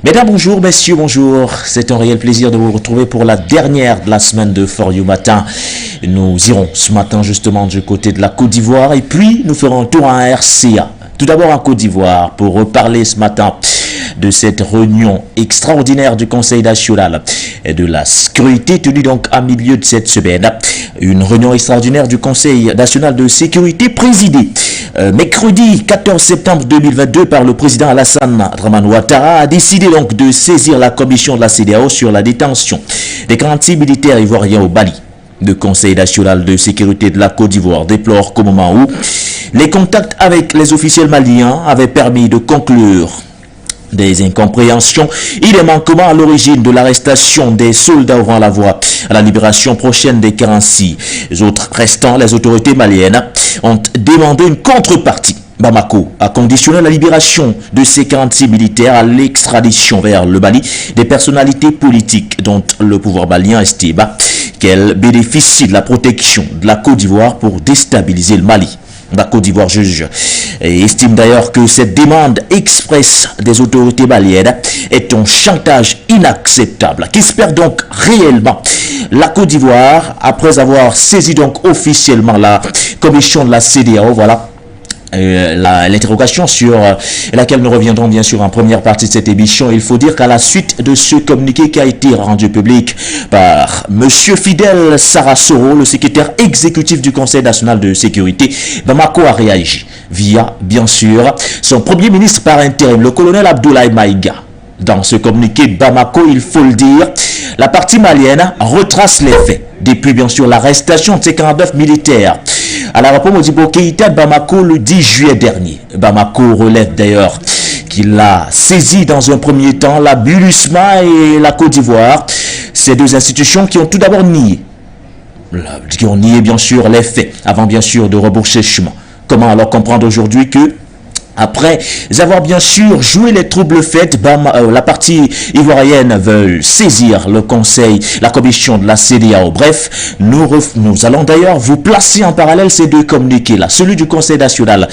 Mesdames, bonjour, messieurs, bonjour. C'est un réel plaisir de vous retrouver pour la dernière de la semaine de For You Matin. Nous irons ce matin justement du côté de la Côte d'Ivoire et puis nous ferons un tour à RCA. Tout d'abord en Côte d'Ivoire pour reparler ce matin de cette réunion extraordinaire du Conseil national et de la sécurité tenue donc à milieu de cette semaine. Une réunion extraordinaire du Conseil national de sécurité présidée mercredi 14 septembre 2022 par le président Alassane Dramane Ouattara a décidé donc de saisir la commission de la CEDEAO sur la détention des 46 militaires ivoiriens au Mali. Le Conseil national de sécurité de la Côte d'Ivoire déplore qu'au moment où les contacts avec les officiels maliens avaient permis de conclure des incompréhensions et des manquements à l'origine de l'arrestation des soldats ouvrant la voie à la libération prochaine des 46 autres restants, les autorités maliennes ont demandé une contrepartie. Bamako a conditionné la libération de ces 46 militaires à l'extradition vers le Mali des personnalités politiques dont le pouvoir malien estime qu'elles bénéficient de la protection de la Côte d'Ivoire pour déstabiliser le Mali. La Côte d'Ivoire juge et estime d'ailleurs que cette demande expresse des autorités maliennes est un chantage inacceptable. Qu'espère donc réellement la Côte d'Ivoire après avoir saisi donc officiellement la commission de la CEDEAO? Voilà l'interrogation sur laquelle nous reviendrons bien sûr en première partie de cette émission. Il faut dire qu'à la suite de ce communiqué qui a été rendu public par Monsieur Fidel Sarasoro, le secrétaire exécutif du Conseil national de sécurité, Bamako a réagi via bien sûr son premier ministre par intérim, le colonel Abdoulaye Maïga. Dans ce communiqué de Bamako, il faut le dire, la partie malienne retrace les faits depuis bien sûr l'arrestation de ces 49 militaires à l'aéroport Modibo Keïta de Bamako le 10 juillet dernier. Bamako relève d'ailleurs qu'il a saisi dans un premier temps la BULUSMA et la Côte d'Ivoire, ces deux institutions qui ont tout d'abord nié bien sûr les faits avant bien sûr de rebrousser chemin. Comment alors comprendre aujourd'hui que après avoir bien sûr joué les troubles faits, la partie ivoirienne veut saisir le conseil, la commission de la CEDEAO. Bref, nous allons d'ailleurs vous placer en parallèle ces deux communiqués-là. Celui du Conseil national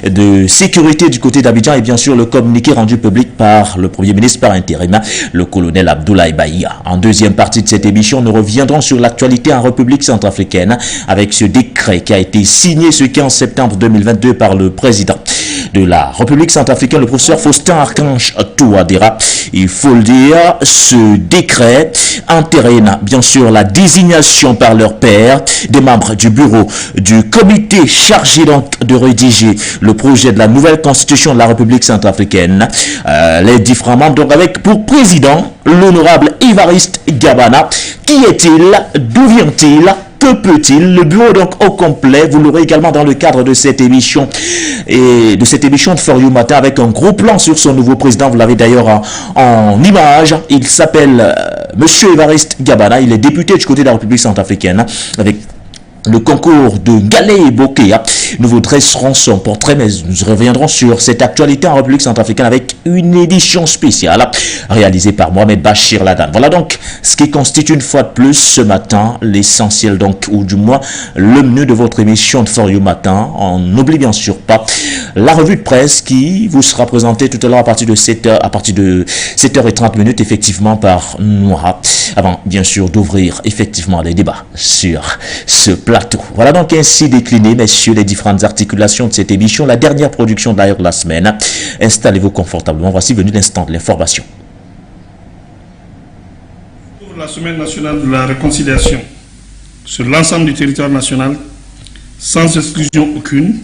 de sécurité du côté d'Abidjan et bien sûr le communiqué rendu public par le Premier ministre par intérim, le colonel Abdoulaye Maïga. En deuxième partie de cette émission, nous reviendrons sur l'actualité en République centrafricaine avec ce décret qui a été signé ce 15 septembre 2022 par le président de la République centrafricaine, le professeur Faustin Archange Touadéra. Il faut le dire, ce décret entérine bien sûr la désignation par leur père des membres du bureau du comité chargé donc de rédiger le projet de la nouvelle constitution de la République centrafricaine. Les différents membres donc avec pour président l'honorable Évariste Gabana. Qui est-il? D'où vient-il? Que peut-il? Le bureau donc au complet, vous l'aurez également dans le cadre de cette émission et de cette émission de For You Matin avec un gros plan sur son nouveau président. Vous l'avez d'ailleurs en image. Il s'appelle Monsieur Évariste Gabana. Il est député du côté de la République centrafricaine avec le concours de Galé Bokea. Nous vous dresserons son portrait, mais nous reviendrons sur cette actualité en République centrafricaine avec une édition spéciale réalisée par Mohamed Bachir Ladan. Voilà donc ce qui constitue une fois de plus ce matin l'essentiel donc, ou du moins le menu de votre émission de For You Matin. On n'oublie bien sûr pas la revue de presse qui vous sera présentée tout à l'heure à partir de 7h30 effectivement par Noura, avant bien sûr d'ouvrir effectivement les débats sur ce plateau. Voilà donc ainsi décliné, messieurs, les différentes articulations de cette émission, la dernière production d'ailleurs de la semaine. Installez-vous confortablement, voici venu l'instant de l'information. Pour la semaine nationale de la réconciliation sur l'ensemble du territoire national, sans exclusion aucune,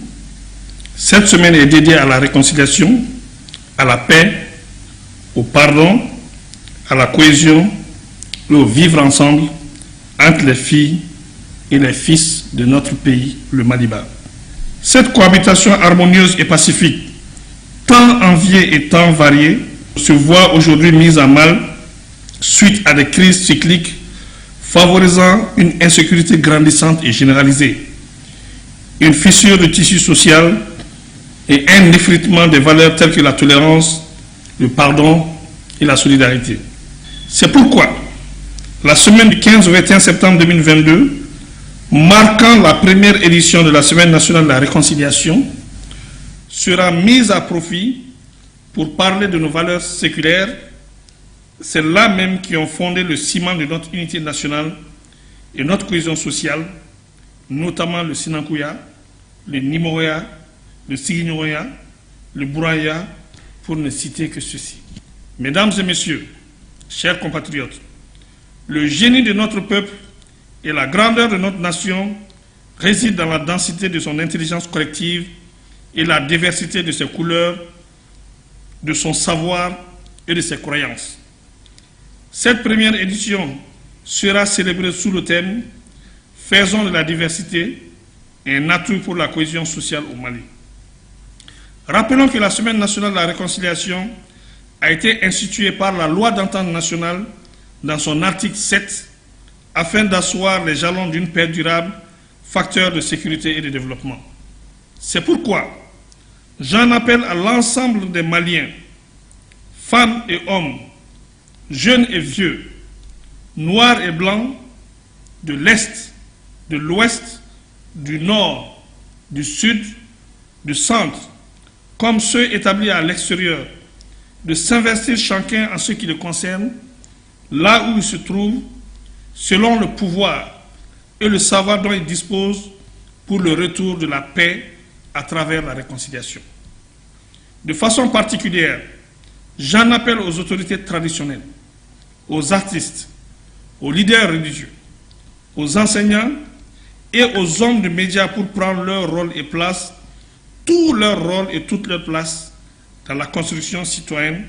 cette semaine est dédiée à la réconciliation, à la paix, au pardon, à la cohésion et au vivre ensemble entre les filles et les fils de notre pays, le Maliba. Cette cohabitation harmonieuse et pacifique, tant enviée et tant variée, se voit aujourd'hui mise à mal suite à des crises cycliques favorisant une insécurité grandissante et généralisée, une fissure du tissu social et un effritement des valeurs telles que la tolérance, le pardon et la solidarité. C'est pourquoi la semaine du 15 au 21 septembre 2022, marquant la première édition de la Semaine nationale de la réconciliation, sera mise à profit pour parler de nos valeurs séculaires C'est là même qui ont fondé le ciment de notre unité nationale et notre cohésion sociale, notamment le Sinankouya, le Nimoya, le Siginoya, le Bouraya, pour ne citer que ceci. Mesdames et messieurs, chers compatriotes, le génie de notre peuple et la grandeur de notre nation résident dans la densité de son intelligence collective et la diversité de ses couleurs, de son savoir et de ses croyances. Cette première édition sera célébrée sous le thème « Faisons de la diversité un atout pour la cohésion sociale au Mali ». Rappelons que la Semaine nationale de la réconciliation a été instituée par la loi d'entente nationale dans son article 7 afin d'asseoir les jalons d'une paix durable, facteur de sécurité et de développement. C'est pourquoi j'en appelle à l'ensemble des Maliens, femmes et hommes, jeunes et vieux, noirs et blancs, de l'Est, de l'Ouest, du Nord, du Sud, du Centre, comme ceux établis à l'extérieur, de s'investir chacun en ce qui le concerne, là où il se trouve, selon le pouvoir et le savoir dont il dispose pour le retour de la paix à travers la réconciliation. De façon particulière, j'en appelle aux autorités traditionnelles, aux artistes, aux leaders religieux, aux enseignants et aux hommes de médias pour prendre leur rôle et place, tout leur rôle et toute leur place dans la construction citoyenne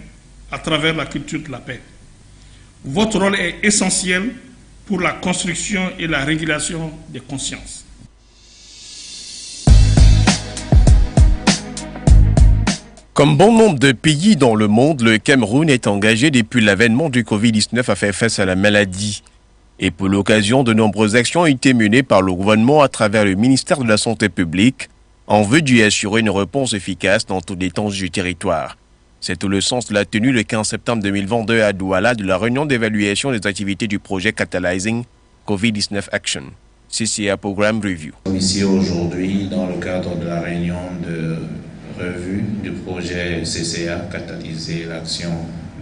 à travers la culture de la paix. Votre rôle est essentiel pour la construction et la régulation des consciences. Comme bon nombre de pays dans le monde, le Cameroun est engagé depuis l'avènement du Covid-19 à faire face à la maladie. Et pour l'occasion, de nombreuses actions ont été menées par le gouvernement à travers le ministère de la Santé publique en vue d'y assurer une réponse efficace dans toute l'étendue du territoire. C'est tout le sens de la tenue le 15 septembre 2022 à Douala de la réunion d'évaluation des activités du projet Catalyzing COVID-19 Action, CCA Programme Review. Ici aujourd'hui, dans le cadre de la réunion de revue du projet CCA, Catalyser l'action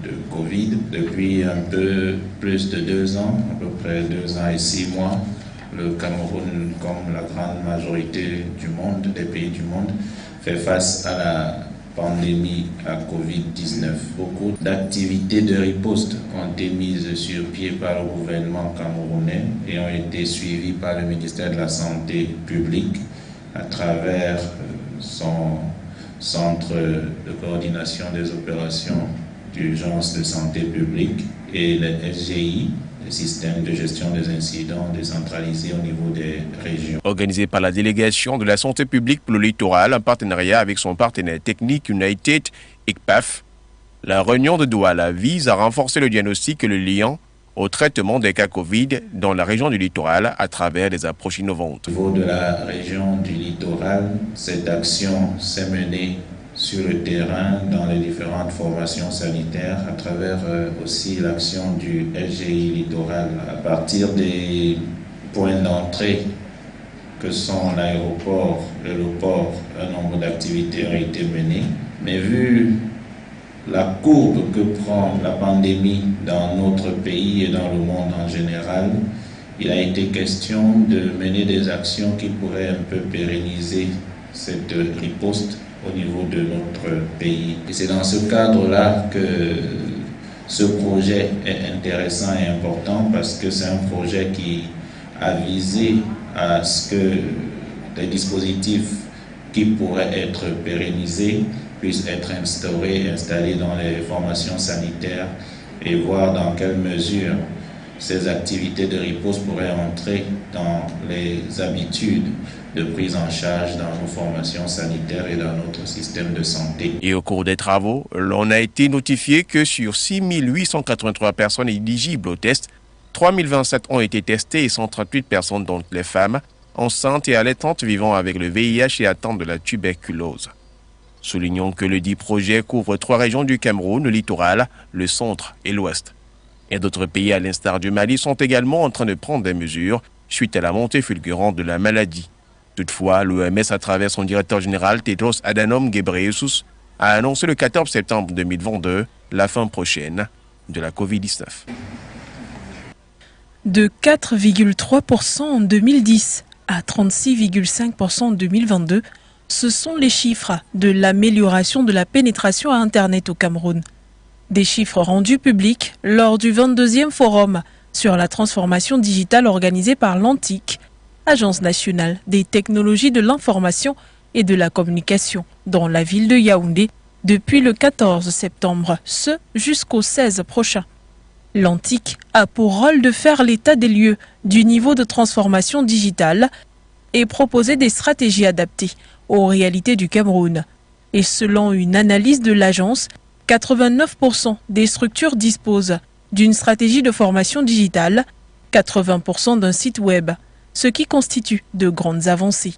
de Covid, depuis un peu plus de 2 ans, à peu près 2 ans et 6 mois, le Cameroun, comme la grande majorité du monde, des pays du monde, fait face à la pandémie à Covid-19. Beaucoup d'activités de riposte ont été mises sur pied par le gouvernement camerounais et ont été suivies par le ministère de la Santé publique à travers son centre de coordination des opérations d'urgence de santé publique et le FGI, le système de gestion des incidents décentralisé au niveau des régions. Organisé par la délégation de la santé publique pour le littoral en partenariat avec son partenaire technique United ICPAF, la réunion de Douala vise à renforcer le diagnostic et le lien au traitement des cas Covid dans la région du littoral à travers des approches innovantes. Au niveau de la région du littoral, cette action s'est menée sur le terrain dans les différentes formations sanitaires à travers aussi l'action du FGI littoral à partir des points d'entrée que sont l'aéroport et le port. Un nombre d'activités ont été menées, mais vu la courbe que prend la pandémie dans notre pays et dans le monde en général, il a été question de mener des actions qui pourraient un peu pérenniser cette riposte au niveau de notre pays. Et c'est dans ce cadre-là que ce projet est intéressant et important parce que c'est un projet qui a visé à ce que des dispositifs qui pourraient être pérennisés puissent être installés dans les formations sanitaires et voir dans quelle mesure ces activités de riposte pourraient entrer dans les habitudes de prise en charge dans nos formations sanitaires et dans notre système de santé. Et au cours des travaux, l'on a été notifié que sur 6 883 personnes éligibles au test, 3 027 ont été testées et 138 personnes, dont les femmes, enceintes et allaitantes vivant avec le VIH et atteintes de la tuberculose. Soulignons que le dit projet couvre 3 régions du Cameroun, le littoral, le centre et l'ouest. Et d'autres pays, à l'instar du Mali, sont également en train de prendre des mesures suite à la montée fulgurante de la maladie. Toutefois, l'OMS, à travers son directeur général Tedros Adhanom Ghebreyesus, a annoncé le 14 septembre 2022 la fin prochaine de la Covid-19. De 4,3% en 2010 à 36,5% en 2022, ce sont les chiffres de l'amélioration de la pénétration à Internet au Cameroun. Des chiffres rendus publics lors du 22e forum sur la transformation digitale organisé par l'ANTIC, Agence nationale des technologies de l'information et de la communication, dans la ville de Yaoundé, depuis le 14 septembre, ce jusqu'au 16 prochain. L'ANTIC a pour rôle de faire l'état des lieux du niveau de transformation digitale et proposer des stratégies adaptées aux réalités du Cameroun. Et selon une analyse de l'agence, 89% des structures disposent d'une stratégie de formation digitale, 80% d'un site web, ce qui constitue de grandes avancées.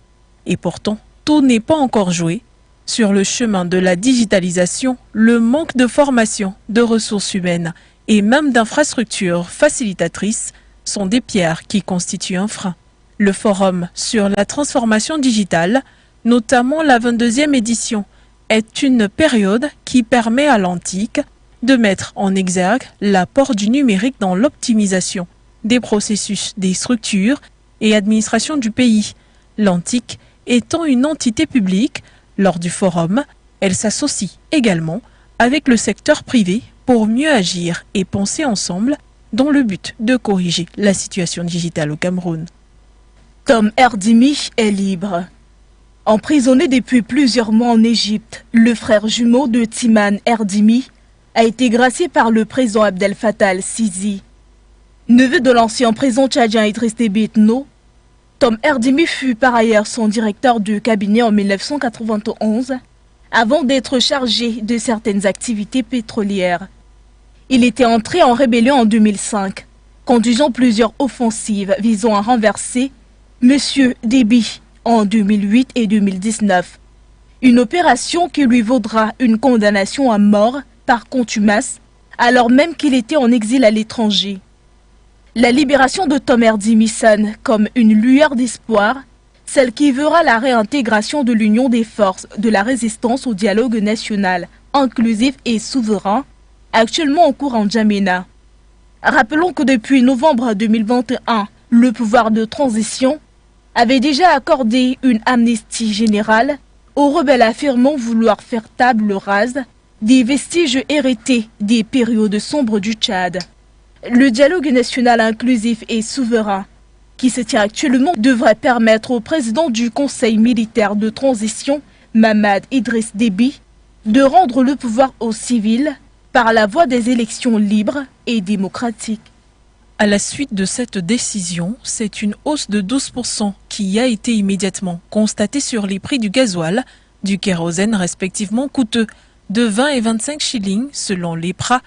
Et pourtant, tout n'est pas encore joué. Sur le chemin de la digitalisation, le manque de formation, de ressources humaines et même d'infrastructures facilitatrices sont des pierres qui constituent un frein. Le forum sur la transformation digitale, notamment la 22e édition, est une période qui permet à l'ANTIC de mettre en exergue l'apport du numérique dans l'optimisation des processus, des structures et administrations du pays. L'ANTIC étant une entité publique, lors du forum, elle s'associe également avec le secteur privé pour mieux agir et penser ensemble dans le but de corriger la situation digitale au Cameroun. Tom Erdimi est libre. Emprisonné depuis plusieurs mois en Égypte, le frère jumeau de Timan Erdimi a été gracié par le président Abdel Fattah al-Sisi. Neveu de l'ancien président tchadien Idriss Déby Itno, Tom Erdimi fut par ailleurs son directeur de cabinet en 1991, avant d'être chargé de certaines activités pétrolières. Il était entré en rébellion en 2005, conduisant plusieurs offensives visant à renverser M. Déby en 2008 et 2019. Une opération qui lui vaudra une condamnation à mort par contumace, alors même qu'il était en exil à l'étranger. La libération de Tom Erdimi sonne comme une lueur d'espoir, celle qui verra la réintégration de l'Union des forces de la résistance au dialogue national, inclusif et souverain, actuellement en cours en N'Djamena. Rappelons que depuis novembre 2021, le pouvoir de transition avait déjà accordé une amnistie générale aux rebelles affirmant vouloir faire table rase des vestiges hérités des périodes sombres du Tchad. Le dialogue national inclusif et souverain qui se tient actuellement devrait permettre au président du Conseil militaire de transition, Mamad Idriss Déby, de rendre le pouvoir aux civils par la voie des élections libres et démocratiques. À la suite de cette décision, c'est une hausse de 12% qui a été immédiatement constatée sur les prix du gasoil, du kérosène respectivement coûteux de 20 et 25 shillings selon l'EPRA,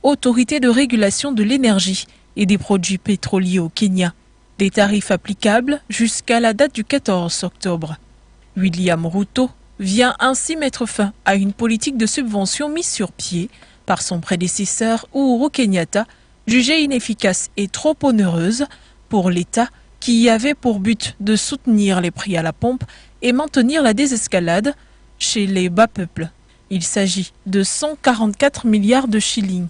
Autorité de régulation de l'énergie et des produits pétroliers au Kenya. Des tarifs applicables jusqu'à la date du 14 octobre. William Ruto vient ainsi mettre fin à une politique de subvention mise sur pied par son prédécesseur Uhuru Kenyatta, jugée inefficace et trop onéreuse pour l'État qui avait pour but de soutenir les prix à la pompe et maintenir la désescalade chez les bas peuples. Il s'agit de 144 milliards de shillings.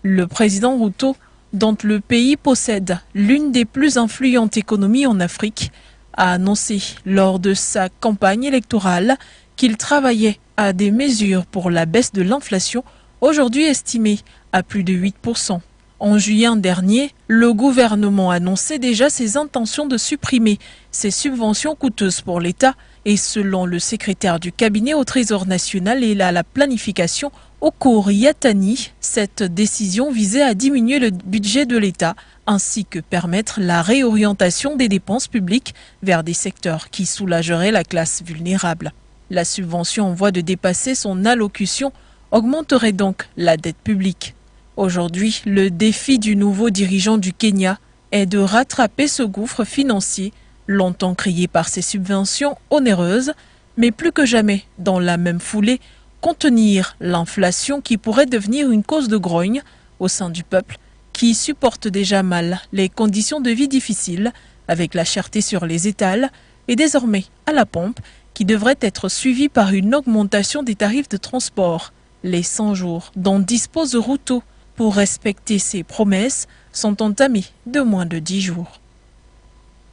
Le président Ruto, dont le pays possède l'une des plus influentes économies en Afrique, a annoncé lors de sa campagne électorale qu'il travaillait à des mesures pour la baisse de l'inflation, aujourd'hui estimée à plus de 8%. En juillet dernier, le gouvernement annonçait déjà ses intentions de supprimer ces subventions coûteuses pour l'État et selon le secrétaire du cabinet au Trésor national et à la planification, Okour Yatani, cette décision visait à diminuer le budget de l'État ainsi que permettre la réorientation des dépenses publiques vers des secteurs qui soulageraient la classe vulnérable. La subvention en voie de dépasser son allocution augmenterait donc la dette publique. Aujourd'hui, le défi du nouveau dirigeant du Kenya est de rattraper ce gouffre financier, longtemps crié par ses subventions onéreuses, mais plus que jamais, dans la même foulée, contenir l'inflation qui pourrait devenir une cause de grogne au sein du peuple, qui supporte déjà mal les conditions de vie difficiles, avec la cherté sur les étals, et désormais à la pompe, qui devrait être suivie par une augmentation des tarifs de transport. Les 100 jours dont dispose Ruto pour respecter ses promesses sont entamées de moins de 10 jours.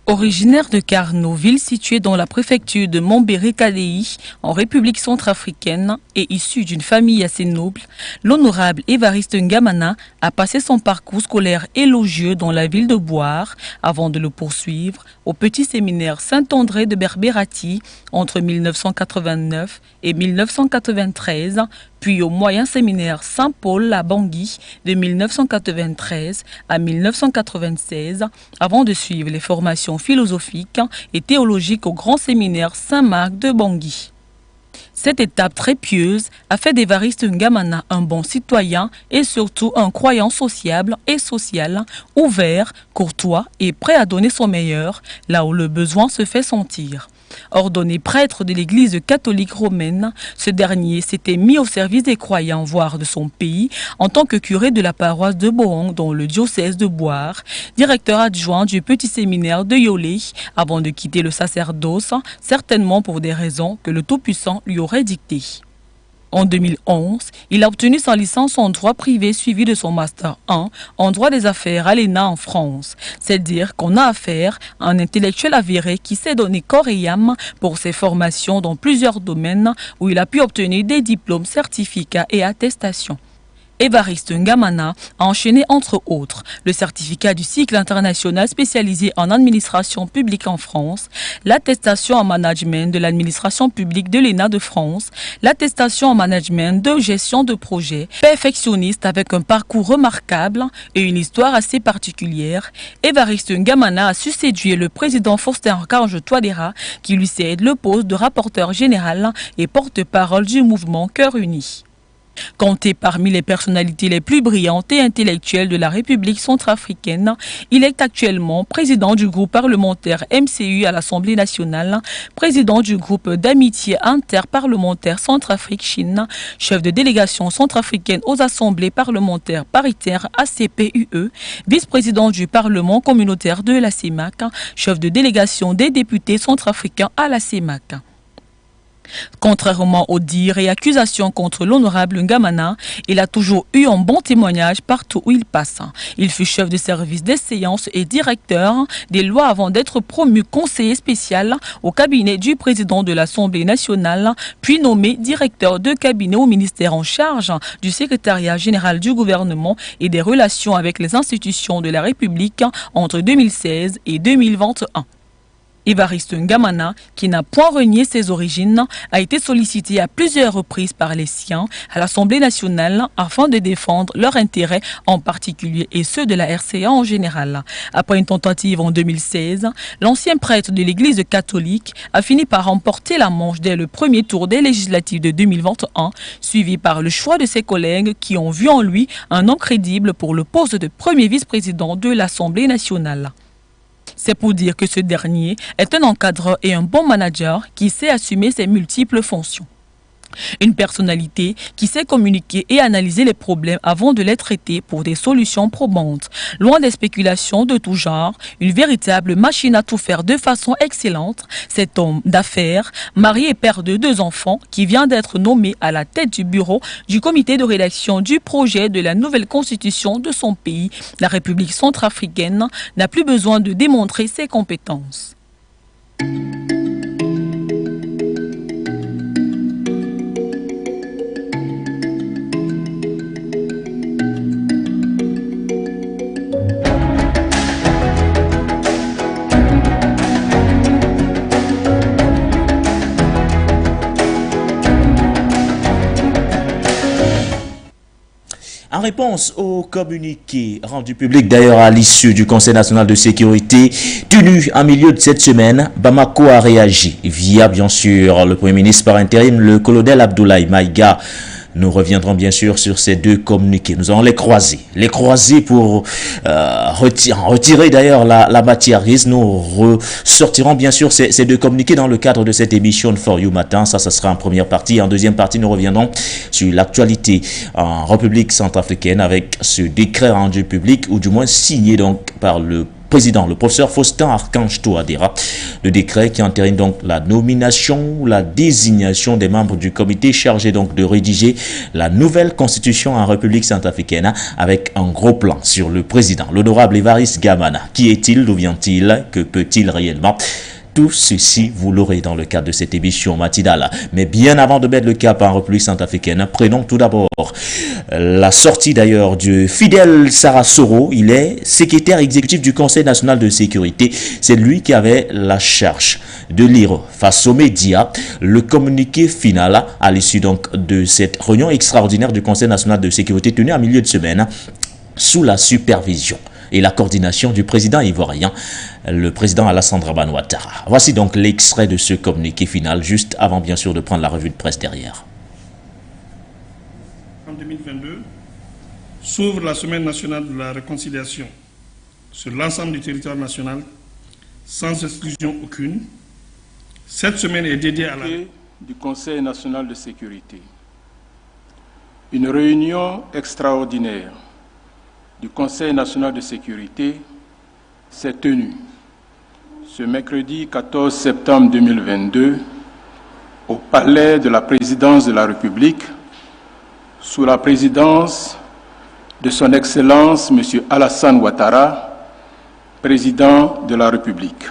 Originaire de Carnot, ville située dans la préfecture de Montbéry-Kadéi, en République centrafricaine, et issu d'une famille assez noble, l'honorable Évariste Ngamana a passé son parcours scolaire élogieux dans la ville de Boire, avant de le poursuivre au petit séminaire Saint-André de Berbérati entre 1989 et 1993, puis au moyen séminaire Saint-Paul à Bangui de 1993 à 1996, avant de suivre les formations philosophiques et théologiques au grand séminaire Saint-Marc de Bangui. Cette étape très pieuse a fait d'Évariste Ngamana un bon citoyen et surtout un croyant sociable et social, ouvert, courtois et prêt à donner son meilleur là où le besoin se fait sentir. Ordonné prêtre de l'église catholique romaine, ce dernier s'était mis au service des croyants, voire de son pays, en tant que curé de la paroisse de Bohong dans le diocèse de Boire, directeur adjoint du petit séminaire de Yolé, avant de quitter le sacerdoce, certainement pour des raisons que le Tout-Puissant lui aurait dictées. En 2011, il a obtenu sa licence en droit privé suivi de son master 1 en droit des affaires à l'ENA en France. C'est dire qu'on a affaire à un intellectuel avéré qui s'est donné corps et âme pour ses formations dans plusieurs domaines où il a pu obtenir des diplômes, certificats et attestations. Évariste Ngamana a enchaîné entre autres le certificat du cycle international spécialisé en administration publique en France, l'attestation en management de l'administration publique de l'ENA de France, l'attestation en management de gestion de projet, perfectionniste avec un parcours remarquable et une histoire assez particulière. Évariste Ngamana a su séduire le président Faustin-Archange Touadéra qui lui cède le poste de rapporteur général et porte-parole du mouvement Cœur Uni. Compté parmi les personnalités les plus brillantes et intellectuelles de la République centrafricaine, il est actuellement président du groupe parlementaire MCU à l'Assemblée nationale, président du groupe d'amitié interparlementaire Centrafrique-Chine, chef de délégation centrafricaine aux assemblées parlementaires paritaires ACPUE, vice-président du Parlement communautaire de la CEMAC, chef de délégation des députés centrafricains à la CEMAC. Contrairement aux dires et accusations contre l'honorable Ngamana, il a toujours eu un bon témoignage partout où il passe. Il fut chef de service des séances et directeur des lois avant d'être promu conseiller spécial au cabinet du président de l'Assemblée nationale, puis nommé directeur de cabinet au ministère en charge du secrétariat général du gouvernement et des relations avec les institutions de la République entre 2016 et 2021. Évariste Ngamana, qui n'a point renié ses origines, a été sollicité à plusieurs reprises par les siens à l'Assemblée nationale afin de défendre leurs intérêts en particulier et ceux de la RCA en général. Après une tentative en 2016, l'ancien prêtre de l'Église catholique a fini par remporter la manche dès le premier tour des législatives de 2021, suivi par le choix de ses collègues qui ont vu en lui un nom crédible pour le poste de premier vice-président de l'Assemblée nationale. C'est pour dire que ce dernier est un encadreur et un bon manager qui sait assumer ses multiples fonctions. Une personnalité qui sait communiquer et analyser les problèmes avant de les traiter pour des solutions probantes. Loin des spéculations de tout genre, une véritable machine à tout faire de façon excellente, cet homme d'affaires, marié et père de 2 enfants, qui vient d'être nommé à la tête du bureau du comité de rédaction du projet de la nouvelle constitution de son pays, la République centrafricaine, n'a plus besoin de démontrer ses compétences. En réponse au communiqué rendu public d'ailleurs à l'issue du Conseil national de sécurité tenu en milieu de cette semaine, Bamako a réagi via bien sûr le Premier ministre par intérim, le colonel Abdoulaye Maïga. Nous reviendrons bien sûr sur ces 2 communiqués. Nous allons les croiser pour retirer d'ailleurs la matière grise. Nous ressortirons bien sûr ces 2 communiqués dans le cadre de cette émission de For You Matin. Ça sera en première partie. En deuxième partie, nous reviendrons sur l'actualité en République centrafricaine avec ce décret rendu public, ou du moins signé donc par le président, le professeur Faustin Archange Touadéra. Le décret qui entérine donc la nomination ou la désignation des membres du comité chargé donc de rédiger la nouvelle constitution en République centrafricaine avec un gros plan sur le président, l'honorable Évariste Gamana. Qui est-il? D'où vient-il? Que peut-il réellement? Tout ceci, vous l'aurez dans le cadre de cette émission matinale. Mais bien avant de mettre le cap en République centrafricaine, prenons tout d'abord la sortie d'ailleurs du Fidel Sarasoro. Il est secrétaire exécutif du Conseil national de sécurité. C'est lui qui avait la charge de lire face aux médias le communiqué final à l'issue donc de cette réunion extraordinaire du Conseil national de sécurité tenue en milieu de semaine sous la supervision et la coordination du président ivoirien, le président Alassane Dramane Ouattara. Voici donc l'extrait de ce communiqué final, juste avant bien sûr de prendre la revue de presse derrière. En 2022, s'ouvre la semaine nationale de la réconciliation sur l'ensemble du territoire national, sans exclusion aucune. Cette semaine est dédiée à la du Conseil national de sécurité. Une réunion extraordinaire du Conseil national de sécurité s'est tenue ce mercredi 14 septembre 2022 au palais de la présidence de la République sous la présidence de son Excellence M. Alassane Ouattara, président de la République.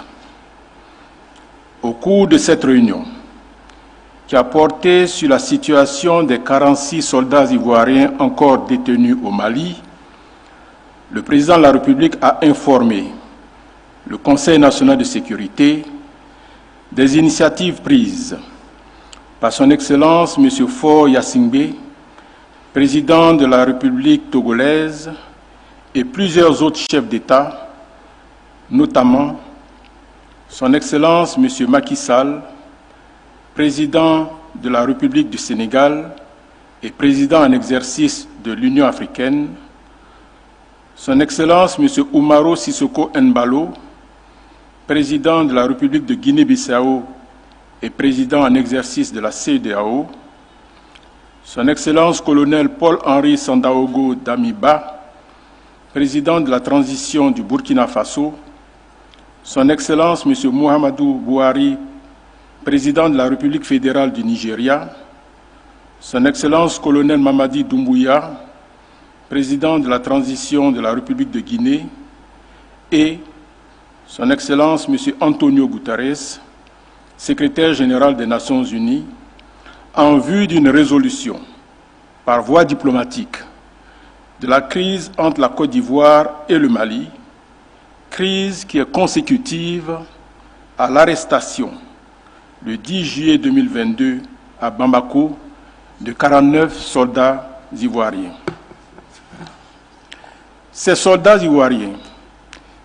Au cours de cette réunion, qui a porté sur la situation des 46 soldats ivoiriens encore détenus au Mali, le président de la République a informé le Conseil national de sécurité des initiatives prises par son Excellence M. Faure Gnassingbé, président de la République togolaise, et plusieurs autres chefs d'État, notamment son Excellence M. Macky Sall, président de la République du Sénégal et président en exercice de l'Union africaine, son Excellence M. Oumaro Sissoko Embalo, président de la République de Guinée-Bissau et président en exercice de la CEDEAO, son Excellence colonel Paul-Henri Sandaogo Damiba, président de la transition du Burkina Faso, son Excellence M. Muhammadu Buhari, président de la République fédérale du Nigeria, son Excellence colonel Mamadi Doumbouya, président de la transition de la République de Guinée, et son Excellence M. Antonio Guterres, secrétaire général des Nations Unies, en vue d'une résolution par voie diplomatique de la crise entre la Côte d'Ivoire et le Mali, crise qui est consécutive à l'arrestation le 10 juillet 2022 à Bamako de 49 soldats ivoiriens. Ces soldats ivoiriens,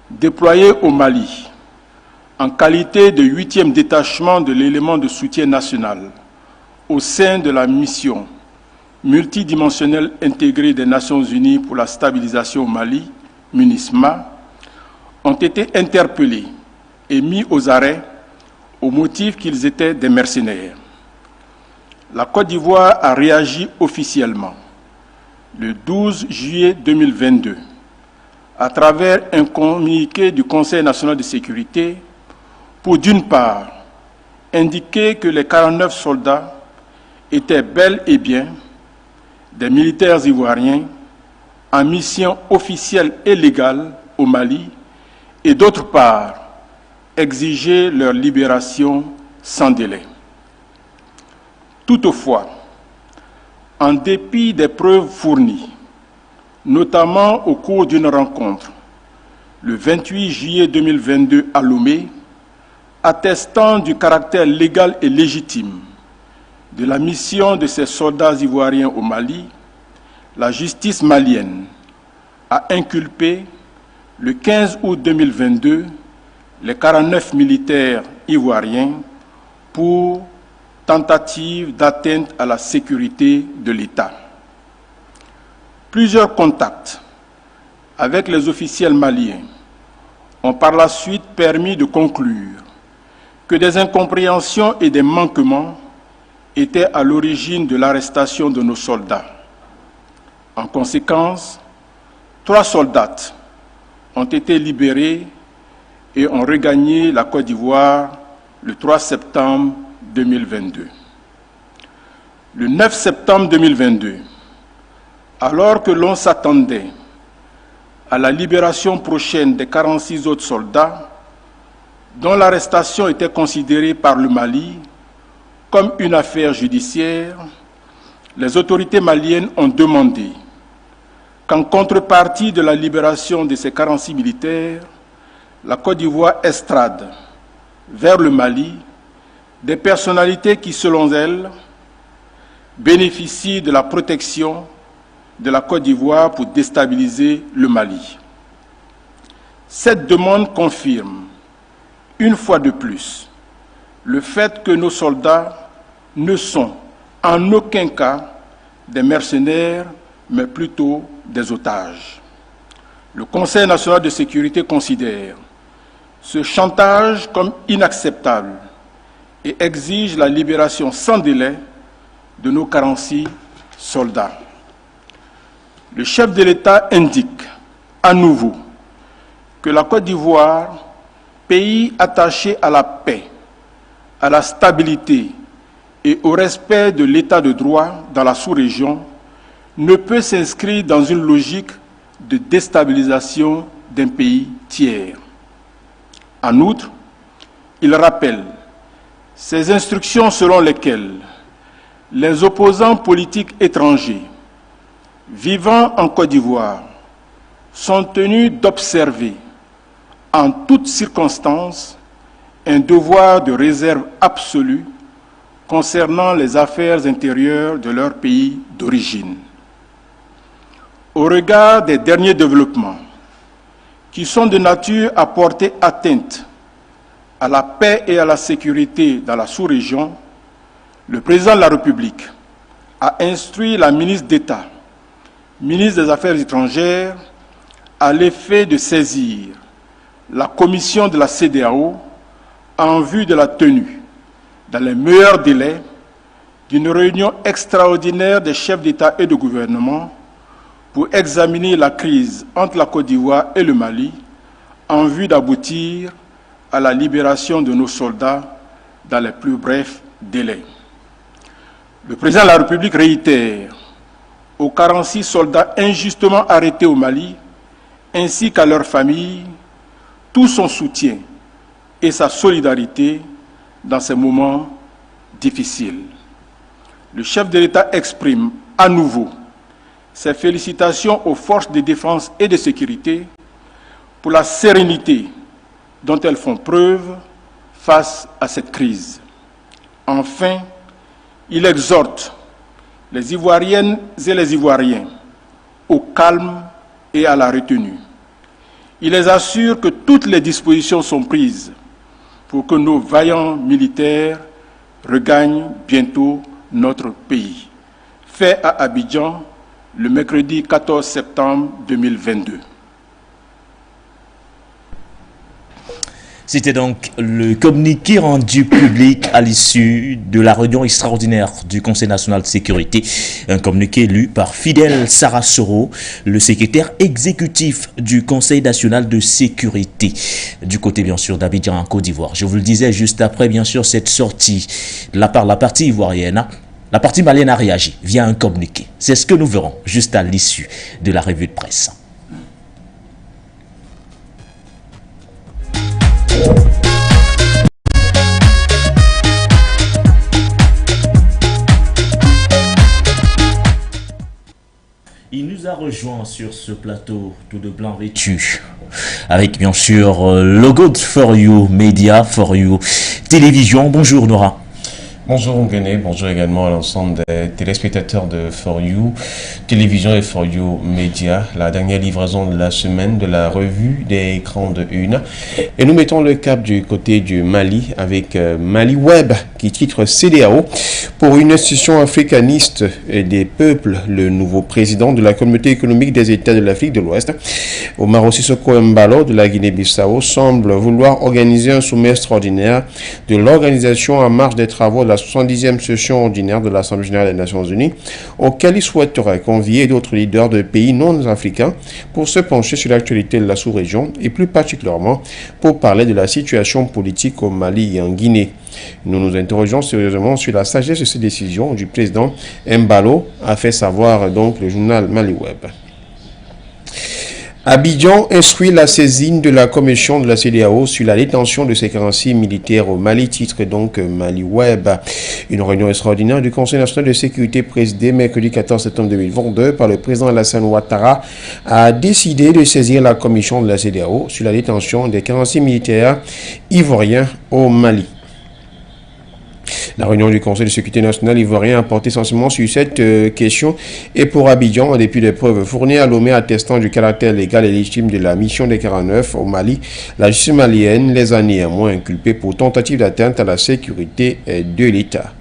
déployés au Mali en qualité de 8e détachement de l'élément de soutien national au sein de la mission multidimensionnelle intégrée des Nations Unies pour la stabilisation au Mali, MINUSMA, ont été interpellés et mis aux arrêts au motif qu'ils étaient des mercenaires. La Côte d'Ivoire a réagi officiellement le 12 juillet 2022 à travers un communiqué du Conseil national de sécurité pour, d'une part, indiquer que les 49 soldats étaient bel et bien des militaires ivoiriens en mission officielle et légale au Mali, et d'autre part, exiger leur libération sans délai. Toutefois, en dépit des preuves fournies, notamment au cours d'une rencontre le 28 juillet 2022 à Lomé, attestant du caractère légal et légitime de la mission de ces soldats ivoiriens au Mali, la justice malienne a inculpé le 15 août 2022 les 49 militaires ivoiriens pour tentative d'atteinte à la sécurité de l'État. Plusieurs contacts avec les officiels maliens ont par la suite permis de conclure que des incompréhensions et des manquements étaient à l'origine de l'arrestation de nos soldats. En conséquence, 3 soldats ont été libérés et ont regagné la Côte d'Ivoire le 3 septembre 2022. Le 9 septembre 2022, alors que l'on s'attendait à la libération prochaine des 46 autres soldats, dont l'arrestation était considérée par le Mali comme une affaire judiciaire, les autorités maliennes ont demandé qu'en contrepartie de la libération de ces 46 militaires, la Côte d'Ivoire extrade vers le Mali des personnalités qui, selon elles, bénéficient de la protection de la Côte d'Ivoire pour déstabiliser le Mali. Cette demande confirme, une fois de plus, le fait que nos soldats ne sont en aucun cas des mercenaires, mais plutôt des otages. Le Conseil national de sécurité considère ce chantage comme inacceptable et exige la libération sans délai de nos 46 soldats. Le chef de l'État indique à nouveau que la Côte d'Ivoire, pays attaché à la paix, à la stabilité et au respect de l'état de droit dans la sous-région, ne peut s'inscrire dans une logique de déstabilisation d'un pays tiers. En outre, il rappelle ces instructions selon lesquelles les opposants politiques étrangers vivant en Côte d'Ivoire sont tenus d'observer en toutes circonstances un devoir de réserve absolue concernant les affaires intérieures de leur pays d'origine. Au regard des derniers développements qui sont de nature à porter atteinte à la paix et à la sécurité dans la sous-région, le président de la République a instruit la ministre d'État, ministre des Affaires étrangères, à l'effet de saisir la commission de la CEDEAO en vue de la tenue, dans les meilleurs délais, d'une réunion extraordinaire des chefs d'État et de gouvernement pour examiner la crise entre la Côte d'Ivoire et le Mali en vue d'aboutir à la libération de nos soldats dans les plus brefs délais. Le président de la République réitère aux 46 soldats injustement arrêtés au Mali, ainsi qu'à leurs familles, tout son soutien et sa solidarité dans ces moments difficiles. Le chef de l'État exprime à nouveau ses félicitations aux forces de défense et de sécurité pour la sérénité dont elles font preuve face à cette crise. Enfin, il exhorte les Ivoiriennes et les Ivoiriens au calme et à la retenue. Il les assure que toutes les dispositions sont prises pour que nos vaillants militaires regagnent bientôt notre pays. Fait à Abidjan le mercredi 14 septembre 2022. C'était donc le communiqué rendu public à l'issue de la réunion extraordinaire du Conseil national de sécurité. Un communiqué lu par Fidel Sarasoro, le secrétaire exécutif du Conseil national de sécurité, du côté bien sûr d'Abidjan en Côte d'Ivoire. Je vous le disais juste après bien sûr cette sortie de la part de la partie ivoirienne. La partie malienne a réagi via un communiqué. C'est ce que nous verrons juste à l'issue de la revue de presse. Il nous a rejoint sur ce plateau tout de blanc vêtu, avec bien sûr le logo de For You Media, For You Télévision. Bonjour Nora. Bonjour Nguené, bonjour également à l'ensemble des téléspectateurs de For You Télévision et For You Media, la dernière livraison de la semaine de la revue des écrans de une. Et nous mettons le cap du côté du Mali avec Mali Web qui titre CEDEAO pour une institution africaniste et des peuples. Le nouveau président de la communauté économique des États de l'Afrique de l'Ouest, Omaro Sissoko Embalo de la Guinée-Bissau, semble vouloir organiser un sommet extraordinaire de l'organisation en marge des travaux de la 70e session ordinaire de l'Assemblée générale des Nations unies, auquel il souhaiterait convier d'autres leaders de pays non africains pour se pencher sur l'actualité de la sous-région et plus particulièrement pour parler de la situation politique au Mali et en Guinée. Nous nous interrogeons sérieusement sur la sagesse de ces décisions du président Embalo, a fait savoir donc le journal Maliweb. Abidjan instruit la saisine de la commission de la CEDEAO sur la détention de ses 46 militaires au Mali, titre donc Maliweb. Une réunion extraordinaire du Conseil national de sécurité présidée mercredi 14 septembre 2022 par le président Alassane Ouattara a décidé de saisir la commission de la CEDEAO sur la détention des 46 militaires ivoiriens au Mali. La réunion du Conseil de sécurité nationale ivoirien a porté essentiellement sur cette question et pour Abidjan, en dépit des preuves fournies à Lomé attestant du caractère légal et légitime de la mission des 49 au Mali, la justice malienne les a néanmoins inculpés pour tentative d'atteinte à la sécurité de l'État.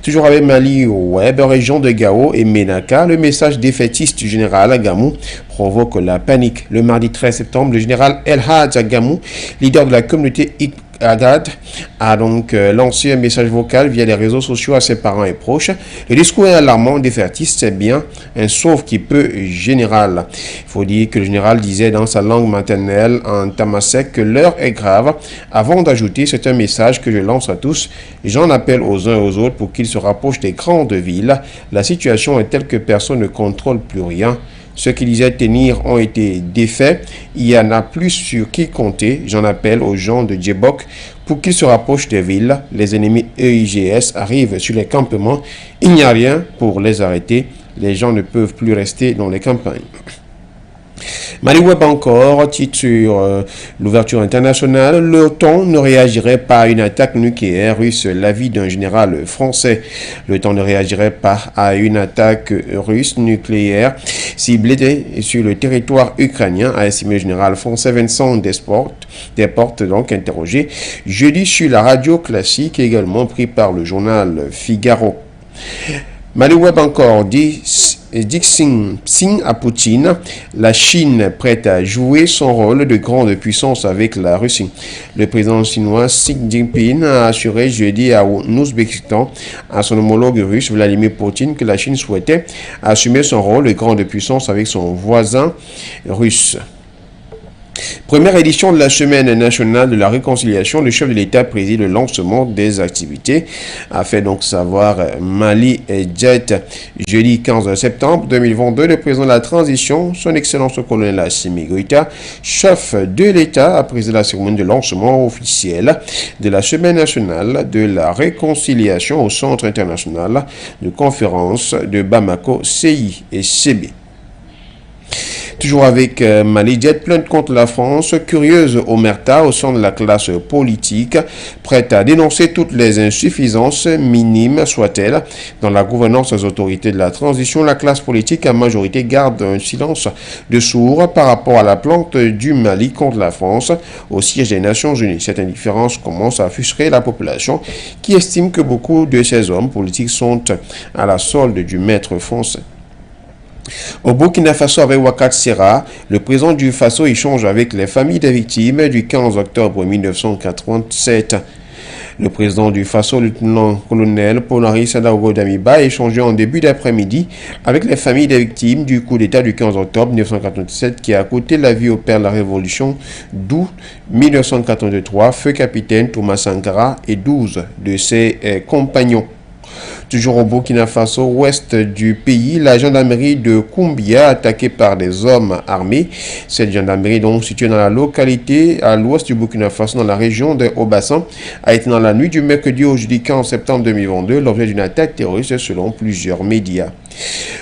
Toujours avec Maliweb, région de Gao et Ménaka, le message défaitiste du général Gamou provoque la panique. Le mardi 13 septembre, le général El Hadj Gamou, leader de la communauté Agad, a donc lancé un message vocal via les réseaux sociaux à ses parents et proches. Le discours est alarmant, défaitiste, c'est bien un sauve qui peut général. Il faut dire que le général disait dans sa langue maternelle en tamasek que l'heure est grave. Avant d'ajouter, c'est un message que je lance à tous. J'en appelle aux uns et aux autres pour qu'ils se rapprochent des grandes villes. La situation est telle que personne ne contrôle plus rien. Ceux qui disaient tenir ont été défaits. Il y en a plus sur qui compter. J'en appelle aux gens de Djebok pour qu'ils se rapprochent des villes. Les ennemis EIGS arrivent sur les campements. Il n'y a rien pour les arrêter. Les gens ne peuvent plus rester dans les campagnes. Maliweb encore, titre sur l'ouverture internationale, l'OTAN ne réagirait pas à une attaque nucléaire russe, l'avis d'un général français. L'OTAN ne réagirait pas à une attaque russe nucléaire ciblée sur le territoire ukrainien, a estimé le général français Vincent Desportes, donc interrogé jeudi sur la radio classique, également pris par le journal Figaro. Maliweb encore dit Xing à Poutine, la Chine prête à jouer son rôle de grande puissance avec la Russie. Le président chinois Xi Jinping a assuré jeudi en Ouzbékistan à son homologue russe Vladimir Poutine que la Chine souhaitait assumer son rôle de grande puissance avec son voisin russe. Première édition de la Semaine nationale de la réconciliation, le chef de l'État préside le lancement des activités, a fait donc savoir Mali et Jet. Jeudi 15 septembre 2022, le président de la transition, son excellence le colonel Assimi Goïta, chef de l'État, a présidé la cérémonie de lancement officiel de la Semaine nationale de la réconciliation au Centre international de conférence de Bamako, CI et CB. Toujours avec Mali, Jet, plainte contre la France, curieuse omerta au sein de la classe politique, prête à dénoncer toutes les insuffisances, minimes soient-elles, dans la gouvernance des autorités de la transition. La classe politique, à majorité, garde un silence de sourd par rapport à la plainte du Mali contre la France au siège des Nations Unies. Cette indifférence commence à frustrer la population qui estime que beaucoup de ces hommes politiques sont à la solde du maître français. Au Burkina Faso, avec Wakat Serra, le président du Faso échange avec les familles des victimes du 15 octobre 1987. Le président du Faso, lieutenant-colonel Polari Sadaogo Damiba, a échangé en début d'après-midi avec les familles des victimes du coup d'État du 15 octobre 1987 qui a coûté la vie au père de la Révolution d'août 1983, feu capitaine Thomas Sankara et 12 de ses compagnons. Toujours au Burkina Faso, ouest du pays, la gendarmerie de Koumbia, attaquée par des hommes armés. Cette gendarmerie, donc située dans la localité à l'ouest du Burkina Faso, dans la région de Haut-Bassan, a été dans la nuit du mercredi au jeudi 15 septembre 2022 l'objet d'une attaque terroriste selon plusieurs médias.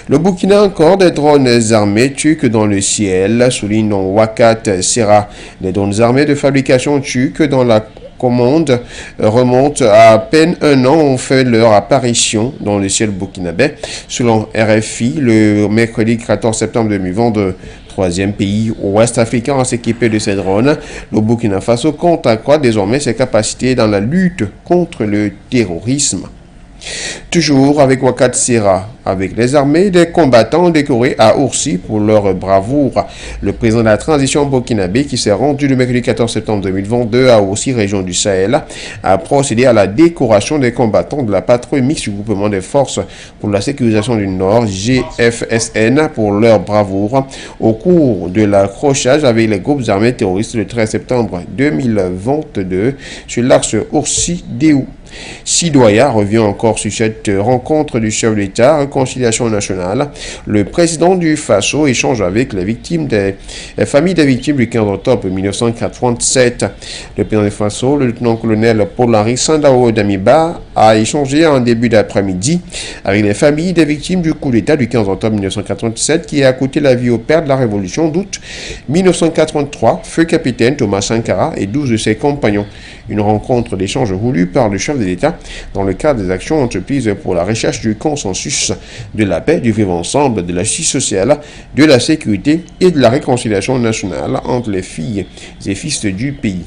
Le Burkina a encore des drones armés turcs dans le ciel, souligne Wakat Serra. Les drones armés de fabrication turque dans la commande remonte à peine un an, ont fait leur apparition dans le ciel burkinabé. Selon RFI, le mercredi 14 septembre 2022, troisième pays ouest africain à s'équiper de ces drones, le Burkina Faso compte accroître désormais ses capacités dans la lutte contre le terrorisme. Toujours avec Wakat Sera, avec les armées, des combattants décorés à Oursi pour leur bravoure. Le président de la transition burkinabé qui s'est rendu le mercredi 14 septembre 2022 à Oursi, région du Sahel, a procédé à la décoration des combattants de la patrouille mixte du groupement des forces pour la sécurisation du Nord, GFSN, pour leur bravoure au cours de l'accrochage avec les groupes armés terroristes le 13 septembre 2022 sur l'axe Oursi-Déou. Sidoya revient encore sur cette rencontre du chef d'État, réconciliation nationale. Le président du Faso échange avec les familles des victimes du 15 octobre 1987. Le président du Faso, le lieutenant-colonel Paul-Henri Sandao Damiba, a échangé en début d'après-midi avec les familles des victimes du coup d'État du 15 octobre 1987 qui a coûté la vie au père de la révolution d'août 1983, feu capitaine Thomas Sankara et 12 de ses compagnons. Une rencontre d'échange voulue par le chef de l'État dans le cadre des actions entreprises pour la recherche du consensus, de la paix, du vivre ensemble, de la justice sociale, de la sécurité et de la réconciliation nationale entre les filles et fils du pays.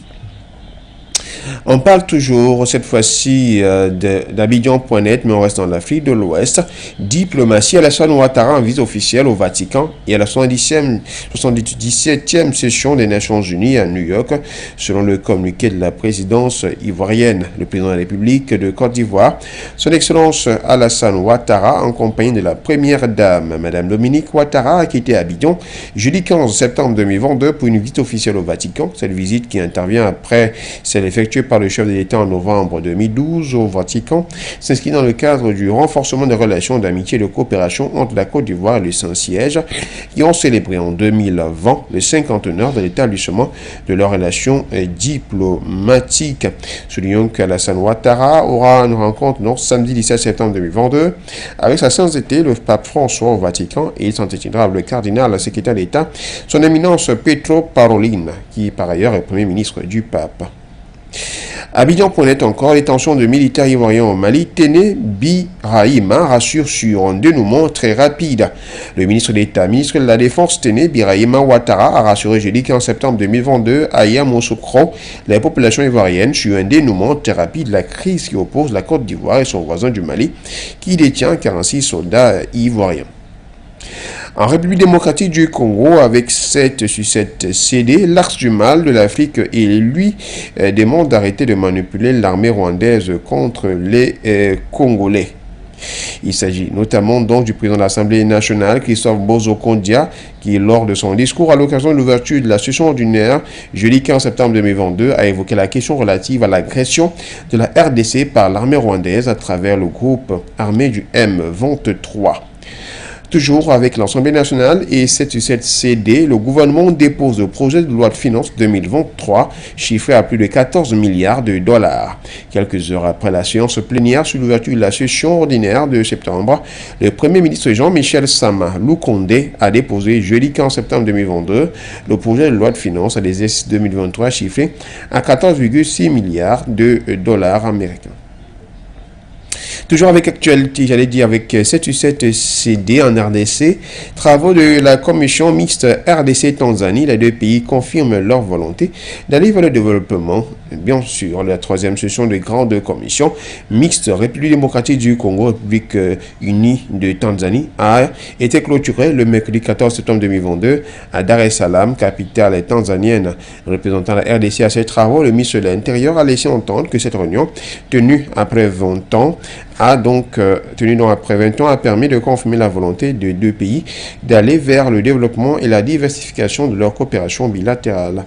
On parle toujours, cette fois-ci, d'Abidjan.net, mais on reste dans l'Afrique de l'Ouest. Diplomatie, Alassane Ouattara en visite officielle au Vatican et à la 77e session des Nations Unies à New York, selon le communiqué de la présidence ivoirienne. Le président de la République de Côte d'Ivoire, son Excellence Alassane Ouattara, en compagnie de la première dame, Madame Dominique Ouattara, a quitté Abidjan jeudi 15 septembre 2022 pour une visite officielle au Vatican. Cette visite qui intervient après celle effectuée par le chef de l'État en novembre 2012 au Vatican s'inscrit dans le cadre du renforcement des relations d'amitié et de coopération entre la Côte d'Ivoire et le Saint-Siège qui ont célébré en 2020 les 50 ans de l'établissement de leurs relations diplomatiques. Soulignons qu'Alassane Ouattara aura une rencontre samedi 17 septembre 2022 avec sa sainteté le pape François au Vatican et il s'entretiendra avec le cardinal secrétaire d'État, son éminence Petro Parolin, qui par ailleurs est premier ministre du pape. Abidjan.net encore, les tensions de militaires ivoiriens au Mali, Téné Birahima rassure sur un dénouement très rapide. Le ministre d'État, ministre de la Défense, Téné Birahima Ouattara, a rassuré jeudi 15 septembre 2022 à Yamoussoukro les populations ivoiriennes sur un dénouement très rapide de la crise qui oppose la Côte d'Ivoire et son voisin du Mali, qui détient 46 soldats ivoiriens. En République démocratique du Congo, avec 7 sur 7 CD, l'axe du mal de l'Afrique et lui demande d'arrêter de manipuler l'armée rwandaise contre les Congolais. Il s'agit notamment donc du président de l'Assemblée nationale, Christophe Bozo-Kondia, qui, lors de son discours à l'occasion de l'ouverture de la session ordinaire, jeudi 15 septembre 2022, a évoqué la question relative à l'agression de la RDC par l'armée rwandaise à travers le groupe armé du M23. Toujours avec l'Assemblée nationale et 7 CD, le gouvernement dépose le projet de loi de finances 2023 chiffré à plus de 14 milliards de dollars. Quelques heures après la séance plénière sur l'ouverture de la session ordinaire de septembre, le Premier ministre Jean-Michel Sama Lukonde a déposé jeudi 15 septembre 2022 le projet de loi de finances à l'exercice 2023 chiffré à 14,6 milliards de dollars américains. Toujours avec actualité, j'allais dire avec 7 CD en RDC, travaux de la commission mixte RDC-Tanzanie, les deux pays confirment leur volonté d'aller vers le développement. Bien sûr, la troisième session de grande commission mixte République démocratique du Congo, République unie de Tanzanie a été clôturée le mercredi 14 septembre 2022 à Dar es Salaam, capitale tanzanienne. Représentant la RDC à ces travaux, le ministre de l'Intérieur a laissé entendre que cette réunion, tenue après 20 ans, a permis de confirmer la volonté des deux pays d'aller vers le développement et la diversification de leur coopération bilatérale.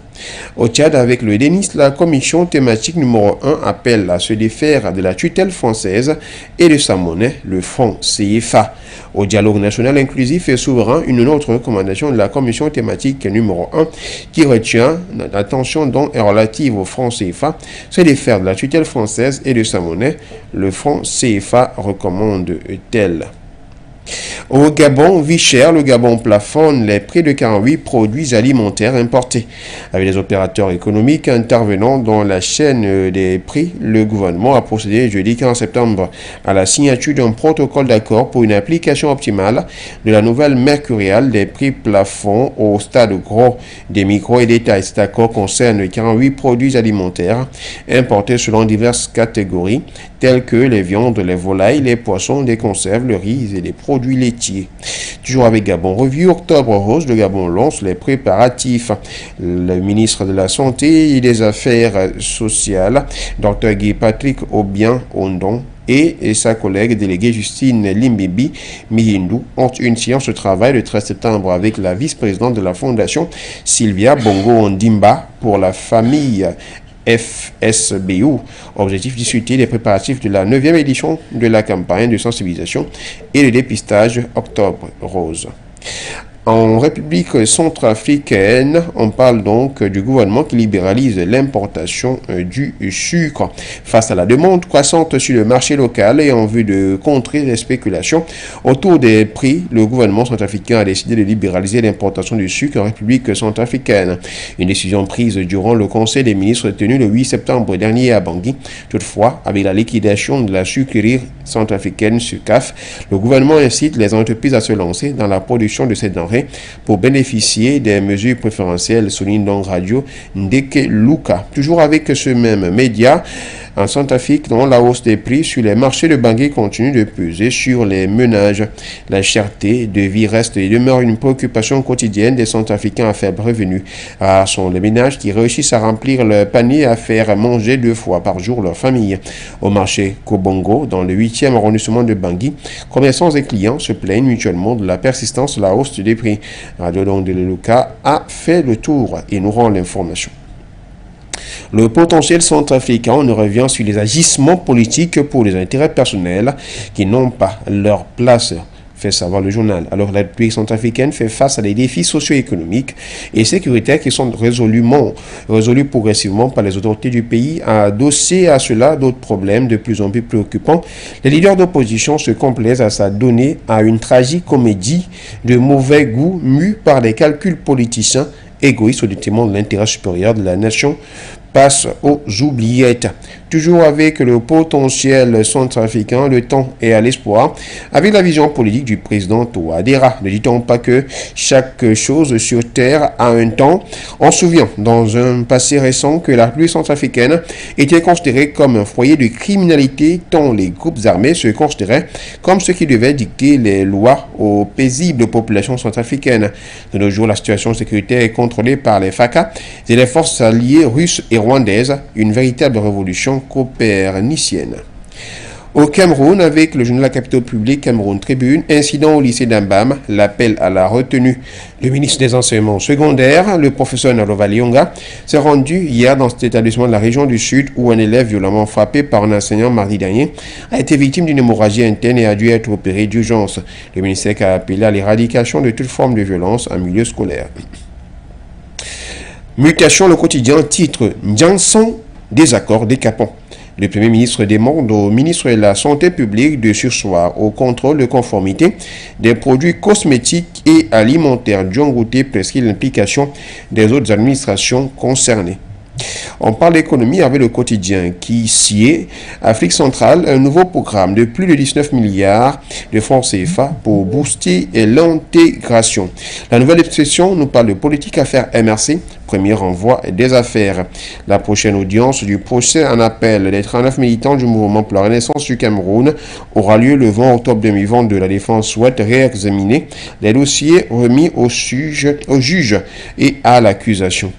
Au Tchad, avec le DENIS, la commission thématique numéro 1 appelle à se défaire de la tutelle française et de sa monnaie, le franc CFA. Au dialogue national inclusif et souverain, une autre recommandation de la commission thématique numéro 1 qui retient l'attention dont est relative au franc CFA, se défaire de la tutelle française et de sa monnaie, le franc CFA recommande-t-elle. Au Gabon, vie chère, le Gabon plafonne les prix de 48 produits alimentaires importés. Avec les opérateurs économiques intervenant dans la chaîne des prix, le gouvernement a procédé jeudi 15 septembre à la signature d'un protocole d'accord pour une application optimale de la nouvelle mercuriale des prix plafonds au stade gros des micros et détails. Cet accord concerne 48 produits alimentaires importés selon diverses catégories telles que les viandes, les volailles, les poissons, les conserves, le riz et les produits laitiers. Toujours avec Gabon Revue, Octobre Rose, le Gabon lance les préparatifs. Le ministre de la Santé et des Affaires sociales, Dr Guy Patrick Obiang-Ondong, et sa collègue déléguée Justine Limbibi Mihindou ont une séance de travail le 13 septembre avec la vice-présidente de la Fondation, Sylvia Bongo-Ondimba, pour la famille FSBU. Objectif: discuter des préparatifs de la 9e édition de la campagne de sensibilisation et de dépistage Octobre Rose. En République centrafricaine, on parle donc du gouvernement qui libéralise l'importation du sucre. Face à la demande croissante sur le marché local et en vue de contrer les spéculations autour des prix, le gouvernement centrafricain a décidé de libéraliser l'importation du sucre en République centrafricaine. Une décision prise durant le Conseil des ministres tenu le 8 septembre dernier à Bangui. Toutefois, avec la liquidation de la sucrerie centrafricaine SUCAF, le gouvernement incite les entreprises à se lancer dans la production de ces denrées pour bénéficier des mesures préférentielles, souligne donc Radio Ndeke Luka. Toujours avec ce même média, en Centrafrique, dont la hausse des prix sur les marchés de Bangui continue de peser sur les ménages. La cherté de vie reste et demeure une préoccupation quotidienne des Centrafricains à faible revenu. Rares sont les ménages qui réussissent à remplir leur panier et à faire manger 2 fois par jour leur famille. Au marché Kobongo, dans le 8e arrondissement de Bangui, commerçants et clients se plaignent mutuellement de la persistance de la hausse des prix. Radio Ndeke Luka a fait le tour et nous rend l'information. Le potentiel centrafricain, on revient sur les agissements politiques pour les intérêts personnels qui n'ont pas leur place, fait savoir le journal. Alors la République centrafricaine fait face à des défis socio-économiques et sécuritaires qui sont résolus progressivement par les autorités du pays, à adosser à cela d'autres problèmes de plus en plus préoccupants. Les leaders d'opposition se complaisent à s'adonner à une tragicomédie de mauvais goût mue par des calculs politiciens égoïstes au détriment de l'intérêt supérieur de la nation, passe aux oubliettes. Toujours avec le potentiel centrafricain, le temps est à l'espoir, avec la vision politique du président Touadéra. Ne dit-on pas que chaque chose sur terre a un temps? On se souvient, dans un passé récent, que la République centrafricaine était considérée comme un foyer de criminalité, tant les groupes armés se considéraient comme ceux qui devaient dicter les lois aux paisibles populations centrafricaines. De nos jours, la situation sécuritaire est contrôlée par les FACA et les forces alliées russes et rwandaises, une véritable révolution copernicienne. Au Cameroun, avec le journal La Capitale Publique Cameroun Tribune, incident au lycée d'Ambam, l'appel à la retenue. Le ministre des Enseignements secondaires, le professeur Nalova Lyonga, s'est rendu hier dans cet établissement de la région du Sud où un élève violemment frappé par un enseignant mardi dernier a été victime d'une hémorragie interne et a dû être opéré d'urgence. Le ministère a appelé à l'éradication de toute forme de violence en milieu scolaire. Mutation, le quotidien, titre Ndianson, désaccord décapant. Le Premier ministre demande au ministre de la Santé publique de surseoir au contrôle de conformité des produits cosmétiques et alimentaires. John Gouté prescrit l'implication des autres administrations concernées. On parle d'économie avec le quotidien qui sied Afrique centrale, un nouveau programme de plus de 19 milliards de francs CFA pour booster l'intégration. La nouvelle expression nous parle de politique affaires MRC, premier renvoi des affaires. La prochaine audience du procès en appel des 39 militants du mouvement pour la Renaissance du Cameroun aura lieu le 20 octobre 2022. La défense souhaite réexaminer les dossiers remis au juge et à l'accusation.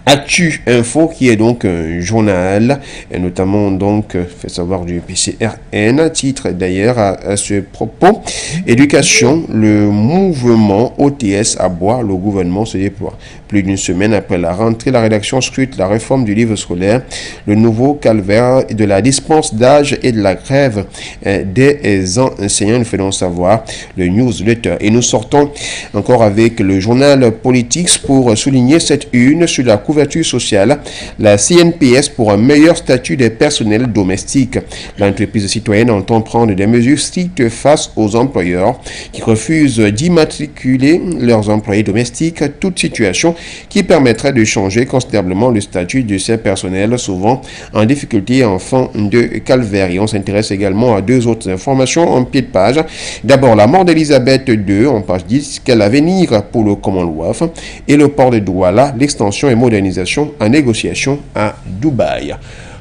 Actu Info, qui est donc un journal, et notamment donc fait savoir du PCRN, titre d'ailleurs à ce propos, éducation, le mouvement OTS à bois, le gouvernement se déploie. Plus d'une semaine après la rentrée, la rédaction scrute la réforme du livre scolaire, le nouveau calvaire de la dispense d'âge et de la grève des enseignants, nous faisons savoir le newsletter. Et nous sortons encore avec le journal Politics pour souligner cette une sur la couverture sociale, la CNPS, pour un meilleur statut des personnels domestiques. L'entreprise citoyenne entend prendre des mesures strictes face aux employeurs qui refusent d'immatriculer leurs employés domestiques, toute situation qui permettrait de changer considérablement le statut de ces personnels, souvent en difficulté, enfants de calvaire. Et on s'intéresse également à deux autres informations en pied de page. D'abord, la mort d'Elisabeth II, en page 10, quel avenir pour le Commonwealth, et le port de Douala, l'extension et modernisation en négociation à Dubaï.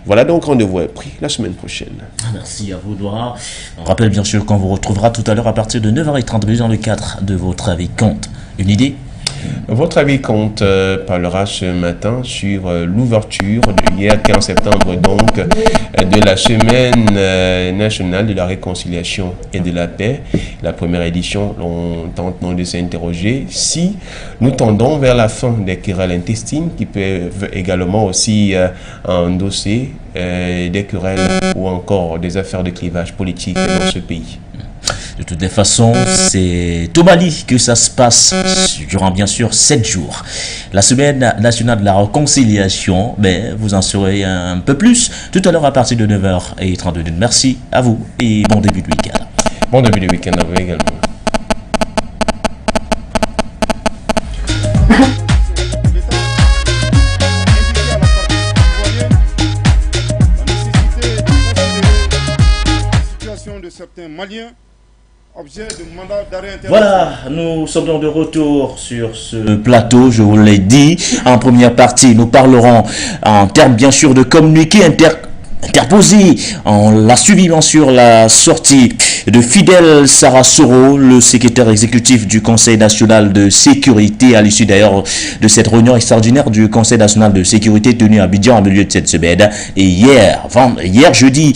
Voilà donc, rendez-vous est pris la semaine prochaine. Merci à vous, Dora. On rappelle bien sûr qu'on vous retrouvera tout à l'heure à partir de 9h30 dans le cadre de votre avis compte. Une idée? Votre avis compte parlera ce matin sur l'ouverture hier 15 septembre donc de la semaine nationale de la réconciliation et de la paix. La première édition, on tente de s'interroger si nous tendons vers la fin des querelles intestines qui peuvent également aussi endosser des querelles ou encore des affaires de clivage politique dans ce pays. De toutes les façons, c'est au Mali que ça se passe durant bien sûr 7 jours. La semaine nationale de la réconciliation, mais vous en saurez un peu plus tout à l'heure à partir de 9h32. Merci à vous et bon début de week-end. Bon début de week-end à vous également. De certains Maliens, objet de mandat d'arrêt international. Voilà, nous sommes donc de retour sur ce plateau, je vous l'ai dit. En première partie, nous parlerons en termes bien sûr de communiqué interposé. On l'a suivi bien sûr la sortie de Fidel Sarasoro, le secrétaire exécutif du Conseil national de sécurité, à l'issue d'ailleurs de cette réunion extraordinaire du Conseil national de sécurité tenue à Abidjan en milieu de cette semaine. Et hier jeudi,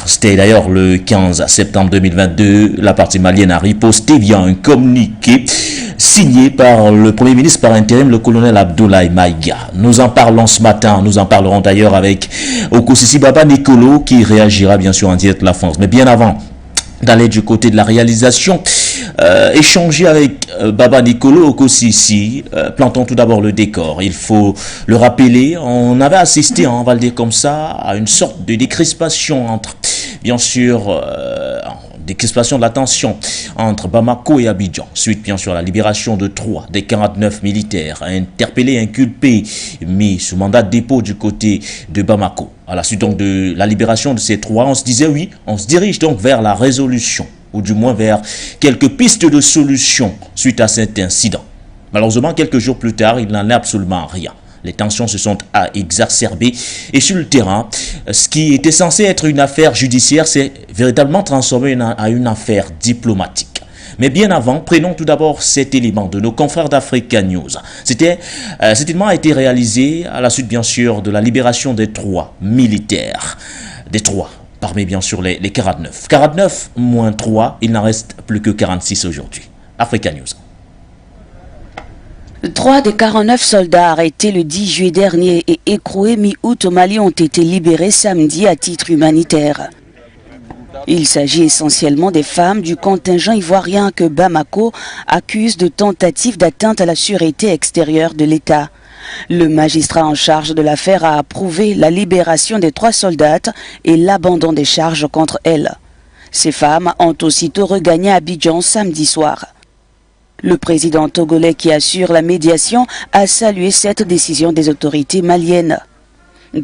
c'était d'ailleurs le 15 septembre 2022, la partie malienne a riposté via un communiqué signé par le Premier ministre par intérim, le colonel Abdoulaye Maïga. Nous en parlons ce matin, nous en parlerons d'ailleurs avec Okosisi Baba Nicolo qui réagira bien sûr en direct de la France. Mais bien avant d'aller du côté de la réalisation, échanger avec Baba Nicolo Okosisi, plantons tout d'abord le décor. Il faut le rappeler, on avait assisté, on va le dire comme ça, à une sorte de décrispation entre, bien sûr, décrispation de la tension entre Bamako et Abidjan, suite bien sûr à la libération de 3 des 49 militaires interpellés, inculpés, mis sous mandat de dépôt du côté de Bamako. À la suite donc de la libération de ces 3, on se disait oui, on se dirige donc vers la résolution, ou du moins vers quelques pistes de solution suite à cet incident. Malheureusement, quelques jours plus tard, il n'en est absolument rien. Les tensions se sont exacerbées et sur le terrain, ce qui était censé être une affaire judiciaire s'est véritablement transformé en une affaire diplomatique. Mais bien avant, prenons tout d'abord cet élément de nos confrères d'Africa News. Cet élément a été réalisé à la suite bien sûr de la libération des 3 militaires. Des 3, parmi bien sûr les 49. 49 moins 3, il n'en reste plus que 46 aujourd'hui. Africa News. 3 des 49 soldats arrêtés le 10 juillet dernier et écroués mi-août au Mali ont été libérés samedi à titre humanitaire. Il s'agit essentiellement des femmes du contingent ivoirien que Bamako accuse de tentative d'atteinte à la sûreté extérieure de l'État. Le magistrat en charge de l'affaire a approuvé la libération des 3 soldates et l'abandon des charges contre elles. Ces femmes ont aussitôt regagné Abidjan samedi soir. Le président togolais qui assure la médiation a salué cette décision des autorités maliennes.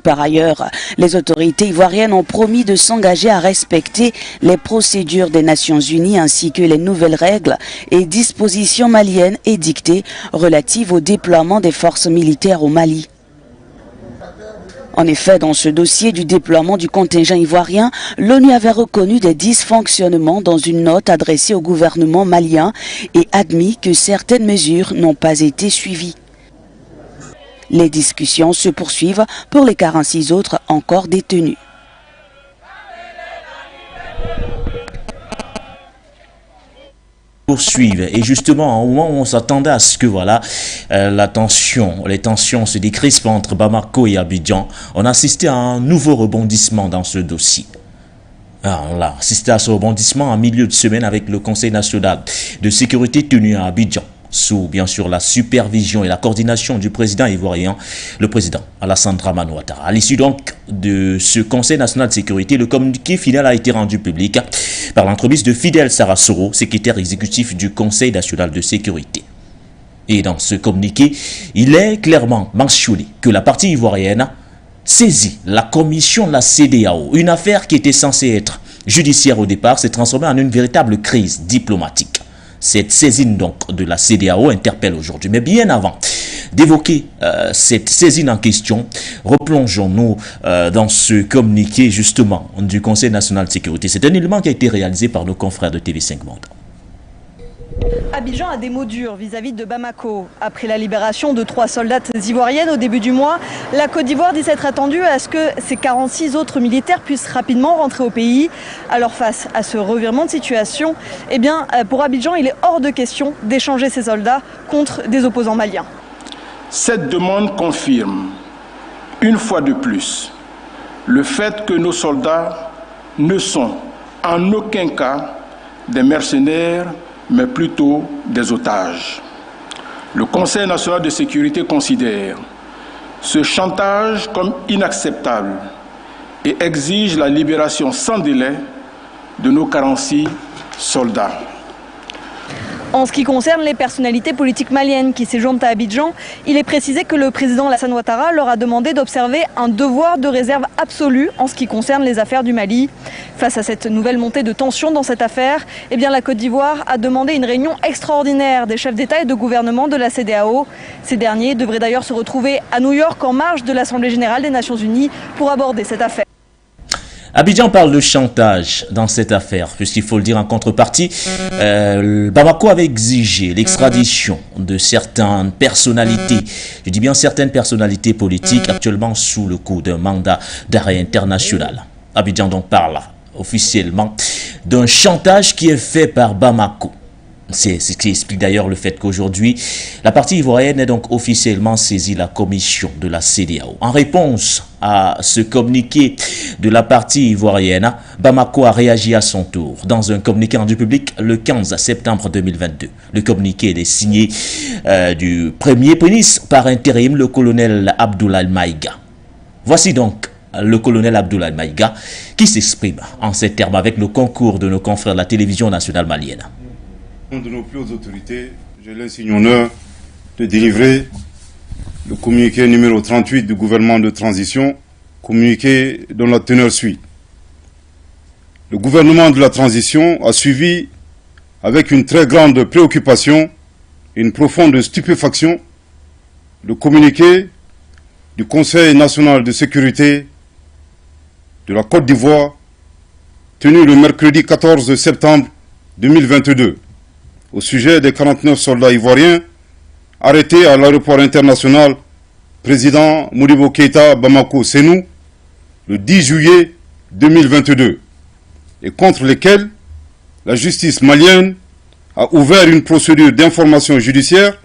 Par ailleurs, les autorités ivoiriennes ont promis de s'engager à respecter les procédures des Nations Unies ainsi que les nouvelles règles et dispositions maliennes édictées relatives au déploiement des forces militaires au Mali. En effet, dans ce dossier du déploiement du contingent ivoirien, l'ONU avait reconnu des dysfonctionnements dans une note adressée au gouvernement malien et admis que certaines mesures n'ont pas été suivies. Les discussions se poursuivent pour les 46 autres encore détenus. Poursuivent et justement au moment où on s'attendait à ce que voilà les tensions se décrispent entre Bamako et Abidjan, on a assisté à un nouveau rebondissement dans ce dossier. Alors, on a assisté à ce rebondissement en milieu de semaine avec le Conseil national de sécurité tenu à Abidjan. sous bien sûr la supervision et la coordination du président ivoirien, le président Alassane Dramane Ouattara. À l'issue donc de ce Conseil national de sécurité, le communiqué final a été rendu public par l'entremise de Fidel Sarasoro, secrétaire exécutif du Conseil national de sécurité. Et dans ce communiqué, il est clairement mentionné que la partie ivoirienne saisit la commission de la CEDEAO, une affaire qui était censée être judiciaire au départ, s'est transformée en une véritable crise diplomatique. Cette saisine donc de la CEDEAO interpelle aujourd'hui. Mais bien avant d'évoquer cette saisine en question, replongeons-nous dans ce communiqué justement du Conseil national de sécurité. C'est un élément qui a été réalisé par nos confrères de TV5 Monde. Abidjan a des mots durs vis-à-vis de Bamako. Après la libération de 3 soldates ivoiriennes au début du mois, la Côte d'Ivoire dit s'être attendue à ce que ces 46 autres militaires puissent rapidement rentrer au pays. Alors face à ce revirement de situation, eh bien, pour Abidjan, il est hors de question d'échanger ces soldats contre des opposants maliens. Cette demande confirme, une fois de plus, le fait que nos soldats ne sont en aucun cas des mercenaires, mais plutôt des otages. Le Conseil national de sécurité considère ce chantage comme inacceptable et exige la libération sans délai de nos 46 soldats. En ce qui concerne les personnalités politiques maliennes qui séjournent à Abidjan, il est précisé que le président Alassane Ouattara leur a demandé d'observer un devoir de réserve absolu en ce qui concerne les affaires du Mali. Face à cette nouvelle montée de tension dans cette affaire, eh bien, la Côte d'Ivoire a demandé une réunion extraordinaire des chefs d'État et de gouvernement de la CEDEAO. Ces derniers devraient d'ailleurs se retrouver à New York en marge de l'Assemblée générale des Nations unies pour aborder cette affaire. Abidjan parle de chantage dans cette affaire, puisqu'il faut le dire en contrepartie, Bamako avait exigé l'extradition de certaines personnalités, je dis bien certaines personnalités politiques actuellement sous le coup d'un mandat d'arrêt international. Abidjan donc parle officiellement d'un chantage qui est fait par Bamako. C'est ce qui explique d'ailleurs le fait qu'aujourd'hui, la partie ivoirienne est donc officiellement saisie la commission de la CEDEAO. En réponse à ce communiqué de la partie ivoirienne, Bamako a réagi à son tour dans un communiqué rendu public le 15 septembre 2022. Le communiqué est signé du premier ministre par intérim, le colonel Abdoulaye Maïga. Voici donc le colonel Abdoulaye Maïga qui s'exprime en ces termes avec le concours de nos confrères de la télévision nationale malienne. De nos plus hautes autorités, j'ai l'insigne honneur de délivrer le communiqué numéro 38 du gouvernement de transition, communiqué dont la teneur suit. Le gouvernement de la transition a suivi avec une très grande préoccupation et une profonde stupéfaction le communiqué du Conseil national de sécurité de la Côte d'Ivoire tenu le mercredi 14 septembre 2022. Au sujet des 49 soldats ivoiriens arrêtés à l'aéroport international président Modibo Keïta Bamako Sénou le 10 juillet 2022 et contre lesquels la justice malienne a ouvert une procédure d'information judiciaire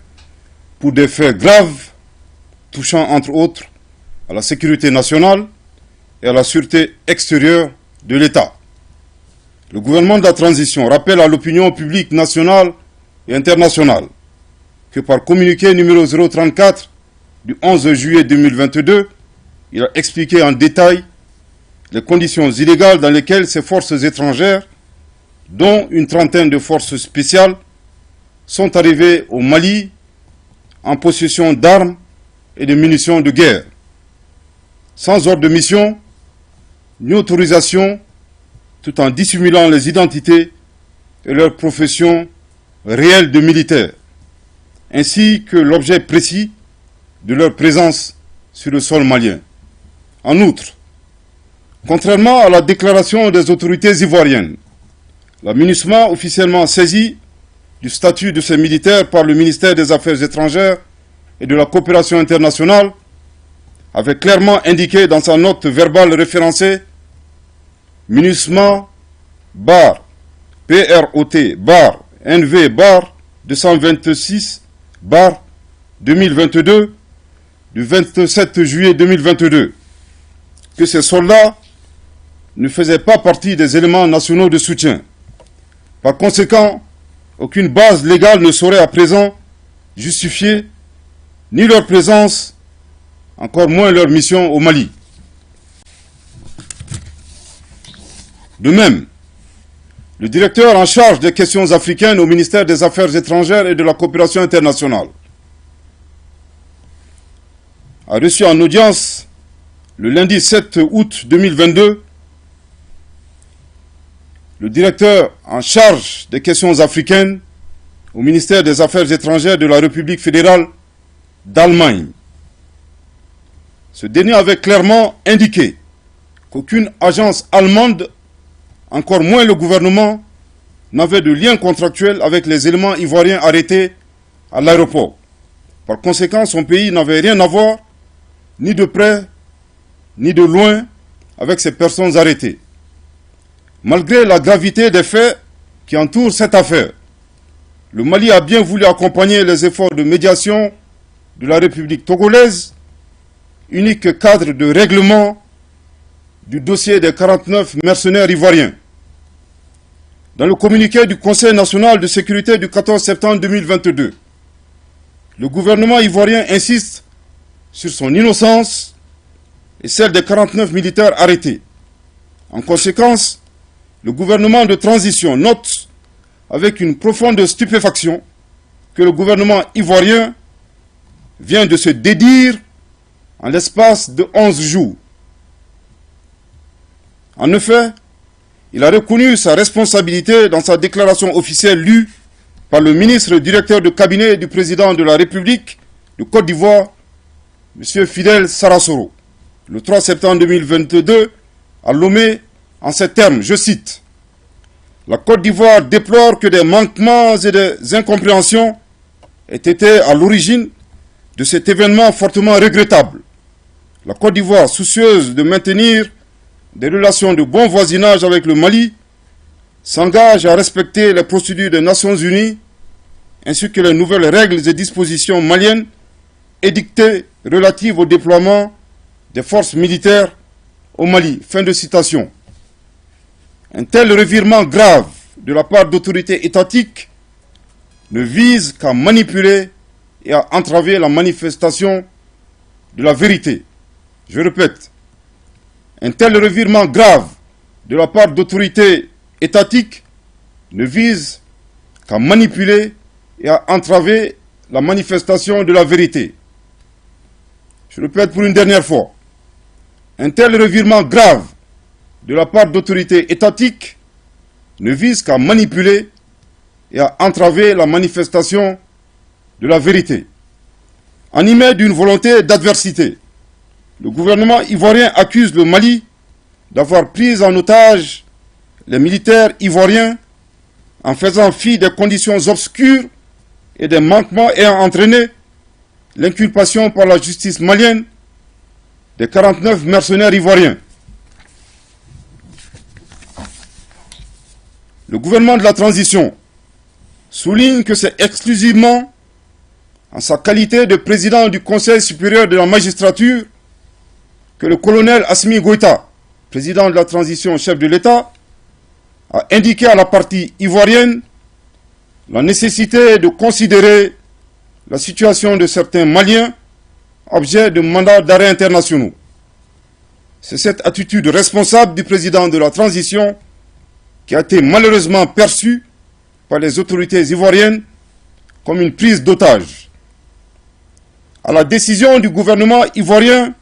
pour des faits graves touchant entre autres à la sécurité nationale et à la sûreté extérieure de l'État. Le gouvernement de la transition rappelle à l'opinion publique nationale et internationale que par communiqué numéro 034 du 11 juillet 2022, il a expliqué en détail les conditions illégales dans lesquelles ces forces étrangères, dont une trentaine de forces spéciales, sont arrivées au Mali en possession d'armes et de munitions de guerre, sans ordre de mission ni autorisation, tout en dissimulant les identités et leur profession réelle de militaires, ainsi que l'objet précis de leur présence sur le sol malien. En outre, contrairement à la déclaration des autorités ivoiriennes, la MINUSMA, officiellement saisie du statut de ces militaires par le ministère des Affaires étrangères et de la coopération internationale, avait clairement indiqué dans sa note verbale référencée MINUSMA bar PROT bar NV bar 226 bar 2022 du 27 juillet 2022 que ces soldats ne faisaient pas partie des éléments nationaux de soutien. Par conséquent, aucune base légale ne saurait à présent justifié ni leur présence, encore moins leur mission au Mali. De même, le directeur en charge des questions africaines au ministère des Affaires étrangères et de la coopération internationale a reçu en audience le lundi 7 août 2022 le directeur en charge des questions africaines au ministère des Affaires étrangères de la République fédérale d'Allemagne. Ce dernier avait clairement indiqué qu'aucune agence allemande, encore moins le gouvernement, n'avait de lien contractuel avec les éléments ivoiriens arrêtés à l'aéroport. Par conséquent, son pays n'avait rien à voir, ni de près, ni de loin, avec ces personnes arrêtées. Malgré la gravité des faits qui entourent cette affaire, le Mali a bien voulu accompagner les efforts de médiation de la République togolaise, unique cadre de règlement du dossier des 49 mercenaires ivoiriens. Dans le communiqué du Conseil national de sécurité du 14 septembre 2022, le gouvernement ivoirien insiste sur son innocence et celle des 49 militaires arrêtés. En conséquence, le gouvernement de transition note avec une profonde stupéfaction que le gouvernement ivoirien vient de se dédire en l'espace de 11 jours. En effet, il a reconnu sa responsabilité dans sa déclaration officielle lue par le ministre directeur de cabinet du président de la République de Côte d'Ivoire, M. Fidel Sarasoro, le 3 septembre 2022, à Lomé, en ces termes, je cite, « La Côte d'Ivoire déplore que des manquements et des incompréhensions aient été à l'origine de cet événement fortement regrettable. La Côte d'Ivoire, soucieuse de maintenir des relations de bon voisinage avec le Mali, s'engage à respecter les procédures des Nations Unies ainsi que les nouvelles règles et dispositions maliennes édictées relatives au déploiement des forces militaires au Mali. » Fin de citation. Un tel revirement grave de la part d'autorités étatiques ne vise qu'à manipuler et à entraver la manifestation de la vérité. Je répète, un tel revirement grave de la part d'autorités étatiques ne vise qu'à manipuler et à entraver la manifestation de la vérité. Je répète pour une dernière fois, un tel revirement grave de la part d'autorités étatiques ne vise qu'à manipuler et à entraver la manifestation de la vérité. Animé d'une volonté d'adversité, le gouvernement ivoirien accuse le Mali d'avoir pris en otage les militaires ivoiriens en faisant fi des conditions obscures et des manquements ayant entraîné l'inculpation par la justice malienne des 49 mercenaires ivoiriens. Le gouvernement de la transition souligne que c'est exclusivement en sa qualité de président du Conseil supérieur de la magistrature que le colonel Assimi Goïta, président de la transition chef de l'État, a indiqué à la partie ivoirienne la nécessité de considérer la situation de certains Maliens objet de mandats d'arrêt internationaux. C'est cette attitude responsable du président de la transition qui a été malheureusement perçue par les autorités ivoiriennes comme une prise d'otage. À la décision du gouvernement ivoirien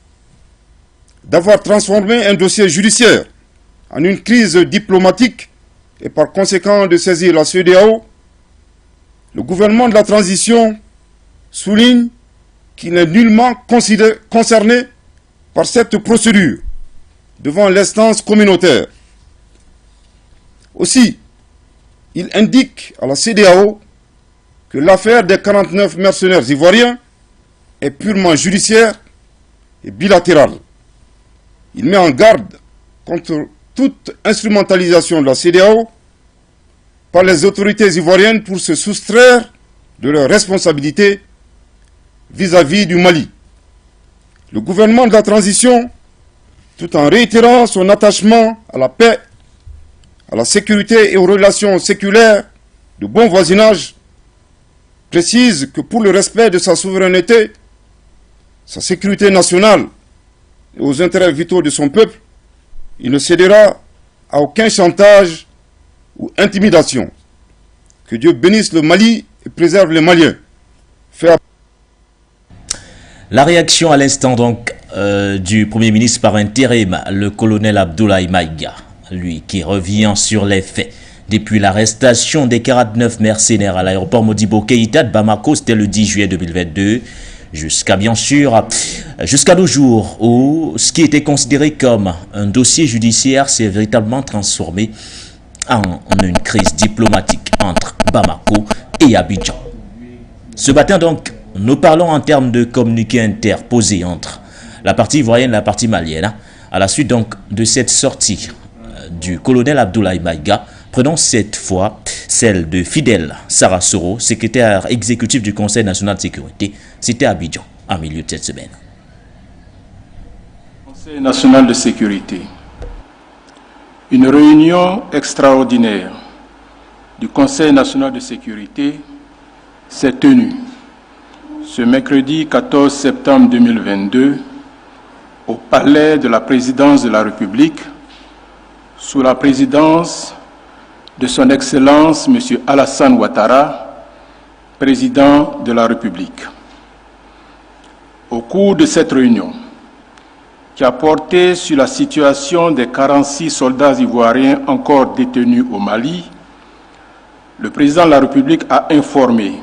d'avoir transformé un dossier judiciaire en une crise diplomatique et par conséquent de saisir la CEDEAO, le gouvernement de la transition souligne qu'il n'est nullement concerné par cette procédure devant l'instance communautaire. Aussi, il indique à la CEDEAO que l'affaire des 49 mercenaires ivoiriens est purement judiciaire et bilatérale. Il met en garde contre toute instrumentalisation de la CEDEAO par les autorités ivoiriennes pour se soustraire de leurs responsabilités vis-à-vis du Mali. Le gouvernement de la transition, tout en réitérant son attachement à la paix, à la sécurité et aux relations séculaires de bon voisinage, précise que pour le respect de sa souveraineté, sa sécurité nationale et aux intérêts vitaux de son peuple, il ne cédera à aucun chantage ou intimidation. Que Dieu bénisse le Mali et préserve les Maliens. La réaction à l'instant donc du Premier ministre par intérim, le colonel Abdoulaye Maïga, lui qui revient sur les faits. Depuis l'arrestation des 49 mercenaires à l'aéroport Modibo Keïta de Bamako, c'était le 10 juillet 2022, jusqu'à nos jours où ce qui était considéré comme un dossier judiciaire s'est véritablement transformé en une crise diplomatique entre Bamako et Abidjan. Ce matin donc, nous parlons en termes de communiqué interposé entre la partie ivoirienne et la partie malienne. À la suite donc de cette sortie du colonel Abdoulaye Maïga, prenons cette fois celle de Fidel Sarasoro, secrétaire exécutif du Conseil national de sécurité. C'était à Abidjan, en milieu de cette semaine. Conseil national de sécurité. Une réunion extraordinaire du Conseil national de sécurité s'est tenue ce mercredi 14 septembre 2022 au palais de la présidence de la République sous la présidence de son Excellence M. Alassane Ouattara, président de la République. Au cours de cette réunion, qui a porté sur la situation des 46 soldats ivoiriens encore détenus au Mali, le président de la République a informé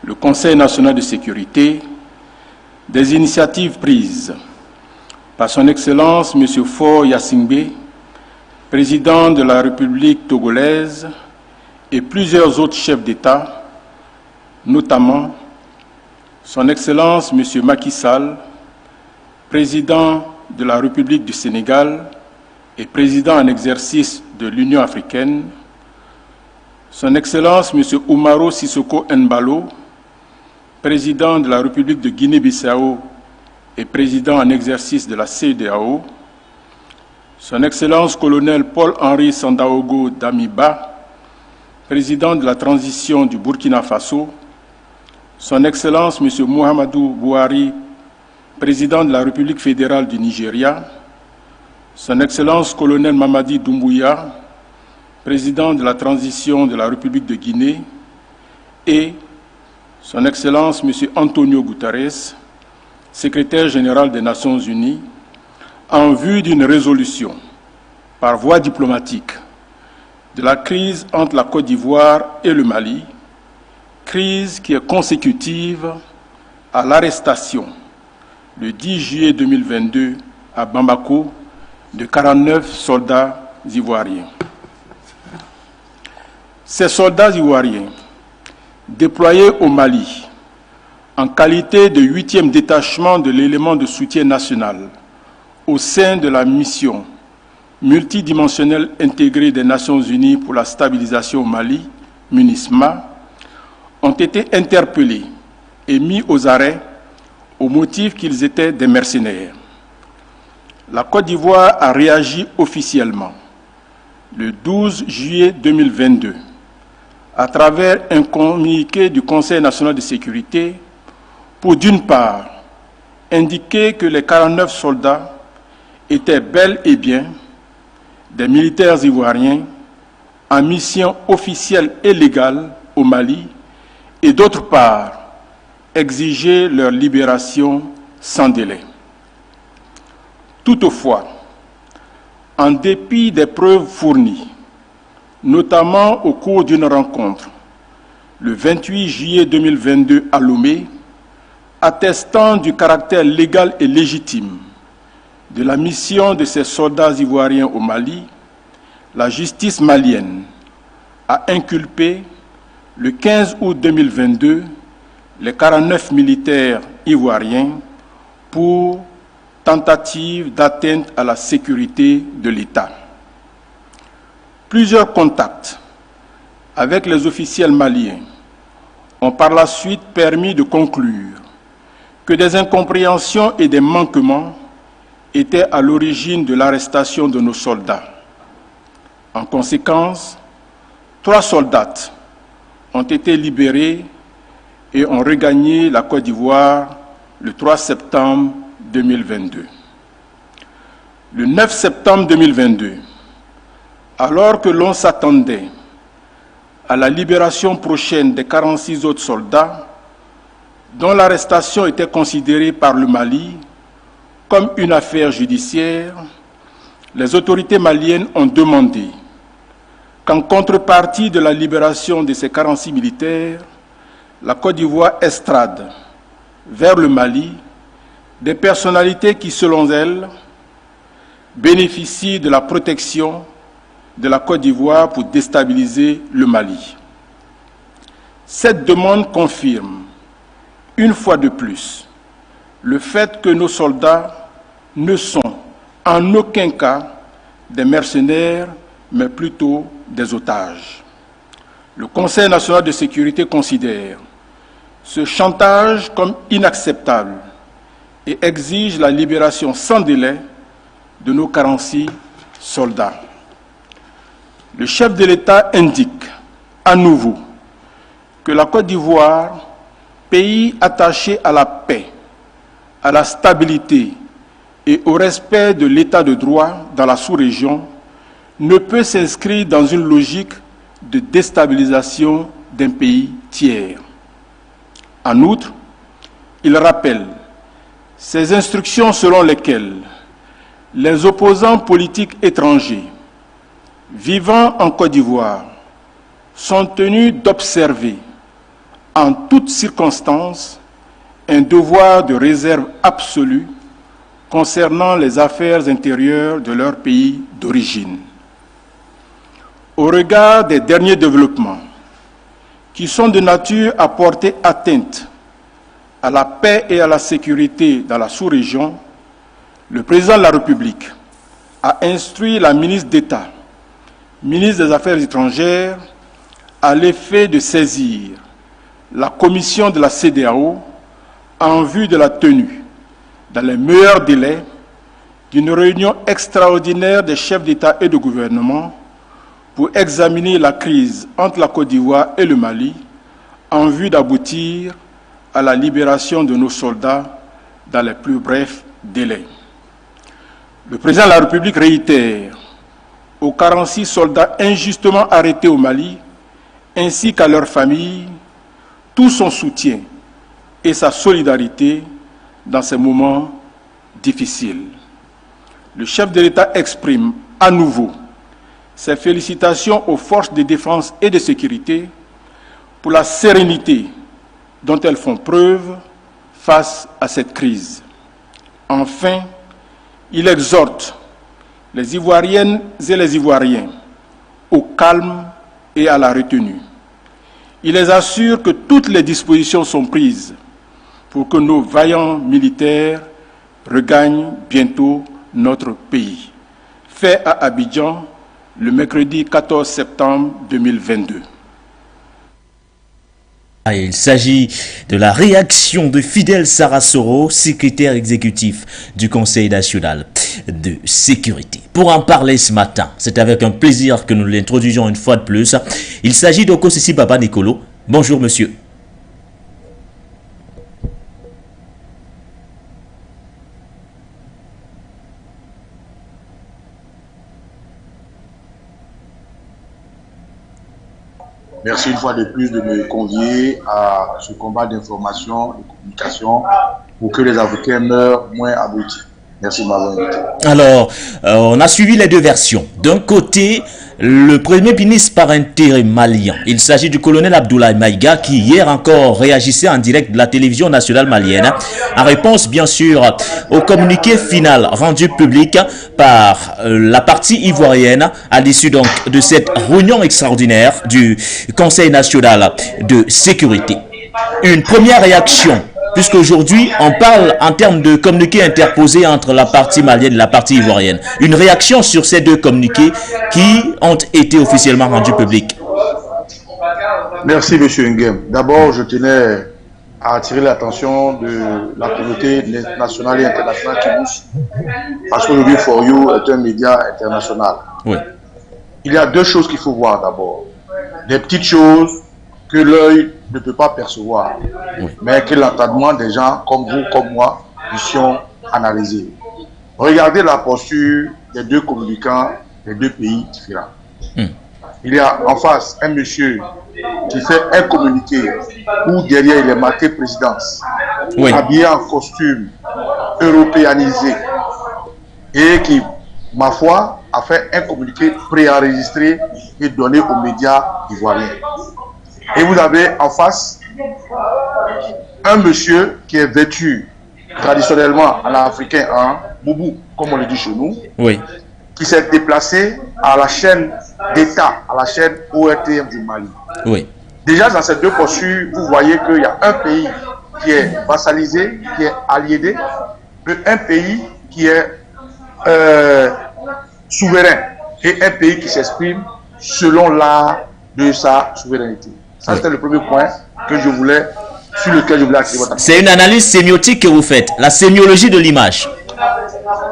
le Conseil national de sécurité des initiatives prises par son Excellence M. Faure Gnassingbé, président de la République togolaise, et plusieurs autres chefs d'État, notamment son Excellence M. Macky Sall, président de la République du Sénégal et président en exercice de l'Union africaine, son Excellence M. Oumaro Sissoko Embalo, président de la République de Guinée-Bissau et président en exercice de la CEDEAO, son Excellence colonel Paul-Henri Sandaogo Damiba, président de la transition du Burkina Faso, son Excellence M. Muhammadu Buhari, président de la République fédérale du Nigeria, son Excellence colonel Mamadi Doumbouya, président de la transition de la République de Guinée, et son Excellence M. Antonio Guterres, secrétaire général des Nations Unies, en vue d'une résolution par voie diplomatique de la crise entre la Côte d'Ivoire et le Mali, crise qui est consécutive à l'arrestation le 10 juillet 2022 à Bamako de 49 soldats ivoiriens. Ces soldats ivoiriens, déployés au Mali en qualité de 8e détachement de l'élément de soutien national au sein de la mission multidimensionnelle intégrée des Nations Unies pour la stabilisation au Mali, MINUSMA, ont été interpellés et mis aux arrêts au motif qu'ils étaient des mercenaires. La Côte d'Ivoire a réagi officiellement le 12 juillet 2022 à travers un communiqué du Conseil national de sécurité pour, d'une part, indiquer que les 49 soldats étaient bel et bien des militaires ivoiriens en mission officielle et légale au Mali, et d'autre part, exiger leur libération sans délai. Toutefois, en dépit des preuves fournies, notamment au cours d'une rencontre le 28 juillet 2022 à Lomé, attestant du caractère légal et légitime de la mission de ces soldats ivoiriens au Mali, la justice malienne a inculpé le 15 août 2022 les 49 militaires ivoiriens pour tentative d'atteinte à la sécurité de l'État. Plusieurs contacts avec les officiels maliens ont par la suite permis de conclure que des incompréhensions et des manquements étaient à l'origine de l'arrestation de nos soldats. En conséquence, 3 soldats ont été libérés et ont regagné la Côte d'Ivoire le 3 septembre 2022. Le 9 septembre 2022, alors que l'on s'attendait à la libération prochaine des 46 autres soldats, dont l'arrestation était considérée par le Mali comme une affaire judiciaire, les autorités maliennes ont demandé qu'en contrepartie de la libération de ces 46 militaires, la Côte d'Ivoire extrade vers le Mali des personnalités qui, selon elles, bénéficient de la protection de la Côte d'Ivoire pour déstabiliser le Mali. Cette demande confirme, une fois de plus, le fait que nos soldats ne sont en aucun cas des mercenaires, mais plutôt des otages. Le Conseil national de sécurité considère ce chantage comme inacceptable et exige la libération sans délai de nos 46 soldats. Le chef de l'État indique à nouveau que la Côte d'Ivoire, pays attaché à la paix, à la stabilité et au respect de l'état de droit dans la sous-région, ne peut s'inscrire dans une logique de déstabilisation d'un pays tiers. En outre, il rappelle ces instructions selon lesquelles les opposants politiques étrangers vivant en Côte d'Ivoire sont tenus d'observer en toutes circonstances un devoir de réserve absolue concernant les affaires intérieures de leur pays d'origine. Au regard des derniers développements qui sont de nature à porter atteinte à la paix et à la sécurité dans la sous-région, le président de la République a instruit la ministre d'État, ministre des Affaires étrangères, à l'effet de saisir la commission de la CEDEAO en vue de la tenue, dans les meilleurs délais, d'une réunion extraordinaire des chefs d'État et de gouvernement pour examiner la crise entre la Côte d'Ivoire et le Mali en vue d'aboutir à la libération de nos soldats dans les plus brefs délais. Le président de la République réitère aux 46 soldats injustement arrêtés au Mali, ainsi qu'à leurs familles, tout son soutien et sa solidarité dans ces moments difficiles. Le chef de l'État exprime à nouveau ses félicitations aux forces de défense et de sécurité pour la sérénité dont elles font preuve face à cette crise. Enfin, il exhorte les Ivoiriennes et les Ivoiriens au calme et à la retenue. Il les assure que toutes les dispositions sont prises pour que nos vaillants militaires regagnent bientôt notre pays. Fait à Abidjan le mercredi 14 septembre 2022. Il s'agit de la réaction de Fidel Sarasoro, secrétaire exécutif du Conseil national de sécurité. Pour en parler ce matin, c'est avec un plaisir que nous l'introduisons une fois de plus. Il s'agit d'Okosisi Baba Nicolo. Bonjour monsieur. Merci une fois de plus de me convier à ce combat d'information et de communication pour que les Africains meurent moins abrutis. Merci de m'avoir invité. Alors, on a suivi les deux versions. D'un côté, le premier ministre par intérim malien. Il s'agit du colonel Abdoulaye Maïga qui hier encore réagissait en direct de la télévision nationale malienne en réponse bien sûr au communiqué final rendu public par la partie ivoirienne à l'issue donc de cette réunion extraordinaire du Conseil national de sécurité. Une première réaction, puisqu'aujourd'hui on parle en termes de communiqué interposé entre la partie malienne et la partie ivoirienne. Une réaction sur ces deux communiqués qui ont été officiellement rendus publics. Merci M. Nguem. D'abord, je tenais à attirer l'attention de la communauté nationale et internationale qui nous, parce qu'aujourd'hui For You est un média international. Oui. Il y a deux choses qu'il faut voir d'abord. Des petites choses que l'œil ne peut pas percevoir, mais que l'entendement des gens comme vous, comme moi, puissions analyser. Regardez la posture des deux communicants des deux pays différents. Il y a en face un monsieur qui fait un communiqué où derrière il est marqué présidence, habillé en costume européanisé et qui, ma foi, a fait un communiqué préenregistré et donné aux médias ivoiriens. Et vous avez en face un monsieur qui est vêtu traditionnellement en africain en boubou, comme on le dit chez nous, qui s'est déplacé à la chaîne d'État, à la chaîne ORTM du Mali. Déjà dans ces deux postures, vous voyez qu'il y a un pays qui est vassalisé, qui est aliéné, et un pays qui est souverain, et un pays qui s'exprime selon l'art de sa souveraineté. Ça, c'était le premier point que je voulais, sur lequel je voulais attirer votre attention. C'est une analyse sémiotique que vous faites, la sémiologie de l'image.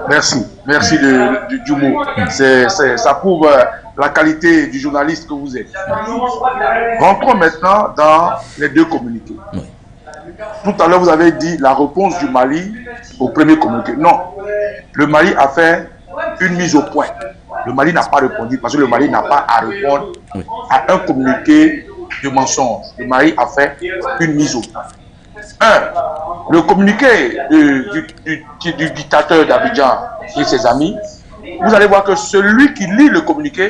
Merci, merci du mot. Ça prouve la qualité du journaliste que vous êtes. Rentrons maintenant dans les deux communiqués. Tout à l'heure, vous avez dit la réponse du Mali au premier communiqué. Non, le Mali a fait une mise au point. Le Mali n'a pas répondu parce que le Mali n'a pas à répondre à un communiqué de mensonge. Le Mali a fait une mise au point. Le communiqué du dictateur d'Abidjan et ses amis, vous allez voir que celui qui lit le communiqué,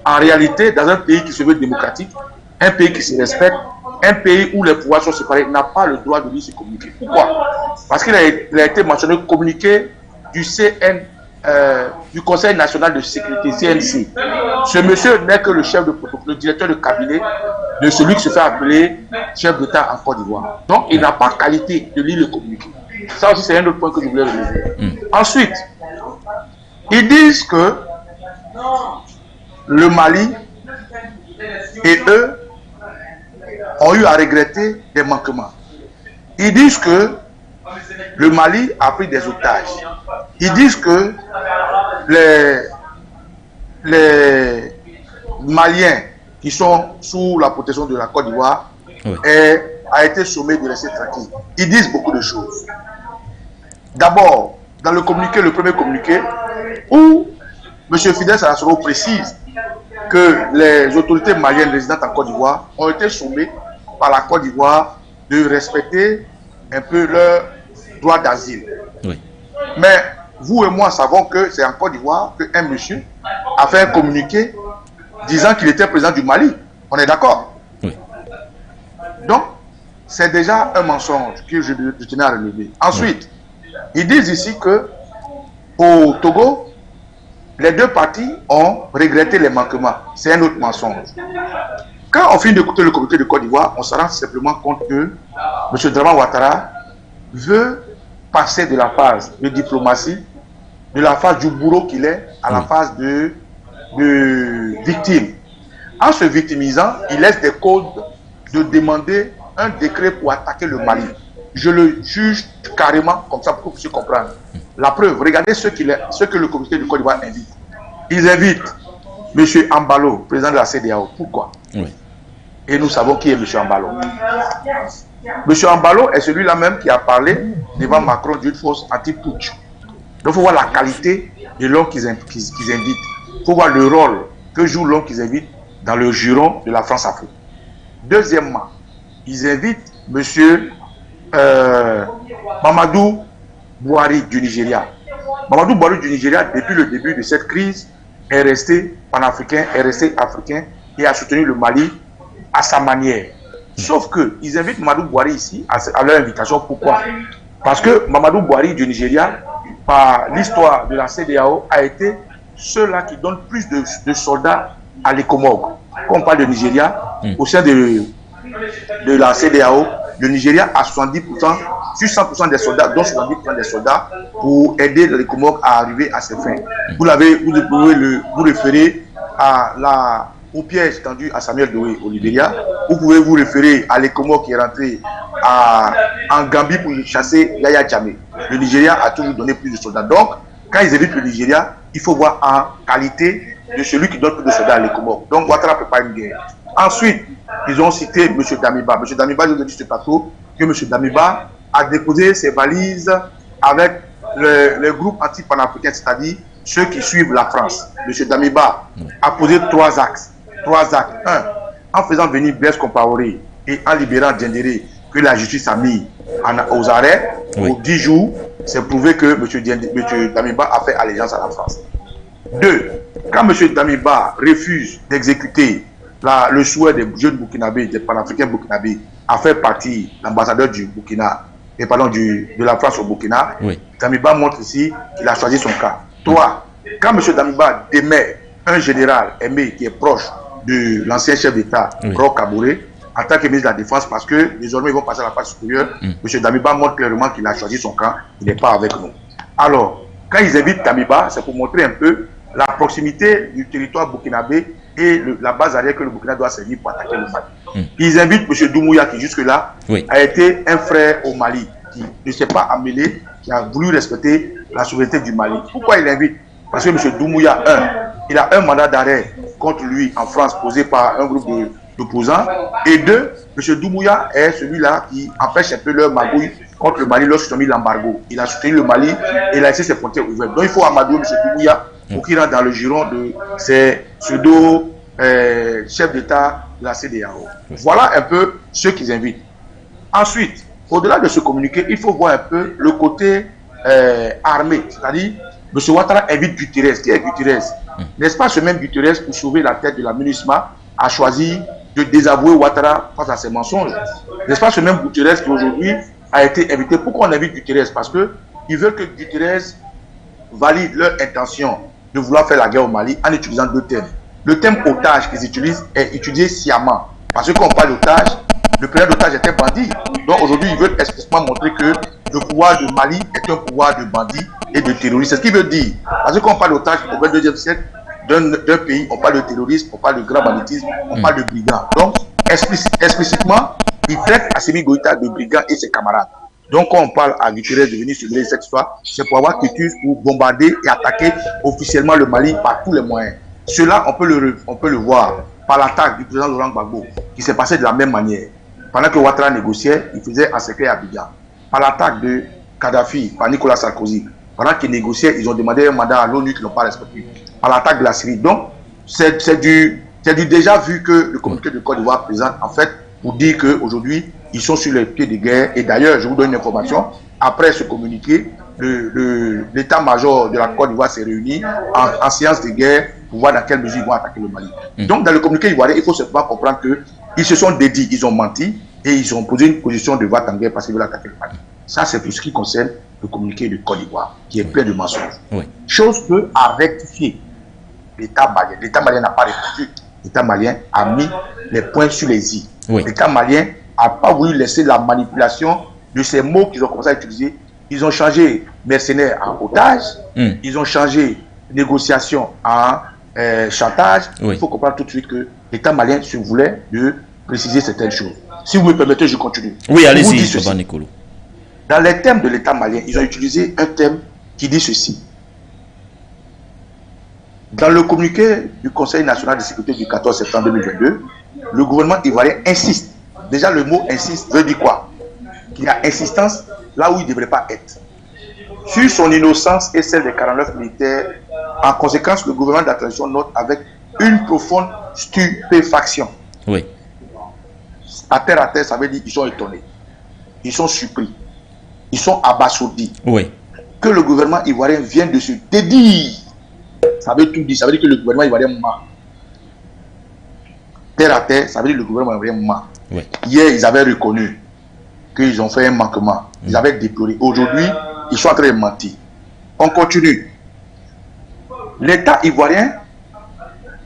en réalité, dans un pays qui se veut démocratique, un pays qui se respecte, un pays où les pouvoirs sont séparés, n'a pas le droit de lire ce communiqué. Pourquoi? Parce qu'il a été mentionné communiqué du du Conseil national de sécurité, CNC. Ce monsieur n'est que le chef de protocole, le directeur de cabinet de celui qui se fait appeler chef d'État en Côte d'Ivoire. Donc, il n'a pas qualité de lire le communiqué. Ça aussi, c'est un autre point que je voulais relever. Ensuite, ils disent que le Mali et eux ont eu à regretter des manquements. Ils disent que le Mali a pris des otages. Ils disent que les Maliens qui sont sous la protection de la Côte d'Ivoire a été sommé de rester tranquille. Ils disent beaucoup de choses. D'abord, dans le communiqué, le premier communiqué, où M. Fidel Sarasoro précise que les autorités maliennes résidentes en Côte d'Ivoire ont été sommées par la Côte d'Ivoire de respecter un peu leur droit d'asile. Mais vous et moi savons que c'est en Côte d'Ivoire qu'un monsieur a fait un communiqué disant qu'il était président du Mali. On est d'accord? Donc, c'est déjà un mensonge que je tenais à relever. Ensuite, ils disent ici que au Togo, les deux parties ont regretté les manquements. C'est un autre mensonge. Quand on finit d'écouter le communiqué de Côte d'Ivoire, on se rend simplement compte que M. Dramane Ouattara veut passer de la phase de diplomatie, de la phase du bourreau qu'il est, à la phase de victime. En se victimisant, il laisse des codes de demander un décret pour attaquer le Mali. Je le juge carrément comme ça pour que vous puissiez comprendre. La preuve, regardez ce que le comité de Côte d'Ivoire invite. Ils invitent M. Ambalo, président de la CEDEAO. Pourquoi? Et nous savons qui est M. Ambalo. M. Ambalo est celui-là même qui a parlé devant Macron d'une force anti-putsch. Donc il faut voir la qualité de l'homme qu'ils invitent. Il faut voir le rôle que joue l'homme qu'ils invitent dans le juron de la France-Afrique. Deuxièmement, ils invitent M. Mamadou Buhari du Nigeria. Mamadou Buhari du Nigeria, depuis le début de cette crise, est resté panafricain, est resté africain et a soutenu le Mali à sa manière. Sauf qu'ils invitent Mamadou Buhari ici à leur invitation. Pourquoi? Parce que Mamadou Buhari du Nigeria, par l'histoire de la CEDEAO, a été ceux-là qui donnent plus de soldats à l'ECOMOG. Quand on parle de Nigeria, au sein de la CEDEAO, le Nigeria a 70%, sur 100% des soldats, dont 70% des soldats, pour aider l'ECOMOG à arriver à ses fins. Vous pouvez vous référer au piège tendu à Samuel Doe au Libéria. Vous pouvez vous référer à l'ECOMOG qui est rentré en Gambie pour chasser Yaya Jammeh. Le Nigeria a toujours donné plus de soldats. Donc, quand ils évitent le Nigeria, il faut voir en qualité de celui qui donne plus de soldats à l'ECOMOG. Donc, Ouattara prépare une guerre. Ensuite, ils ont cité M. Damiba. M. Damiba, je vous ai dit sur ce plateau que M. Damiba a déposé ses valises avec le groupe anti-panafricain, c'est-à-dire ceux qui suivent la France. M. Damiba a posé 3 axes. 3 actes. 1. En faisant venir Blaise Compaoré et en libérant Diendéré, que la justice a mis aux arrêts, pour 10 jours, c'est prouvé que M. Damiba a fait allégeance à la France. 2. Quand M. Damiba refuse d'exécuter le souhait des jeunes burkinabés, des panafricains burkinabés, à faire partie l'ambassadeur du Burkina, et pardon, de la France au Burkina, Damiba montre ici qu'il a choisi son cas. 3. Quand M. Damiba démet un général aimé qui est proche de l'ancien chef d'État, Roch Kaboré, en tant que ministre de la Défense, parce que désormais ils vont passer à la phase supérieure, M. Damiba montre clairement qu'il a choisi son camp, il n'est pas avec nous. Alors, quand ils invitent Damiba, c'est pour montrer un peu la proximité du territoire burkinabé et la base arrière que le Burkina doit servir pour attaquer le Mali. Ils invitent M. Doumbouya, qui jusque-là a été un frère au Mali, qui ne s'est pas amené, qui a voulu respecter la souveraineté du Mali. Pourquoi il l'invite? Parce que M. Doumbouya, il a un mandat d'arrêt contre lui en France posé par un groupe d'opposants. Et 2, M. Doumbouya est celui-là qui empêche un peu leur magouille contre le Mali lorsqu'ils ont mis l'embargo. Il a soutenu le Mali et il a laissé ses frontières ouvertes. Donc il faut amadouer M. Doumbouya pour qu'il rentre dans le giron de ces pseudo-chefs d'État de la CEDEAO. Voilà un peu ceux qu'ils invitent. Ensuite, au-delà de ce communiqué, il faut voir un peu le côté armé. C'est-à-dire, M. Ouattara invite Guterres. Qui est Guterres? N'est-ce pas ce même Guterres, pour sauver la tête de la MINUSMA, a choisi de désavouer Ouattara face à ses mensonges? N'est-ce pas ce même Guterres qui aujourd'hui a été invité? Pourquoi on invite Guterres? Parce qu'ils veulent que Guterres valide leur intention de vouloir faire la guerre au Mali en utilisant 2 termes. Le terme otage qu'ils utilisent est utilisé sciemment. Parce que quand on parle d'otage, le preneur d'otage est un bandit. Donc aujourd'hui, ils veulent explicitement montrer que le pouvoir du Mali est un pouvoir de bandits et de terroristes. C'est ce qu'ils veulent dire. Parce que quand on parle d'otage au 22e siècle d'un pays, on parle de terrorisme, on parle de grand banditisme, on parle de brigands. Donc, explicitement, ils traitent Assimi Goïta de brigand et ses camarades. Donc, quand on parle à Guterres de venir surveiller cette histoire, c'est pour avoir culture pour bombarder et attaquer officiellement le Mali par tous les moyens. Cela, on peut le voir par l'attaque du président Laurent Gbagbo, qui s'est passé de la même manière. Pendant que Ouattara négociait, il faisait un secret à Abidjan. Par l'attaque de Kadhafi, par Nicolas Sarkozy, pendant qu'ils négociaient, ils ont demandé un mandat à l'ONU qui n'ont pas respecté. Par l'attaque de la Syrie. Donc, c'est du déjà vu que le communiqué de Côte d'Ivoire présente, en fait, pour dire qu'aujourd'hui, ils sont sur les pieds de guerre. Et d'ailleurs, je vous donne une information, après ce communiqué, l'état-major de la Côte d'Ivoire s'est réuni en séance de guerre pour voir dans quelle mesure ils vont attaquer le Mali. Donc, dans le communiqué ivoirien, il faut simplement comprendre qu'ils se sont dédits, ils ont menti et ils ont posé une position de vote en guerre parce qu'ils veulent attaquer le Mali. Ça, c'est pour ce qui concerne le communiqué de Côte d'Ivoire, qui est plein de mensonges. Chose peu à rectifier l'État malien. L'État malien n'a pas répondu. L'État malien a mis les points sur les i. L'État malien n'a pas voulu laisser la manipulation de ces mots qu'ils ont commencé à utiliser. Ils ont changé mercenaires en otage, ils ont changé négociation en chantage. Il faut comprendre tout de suite que l'État malien se voulait de préciser certaines choses. Si vous me permettez, je continue. Oui, allez-y, Nicolo. Dans les thèmes de l'État malien, ils ont utilisé un thème qui dit ceci. Dans le communiqué du Conseil national de sécurité du 14 septembre 2022, le gouvernement ivoirien insiste. Déjà, le mot insiste veut dire quoi? Qu'il y a insistance là où il ne devrait pas être. Sur son innocence et celle des 49 militaires, en conséquence, le gouvernement de la transition note avec une profonde stupéfaction. À terre, ça veut dire qu'ils sont étonnés. Ils sont surpris. Ils sont abasourdis. Que le gouvernement ivoirien vienne de se dédire. Ça veut tout dire. Ça veut dire que le gouvernement ivoirien ment. Terre à terre, ça veut dire que le gouvernement ivoirien ment. Hier, ils avaient reconnu qu'ils ont fait un manquement. Ils avaient déploré. Aujourd'hui, ils sont en train de mentir. On continue. L'État ivoirien,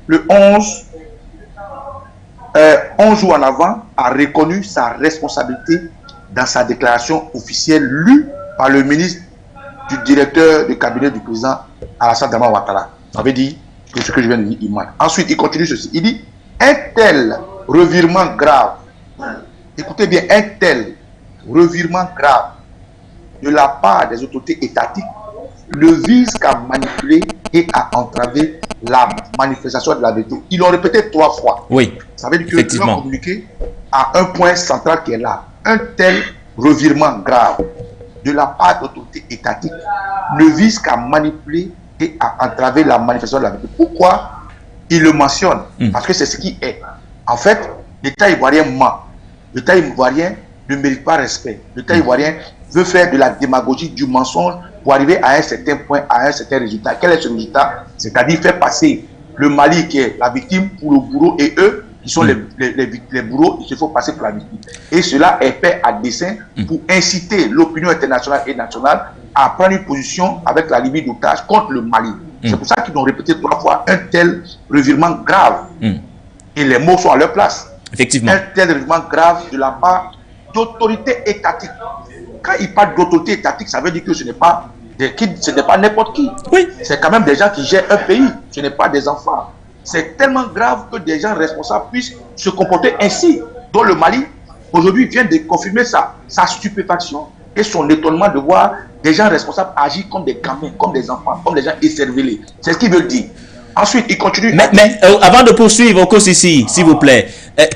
le 11 jours en avant, a reconnu sa responsabilité dans sa déclaration officielle lue par le ministre du directeur du cabinet du président Alassane Dramane Ouattara. Ça veut dire que ce que je viens de dire, il manque. Ensuite, il continue ceci. Il dit, un tel revirement grave, écoutez bien, un tel revirement grave de la part des autorités étatiques ne vise qu'à manipuler et à entraver la manifestation de la vérité. Ils l'ont répété 3 fois. Ça veut dire que leur communiqué a un point central qui est là. Un tel revirement grave de la part d'autorités étatiques ne vise qu'à manipuler et à entraver la manifestation de la vérité. Pourquoi il le mentionne? Parce que c'est ce qui est. En fait, l'État ivoirien ment. L'État ivoirien ne mérite pas respect. L'État ivoirien veut faire de la démagogie, du mensonge pour arriver à un certain point, à un certain résultat. Quel est ce résultat? C'est-à-dire faire passer le Mali qui est la victime pour le bourreau et eux qui sont les bourreaux, il se faut passer pour la victime. Et cela est fait à dessein pour inciter l'opinion internationale et nationale à prendre une position avec la Libye d'otage contre le Mali. C'est pour ça qu'ils ont répété 3 fois un tel revirement grave. Et les mots sont à leur place. Effectivement. Un tel revirement grave de la part d'autorités étatiques. Quand il parle d'autorité étatique, ça veut dire que ce n'est pas n'importe qui. Oui. C'est quand même des gens qui gèrent un pays. Ce n'est pas des enfants. C'est tellement grave que des gens responsables puissent se comporter ainsi. Dont le Mali, aujourd'hui, vient de confirmer sa stupéfaction et son étonnement de voir des gens responsables agir comme des gamins, comme des enfants, comme des gens écervelés. C'est ce qu'ils veulent dire. Ensuite, il continue. Mais avant de poursuivre, Okosisi, s'il vous plaît,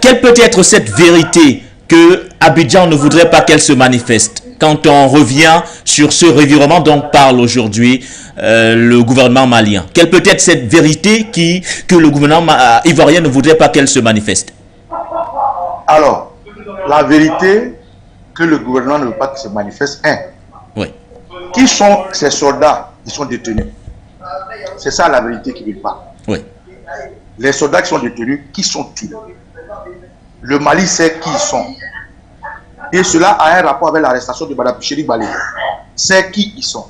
quelle peut être cette vérité que Abidjan ne voudrait pas qu'elle se manifeste quand on revient sur ce revirement dont parle aujourd'hui le gouvernement malien? Quelle peut être cette vérité que le gouvernement ivoirien ne voudrait pas qu'elle se manifeste? Alors, la vérité que le gouvernement ne veut pas qu'elle se manifeste, qui sont ces soldats qui sont détenus? C'est ça la vérité qu'ils ne veulent pas. Les soldats qui sont détenus, qui sont-ils? Le Mali sait qui ils sont. Et cela a un rapport avec l'arrestation de Mme Chéri Balé. C'est qui ils sont.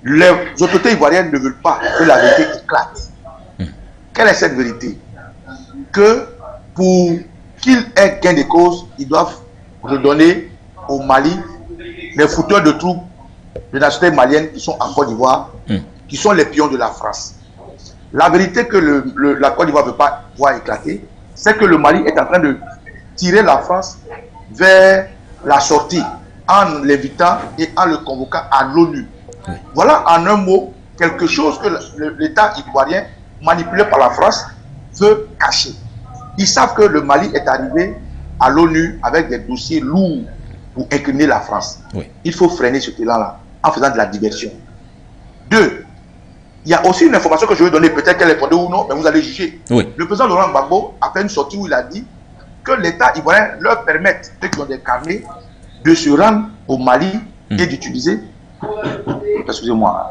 Les autorités ivoiriennes ne veulent pas que la vérité éclate. Quelle est cette vérité? Que pour qu'ils aient gain de cause, ils doivent redonner au Mali les fouteurs de troupes de nationalité malienne qui sont en Côte d'Ivoire, qui sont les pions de la France. La vérité que la Côte d'Ivoire ne veut pas voir éclater, c'est que le Mali est en train de tirer la France vers la sortie en l'évitant et en le convoquant à l'ONU. Voilà en un mot quelque chose que l'État ivoirien, manipulé par la France, veut cacher. Ils savent que le Mali est arrivé à l'ONU avec des dossiers lourds pour incriminer la France. Il faut freiner ce élan-là en faisant de la diversion. 2. Il y a aussi une information que je vais donner, peut-être qu'elle est fondée ou non, mais vous allez juger. Le président Laurent Gbagbo a fait une sortie où il a dit que l'État ivoirien leur permette, ceux qui ont des carnets, de se rendre au Mali et d'utiliser, excusez-moi,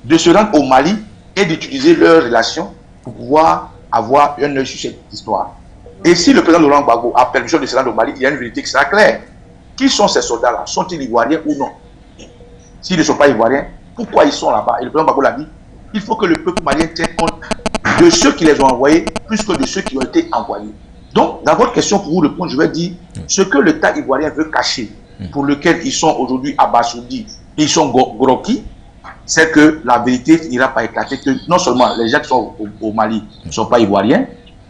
de se rendre au Mali et d'utiliser leurs relations pour pouvoir avoir un œil sur cette histoire. Et si le président Laurent Gbagbo a permission de se rendre au Mali, il y a une vérité qui sera claire. Qui sont ces soldats-là? Sont-ils ivoiriens ou non? S'ils ne sont pas ivoiriens, pourquoi ils sont là-bas? Et le président Gbagbo l'a dit, il faut que le peuple malien tienne compte de ceux qui les ont envoyés plus que de ceux qui ont été envoyés. Donc, dans votre question, pour vous répondre, je vais dire ce que l'État ivoirien veut cacher, pour lequel ils sont aujourd'hui abasourdis et ils sont groquis, c'est que la vérité finira par éclater, que non seulement les gens qui sont au Mali ne sont pas ivoiriens,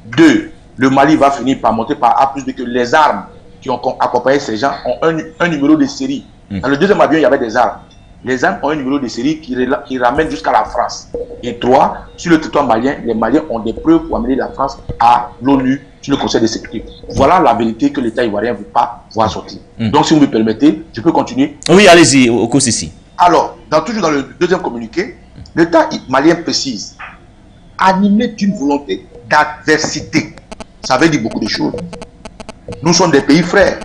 2, le Mali va finir par monter par A plus de que les armes qui ont accompagné ces gens ont un numéro de série. Dans le deuxième avion, il y avait des armes. Les armes ont un numéro de série qui ramène jusqu'à la France. Et 3, sur le territoire malien, les Maliens ont des preuves pour amener la France à l'ONU, sur le Conseil de sécurité. Voilà la vérité que l'État ivoirien ne veut pas voir sortir. Donc, si vous me permettez, je peux continuer. Oui, allez-y, Okosisi. Alors, toujours dans le deuxième communiqué, l'État malien précise animé d'une volonté d'adversité. Ça veut dire beaucoup de choses. Nous sommes des pays frères.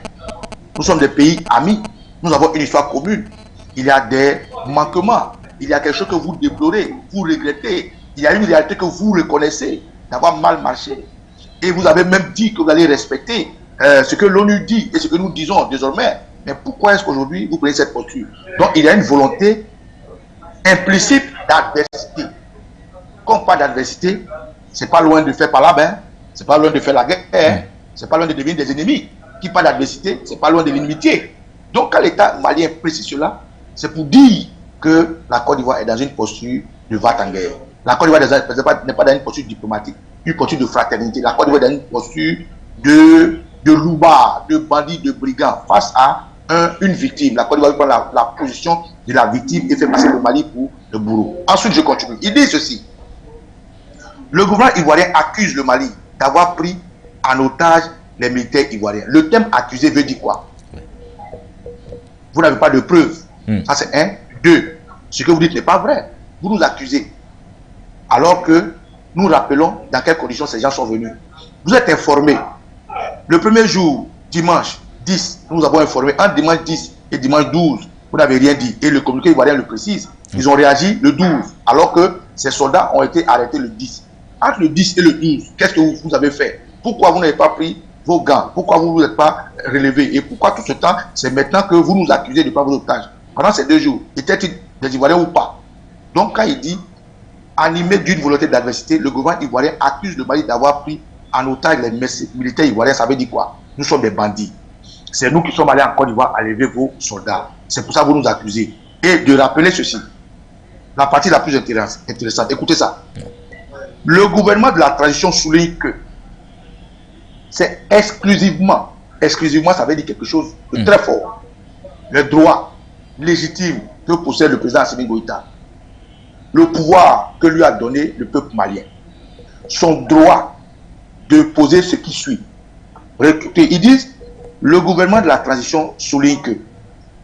Nous sommes des pays amis. Nous avons une histoire commune. Il y a des manquements. Il y a quelque chose que vous déplorez, vous regrettez. Il y a une réalité que vous reconnaissez d'avoir mal marché. Et vous avez même dit que vous allez respecter ce que l'ONU dit et ce que nous disons désormais. Mais pourquoi est-ce qu'aujourd'hui vous prenez cette posture? Donc il y a une volonté implicite d'adversité. Comme pas d'adversité, c'est pas loin de faire par la main, c'est pas loin de faire la guerre, c'est pas loin de devenir des ennemis. Qui pas d'adversité, c'est pas loin de l'inimitié. Donc quand l'État malien précise cela, c'est pour dire que la Côte d'Ivoire est dans une posture de va-t-en-guerre. La Côte d'Ivoire n'est pas dans une posture diplomatique, une posture de fraternité. La Côte d'Ivoire est dans une posture de loubards, de bandits, de brigands face à une victime. La Côte d'Ivoire prend la position de la victime et fait passer le Mali pour le bourreau. Ensuite, je continue. Il dit ceci. Le gouvernement ivoirien accuse le Mali d'avoir pris en otage les militaires ivoiriens. Le terme accusé veut dire quoi? Vous n'avez pas de preuves. Ça c'est un. Deux, ce que vous dites n'est pas vrai. Vous nous accusez. Alors que nous rappelons dans quelles conditions ces gens sont venus. Vous êtes informés. Le premier jour, dimanche 10, nous avons informé. Entre dimanche 10 et dimanche 12, vous n'avez rien dit. Et le communiqué ivoirien le précise. Ils ont réagi le 12, alors que ces soldats ont été arrêtés le 10. Entre le 10 et le 12, qu'est-ce que vous avez fait? Pourquoi vous n'avez pas pris vos gants? Pourquoi vous ne vous êtes pas relevé? Et pourquoi tout ce temps, c'est maintenant que vous nous accusez de prendre vos otages? Pendant ces 2 jours, étaient-ils des Ivoiriens ou pas? Donc quand il dit animé d'une volonté d'adversité, le gouvernement ivoirien accuse le Mali d'avoir pris en otage les militaires ivoiriens. Ça veut dire quoi? Nous sommes des bandits. C'est nous qui sommes allés en Côte d'Ivoire enlever vos soldats. C'est pour ça que vous nous accusez. Et de rappeler ceci, la partie la plus intéressante, écoutez ça. Le gouvernement de la transition souligne que c'est exclusivement, ça veut dire quelque chose de très fort, le droit légitime que possède le président Assimi Goïta, le pouvoir que lui a donné le peuple malien, son droit de poser ce qui suit. Écoutez, ils disent, le gouvernement de la transition souligne que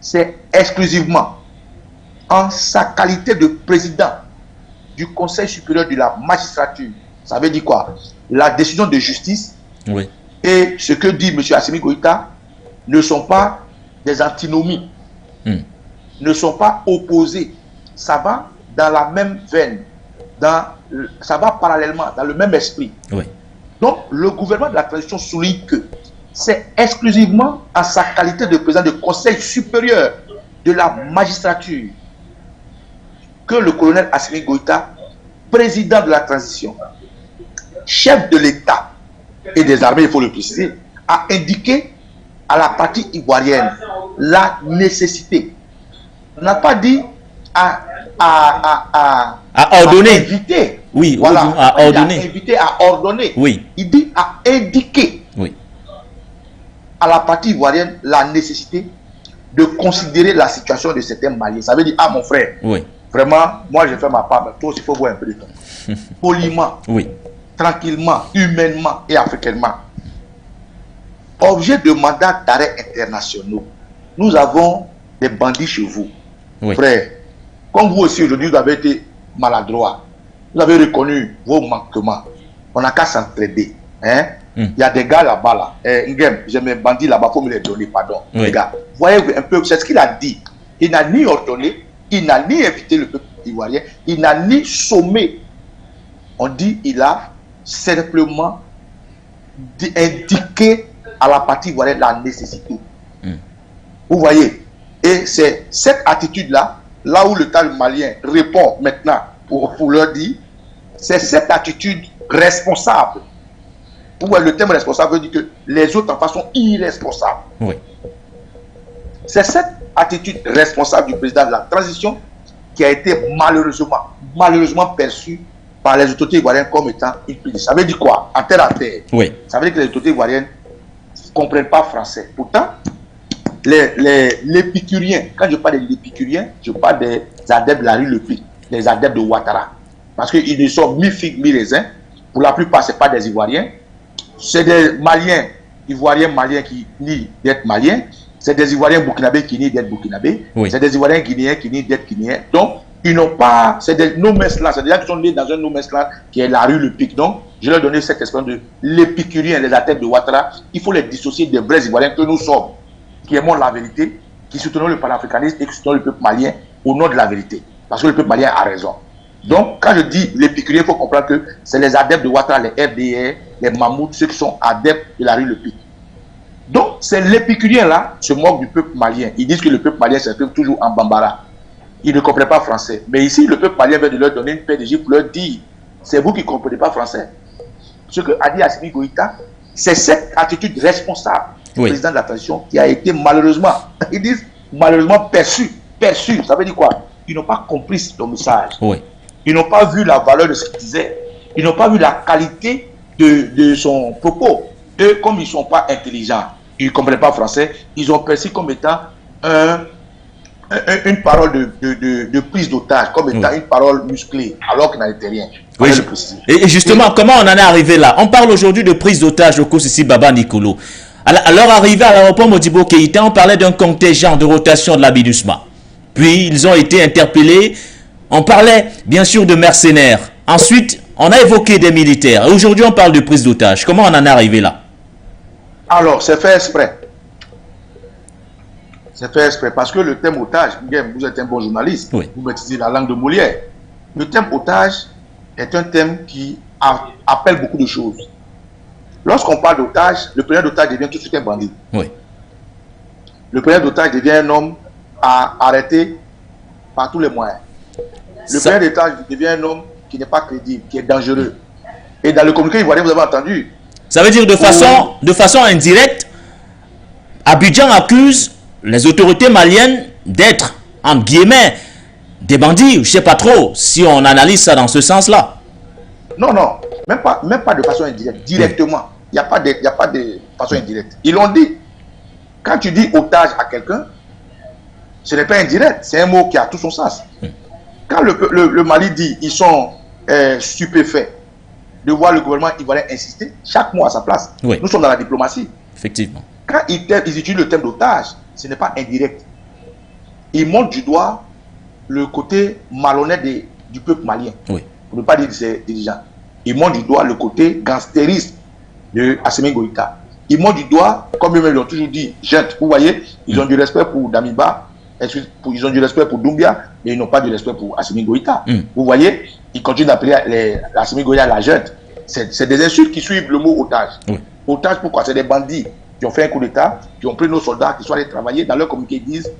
c'est exclusivement en sa qualité de président du Conseil supérieur de la magistrature, ça veut dire quoi? La décision de justice et ce que dit M. Assimi Goïta ne sont pas des antinomies, ne sont pas opposés. Ça va dans la même veine, ça va parallèlement, dans le même esprit. Donc, le gouvernement de la transition souligne que c'est exclusivement en sa qualité de président du Conseil supérieur de la magistrature que le colonel Assimi Goïta, président de la transition, chef de l'État et des armées, il faut le préciser, a indiqué à la partie ivoirienne la nécessité. On n'a pas dit à ordonner. À inviter. Oui, voilà, à ordonner. À inviter, à ordonner. Oui. Il dit à indiquer à la partie ivoirienne la nécessité de considérer la situation de certains Maliens. Ça veut dire, mon frère, vraiment, moi je fais ma part, mais toi aussi il faut voir un peu de temps. Poliment, tranquillement, humainement et africainement. Objet de mandat d'arrêt internationaux. Nous avons des bandits chez vous. Frère, comme vous aussi aujourd'hui vous avez été maladroit, vous avez reconnu vos manquements. On n'a qu'à s'entraider. Il y a des gars là-bas, j'ai mes bandits là-bas, il faut me les donner, pardon. Les gars, voyez un peu, c'est ce qu'il a dit. Il n'a ni ordonné, il n'a ni invité le peuple ivoirien, il n'a ni sommé. On dit il a simplement indiqué à la partie ivoirienne la nécessité. Vous voyez? Et c'est cette attitude-là, là où l'État malien répond maintenant pour leur dire, c'est cette attitude responsable. Le terme responsable veut dire que les autres en face sont irresponsables. C'est cette attitude responsable du président de la transition qui a été malheureusement perçue par les autorités ivoiriennes comme étant une punition. Ça veut dire quoi? En terre à terre. Ça veut dire que les autorités ivoiriennes ne comprennent pas français. Pourtant, les épicuriens, quand je parle des épicuriens, je parle des adeptes de la rue Le Pic, des adeptes de Ouattara. Parce qu'ils ne sont mi-figues, mi-raisins. Pour la plupart, ce n'est pas des Ivoiriens. C'est des Maliens, Ivoiriens, Maliens qui nient d'être Maliens. C'est des Ivoiriens burkinabés qui nient d'être burkinabés. C'est des Ivoiriens guinéens qui nient d'être guinéens. Donc, ils n'ont pas... C'est des no-mesclans. C'est des gens qui sont nés dans un no-mesclan qui est la rue Le Pic. Donc, je leur donner cette expression de l'épicurien, les adeptes de Ouattara. Il faut les dissocier des vrais Ivoiriens que nous sommes, qui aimons la vérité, qui soutenons le panafricanisme et qui soutenons le peuple malien au nom de la vérité. Parce que le peuple malien a raison. Donc, quand je dis l'épicurien, il faut comprendre que c'est les adeptes de Ouattara, les FDR, les mammouths, ceux qui sont adeptes de la rue Le Pic. Donc, c'est l'épicurien là, se moque du peuple malien. Ils disent que le peuple malien s'exprime toujours en bambara. Ils ne comprennent pas français. Mais ici, le peuple malien vient de leur donner une paire de gifles pour leur dire, c'est vous qui ne comprenez pas français. Ce que a dit Assimi Goïta, c'est cette attitude responsable du président de la transition qui a été malheureusement, ils disent malheureusement perçu. Ça veut dire quoi? Ils n'ont pas compris le message. Ils n'ont pas vu la valeur de ce qu'il disait. Ils n'ont pas vu la qualité de son propos. Eux, comme ils ne sont pas intelligents, ils ne comprennent pas français, ils ont perçu comme étant un une parole de prise d'otage comme étant une parole musclée, alors qu'il n'en était rien. Oui, et justement, comment on en est arrivé là? On parle aujourd'hui de prise d'otage au Kosisi Baba Nicolo. À leur arrivée à l'aéroport Modibo Keïta, on parlait d'un contingent de rotation de la MINUSMA. Puis, ils ont été interpellés. On parlait, bien sûr, de mercenaires. Ensuite, on a évoqué des militaires. Et aujourd'hui, on parle de prise d'otage. Comment on en est arrivé là? Alors, c'est fait exprès. C'est fait exprès. Parce que le thème otage, vous êtes un bon journaliste. Oui. Vous maîtrisez la langue de Molière. Le thème otage est un thème qui appelle beaucoup de choses. Lorsqu'on parle d'otage, le preneur d'otage devient tout de suite un bandit. Oui. Le preneur d'otage devient un homme à arrêter par tous les moyens. Le preneur d'otage devient un homme qui n'est pas crédible, qui est dangereux. Et dans le communiqué ivoirien, vous avez entendu. Ça veut dire de façon indirecte, Abidjan accuse les autorités maliennes d'être, entre guillemets, des bandits. Je ne sais pas trop si on analyse ça dans ce sens-là. Non, non, même pas de façon indirecte, directement. Il n'y a pas de façon indirecte. Ils l'ont dit. Quand tu dis otage à quelqu'un, ce n'est pas indirect, c'est un mot qui a tout son sens. Quand le Mali dit ils sont stupéfaits de voir le gouvernement ivoirien insister, chaque mot à sa place. Oui. Nous sommes dans la diplomatie. Effectivement. Quand ils utilisent le thème d'otage, ce n'est pas indirect. Ils montrent du doigt le côté malhonnête du peuple malien. Oui. Pour ne pas dire de ses dirigeants. Ils montrent du doigt le côté gangstériste de Assimi Goïta. Ils montrent du doigt, comme eux-mêmes l'ont toujours dit, gente. Vous voyez, ils ont du respect pour Damiba, ils ont du respect pour Doumbia, mais ils n'ont pas du respect pour Assimi Goïta. Vous voyez, ils continuent d'appeler Assimi Goïta la gente. C'est des insultes qui suivent le mot otage. Oui. Otage, pourquoi? C'est des bandits qui ont fait un coup d'État, qui ont pris nos soldats, qui sont allés travailler. Dans leur communiqué, ils disent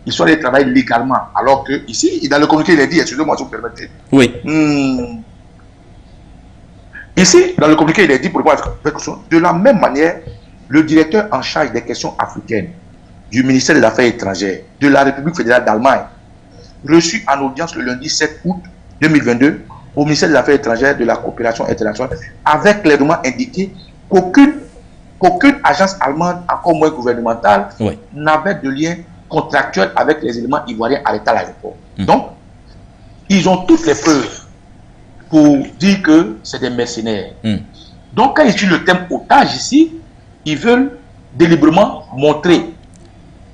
ils sont allés travailler légalement. Alors que ici, dans le communiqué, il est dit, excusez-moi si vous permettez. Oui. Ici, dans le communiqué, il est dit, pour de la même manière, le directeur en charge des questions africaines du ministère des Affaires étrangères de la République fédérale d'Allemagne, reçu en audience le lundi 7 août 2022 au ministère des Affaires étrangères de la coopération internationale, avait clairement indiqué qu'aucune agence allemande, encore moins gouvernementale, n'avait de lien contractuel avec les éléments ivoiriens arrêtés à l'aéroport. Donc, ils ont toutes les preuves pour dire que c'est des mercenaires. Donc, quand ils utilisent le thème otage ici, ils veulent délibérément montrer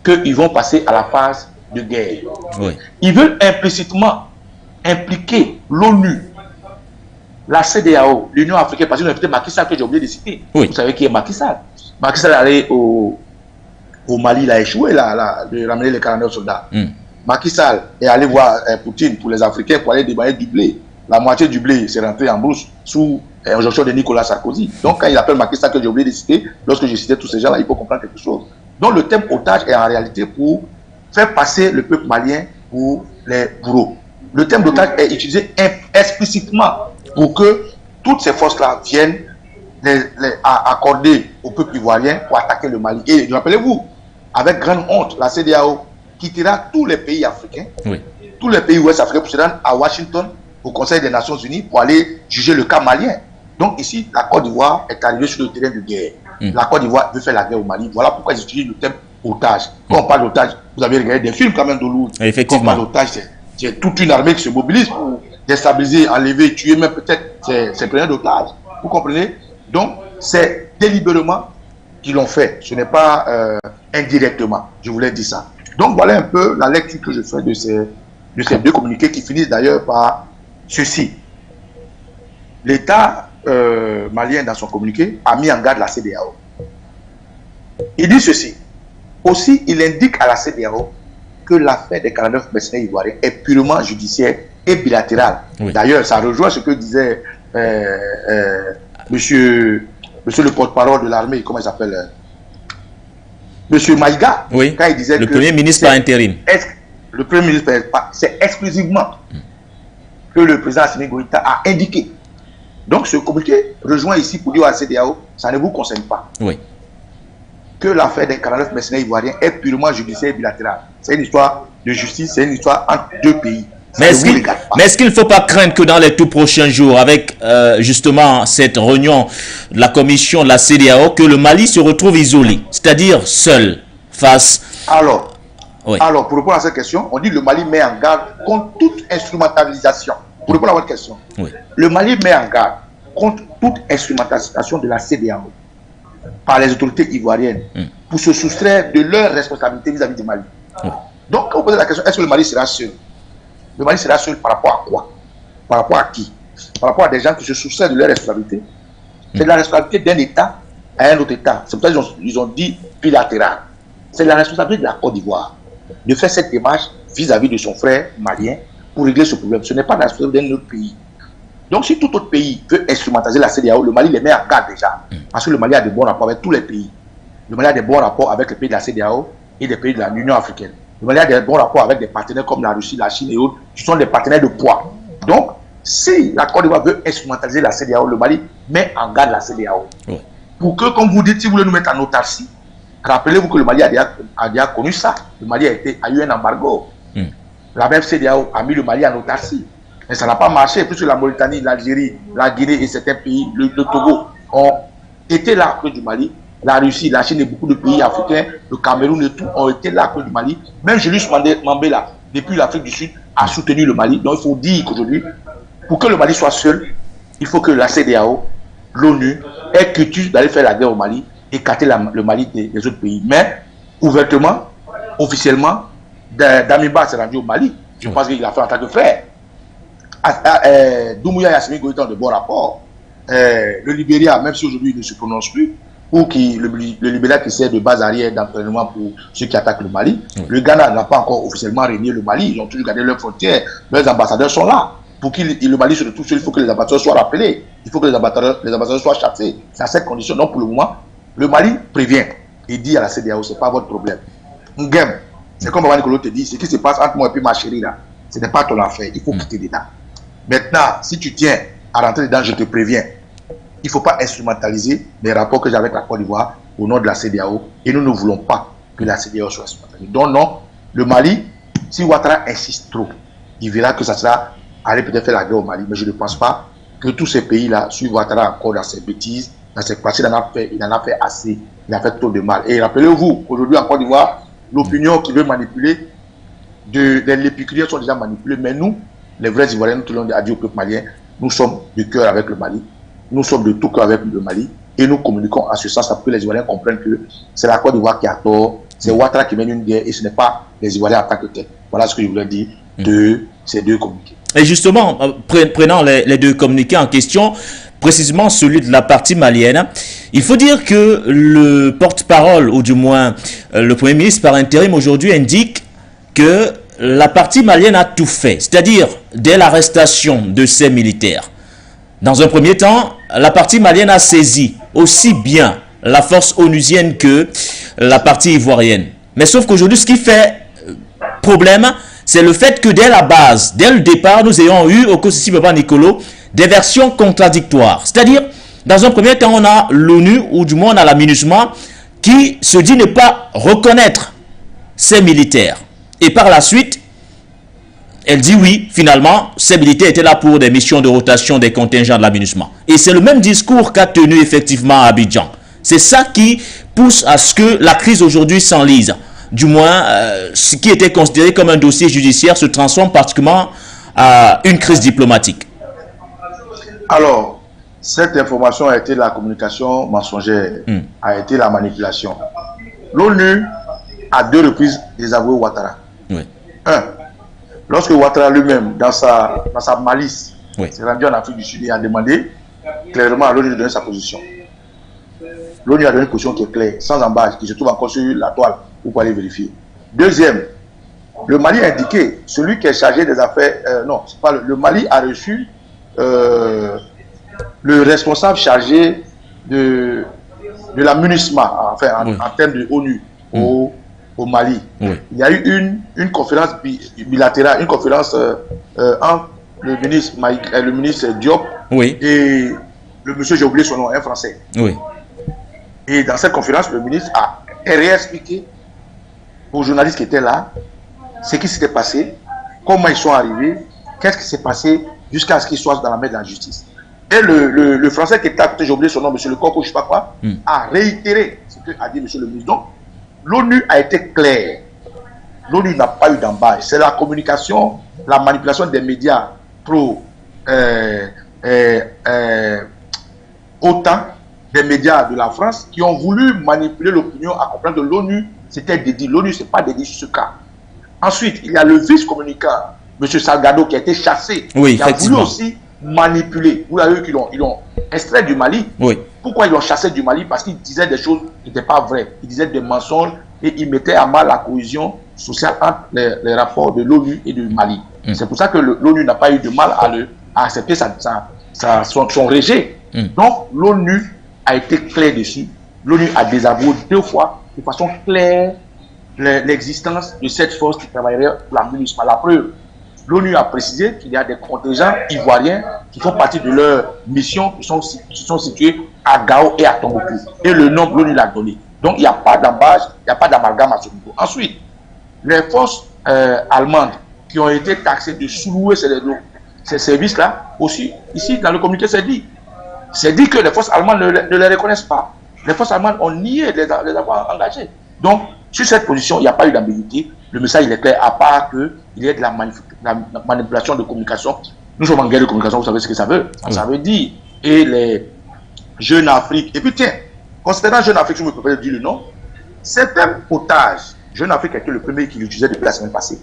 qu'ils vont passer à la phase de guerre. Ils veulent implicitement impliquer l'ONU, la CEDEAO, l'Union africaine, parce qu'ils ont invité Macky Sall, que j'ai oublié de citer. Vous savez qui est Macky Sall? Macky Sall est allé au Mali, il a échoué de ramener les 49 soldats. Macky Sall est allé voir Poutine pour les Africains pour aller déballer du blé. La moitié du blé s'est rentré en brousse sous injonction de Nicolas Sarkozy. Donc quand il appelle Macky Sall, que j'ai oublié de citer, lorsque j'ai cité tous ces gens-là, il faut comprendre quelque chose. Donc le thème otage est en réalité pour faire passer le peuple malien pour les bourreaux. Le thème d'otage est utilisé explicitement pour que toutes ces forces-là viennent accorder au peuple ivoirien pour attaquer le Mali. Et rappelez-vous, avec grande honte, la CEDEAO quittera tous les pays africains, tous les pays ouest africains pour se rendre à Washington, au Conseil des Nations Unies, pour aller juger le cas malien. Donc ici, la Côte d'Ivoire est arrivée sur le terrain de guerre. La Côte d'Ivoire veut faire la guerre au Mali. Voilà pourquoi ils utilisent le thème otage. Quand on parle d'otage, vous avez regardé des films quand même de Lourdes. Effectivement. Quand on parle d'otage, c'est toute une armée qui se mobilise pour déstabiliser, enlever, tuer même peut-être ces preneurs d'otages. Vous comprenez? Donc, c'est délibérément qu'ils l'ont fait. Ce n'est pas indirectement. Je voulais dire ça. Donc, voilà un peu la lecture que je fais de ces deux communiqués qui finissent d'ailleurs par ceci. L'État malien, dans son communiqué, a mis en garde la CEDEAO. Il dit ceci. Aussi, il indique à la CEDEAO que l'affaire des 49 mercenaires ivoiriens est purement judiciaire et bilatérale. D'ailleurs, ça rejoint ce que disait monsieur le porte-parole de l'armée, comment il s'appelle, monsieur Maïga, quand il disait le premier ministre par intérim. Le premier ministre, c'est exclusivement que le président Assimi Goïta a indiqué. Donc ce communiqué rejoint ici pour dire à la CEDEAO, ça ne vous concerne pas. Que l'affaire des 49 mercenaires ivoiriens est purement judiciaire et bilatérale. C'est une histoire de justice, c'est une histoire entre deux pays. Mais est-ce qu'il ne faut pas craindre que dans les tout prochains jours, avec justement cette réunion de la commission de la CEDEAO, que le Mali se retrouve isolé, c'est-à-dire seul face Oui. Alors, pour répondre à cette question, on dit que le Mali met en garde contre toute instrumentalisation. Pour répondre à votre question, oui. Le Mali met en garde contre toute instrumentalisation de la CEDEAO par les autorités ivoiriennes pour se soustraire de leurs responsabilités vis-à-vis du Mali. Oui. Donc, quand vous posez la question, est-ce que le Mali sera seul? Le Mali sera seul par rapport à quoi? Par rapport à qui? Par rapport à des gens qui se soustraient de leurs responsabilités. C'est la responsabilité d'un État à un autre État. C'est pour ça qu'ils ont dit bilatéral. C'est la responsabilité de la Côte d'Ivoire de faire cette démarche vis-à-vis de son frère malien pour régler ce problème. Ce n'est pas la responsabilité d'un autre pays. Donc, si tout autre pays veut instrumentaliser la CEDEAO, le Mali les met en garde déjà. Parce que le Mali a de bons rapports avec tous les pays. Le Mali a de bons rapports avec les pays de la CEDEAO et des pays de l'Union africaine. Le Mali a de bons rapports avec des partenaires comme la Russie, la Chine et autres, qui sont des partenaires de poids. Donc, si la Côte d'Ivoire veut instrumentaliser la CEDEAO, le Mali met en garde la CEDEAO. Oui. Pour que, comme vous dites, si vous voulez nous mettre en autarcie, rappelez-vous que le Mali a déjà connu ça. Le Mali a eu un embargo. La même CEDEAO a mis le Mali en autarcie. Mais ça n'a pas marché, puisque la Mauritanie, l'Algérie, la Guinée et certains pays, le Togo, ont été là à cause du Mali. La Russie, la Chine et beaucoup de pays africains, le Cameroun et tout, ont été là à cause du Mali. Même Julius Mandela, depuis l'Afrique du Sud, a soutenu le Mali. Donc il faut dire qu'aujourd'hui, pour que le Mali soit seul, il faut que la CEDEAO, l'ONU, ait culture d'aller faire la guerre au Mali, écarter le Mali des autres pays. Mais, ouvertement, officiellement, Damiba s'est rendu au Mali. Je pense qu'il a fait en tant que frère. Doumbouya et Assimi Goïta ont de bons rapports. Le Libéria, même si aujourd'hui il ne se prononce plus, ou le Libéria qui sert de base arrière d'entraînement pour ceux qui attaquent le Mali. Le Ghana n'a pas encore officiellement régné le Mali. Ils ont toujours gardé leurs frontières. Leurs ambassadeurs sont là. Pour que le Mali se retrouve seul, il faut que les ambassadeurs soient rappelés. Il faut que les ambassadeurs soient chassés. C'est à cette condition. Donc pour le moment, le Mali prévient et dit à la CEDEAO, ce n'est pas votre problème. Ngem, c'est comme Baba Nicolo te dit, ce qui se passe entre moi et puis ma chérie là, ce n'est pas ton affaire. Il faut quitter dedans. Maintenant, si tu tiens à rentrer dedans, je te préviens. Il ne faut pas instrumentaliser les rapports que j'ai avec la Côte d'Ivoire au nom de la CEDEAO. Et nous ne voulons pas que la CEDEAO soit instrumentalisée. Donc non, le Mali, si Ouattara insiste trop, il verra que ça sera aller peut-être faire la guerre au Mali. Mais je ne pense pas que tous ces pays-là suivent Ouattara encore dans ses bêtises, dans ses pratiques. Il en a fait assez. Il a fait trop de mal. Et rappelez-vous, aujourd'hui en Côte d'Ivoire, l'opinion qui veut manipuler, les épicuriers sont déjà manipulés. Mais nous, les vrais Ivoiriens, tout le monde a dit au peuple malien, nous sommes du cœur avec le Mali. Nous sommes de tout cœur avec le Mali et nous communiquons à ce sens pour que les Ivoiriens comprennent que c'est la Côte d'Ivoire qui a tort, c'est Ouattara qui mène une guerre et ce n'est pas les Ivoiriens en tant que tels. Voilà ce que je voulais dire de ces deux communiqués. Et justement, prenant les deux communiqués en question, précisément celui de la partie malienne, il faut dire que le porte-parole, ou du moins le Premier ministre par intérim aujourd'hui, indique que la partie malienne a tout fait, c'est-à-dire dès l'arrestation de ces militaires. Dans un premier temps, la partie malienne a saisi aussi bien la force onusienne que la partie ivoirienne. Mais sauf qu'aujourd'hui, ce qui fait problème, c'est le fait que dès la base, dès le départ, nous ayons eu, au Kossi Baba Nicolo, des versions contradictoires. C'est-à-dire, dans un premier temps, on a l'ONU, ou du moins on a la MINUSMA, qui se dit ne pas reconnaître ces militaires. Et par la suite, elle dit oui, finalement, ces militaires étaient là pour des missions de rotation des contingents de la MINUSMA. Et c'est le même discours qu'a tenu effectivement à Abidjan. C'est ça qui pousse à ce que la crise aujourd'hui s'enlise. Du moins, ce qui était considéré comme un dossier judiciaire se transforme pratiquement en une crise diplomatique. Alors, cette information a été la communication mensongère, a été la manipulation. L'ONU, à 2 reprises, désavoué Ouattara. Oui. Lorsque Ouattara lui-même, dans sa malice, s'est rendu en Afrique du Sud et a demandé clairement à l'ONU de donner sa position. L'ONU a donné une position qui est claire, sans embâche, qui se trouve encore sur la toile, vous pouvez aller vérifier. Deuxième, le Mali a indiqué, celui qui est chargé des affaires, non, c'est pas le Mali a reçu le responsable chargé de la MINUSMA, enfin en termes de ONU, au Mali. Il y a eu une conférence bilatérale, une conférence entre le ministre Diop et le monsieur, j'ai oublié son nom, un Français. Et dans cette conférence, le ministre a réexpliqué aux journalistes qui étaient là ce qui s'était passé, comment ils sont arrivés, qu'est-ce qui s'est passé jusqu'à ce qu'ils soient dans la main de la justice. Et le Français qui était à côté, j'ai oublié son nom, monsieur Lecoq, ou je ne sais pas quoi, a réitéré ce que a dit monsieur le ministre. Donc, l'ONU a été claire l'ONU n'a pas eu d'embâche. C'est la communication, la manipulation des médias pro autant des médias de la France qui ont voulu manipuler l'opinion à comprendre que l'ONU c'était dédié. L'ONU c'est pas dédié sur ce cas. Ensuite, il y a le vice-communicant, M. Salgado, qui a été chassé, oui, qui a voulu aussi manipuler. Vous avez vu qu'ils l'ont extrait du Mali. Oui. Pourquoi ils l'ont chassé du Mali? Parce qu'il disait des choses qui n'étaient pas vraies. Il disait des mensonges et il mettait à mal la cohésion sociale entre les rapports de l'ONU et du Mali. C'est pour ça que l'ONU n'a pas eu de mal à accepter son rejet. Donc, l'ONU a été clair dessus. L'ONU a désavoué 2 fois, de façon claire, l'existence de cette force qui travaillerait pour la MINUSMA. La preuve, l'ONU a précisé qu'il y a des contingents ivoiriens qui font partie de leur mission, qui sont situés à Gao et à Tombouctou. Et le nom, l'ONU l'a donné. Donc, il n'y a pas d'embâche, il n'y a pas d'amalgame à ce niveau. Ensuite, les forces allemandes qui ont été taxées de sous-louer ces services-là, aussi, ici, dans le communiqué, c'est dit que les forces allemandes ne les reconnaissent pas. Les forces allemandes ont nié les avoir engagés. Donc, sur cette position, il n'y a pas eu d'ambiguïté. Le message il est clair, à part qu'il y ait de la manipulation de communication. Nous sommes en guerre de communication, vous savez ce que ça veut. Ça veut dire, et les Jeunes Afrique, et puis tiens, considérant Jeune Afrique, si vous me pouvez dire le nom, certains otages, Jeune Afrique a été le premier qui l'utilisait depuis la semaine passée.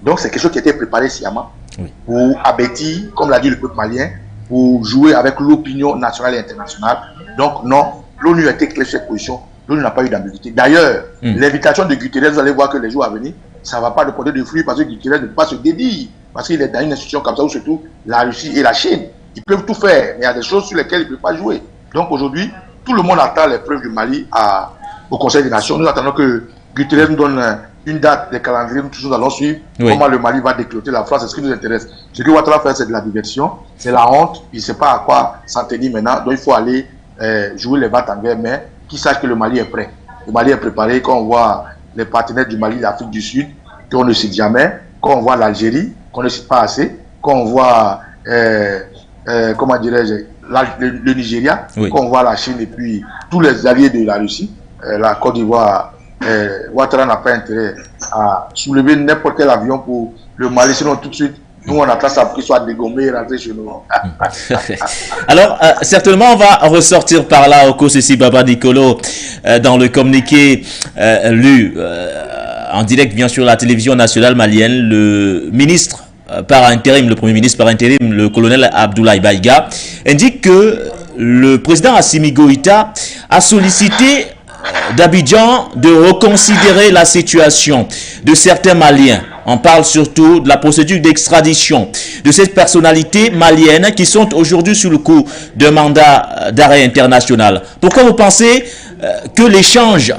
Donc c'est quelque chose qui a été préparé sciemment pour abêtir, comme l'a dit le peuple malien, pour jouer avec l'opinion nationale et internationale. Donc non, l'ONU a été claire sur cette position. L'ONU n'a pas eu d'ambiguïté. D'ailleurs, l'invitation de Guterres, vous allez voir que les jours à venir, ça ne va pas de porter de fruits parce que Guterres ne peut pas se dédier. Parce qu'il est dans une institution comme ça où surtout la Russie et la Chine, ils peuvent tout faire. Mais il y a des choses sur lesquelles ils ne peuvent pas jouer. Donc aujourd'hui, tout le monde attend les preuves du Mali au Conseil des Nations. Nous attendons que Guterres nous donne une date, des calendriers, nous allons suivre comment le Mali va décloter la France. C'est ce qui nous intéresse. Ce que Ouattara fait, c'est de la diversion, c'est la honte. Il ne sait pas à quoi s'en tenir maintenant. Donc il faut aller jouer les battes en guerre, mais qui sache que le Mali est prêt. Le Mali est préparé. Quand on voit les partenaires du Mali, l'Afrique du Sud, qu'on ne cite jamais, quand on voit l'Algérie, qu'on ne cite pas assez, quand on voit, comment dirais-je, le Nigeria, quand on voit la Chine et puis tous les alliés de la Russie, la Côte d'Ivoire, Ouattara n'a pas intérêt à soulever n'importe quel avion pour le Mali, sinon tout de suite, nous, on attend ça pour qu'il soit dégommé et rentré chez nous. Alors, certainement, on va ressortir par là, Oko Sessi Baba Nicolo, dans le communiqué lu en direct, bien sûr, la télévision nationale malienne, le ministre par intérim, le premier ministre par intérim, le colonel Abdoulaye Baïga, indique que le président Assimi Goïta a sollicité d'Abidjan de reconsidérer la situation de certains Maliens. On parle surtout de la procédure d'extradition de ces personnalités maliennes qui sont aujourd'hui sous le coup d'un mandat d'arrêt international. Pourquoi vous pensez que l'échange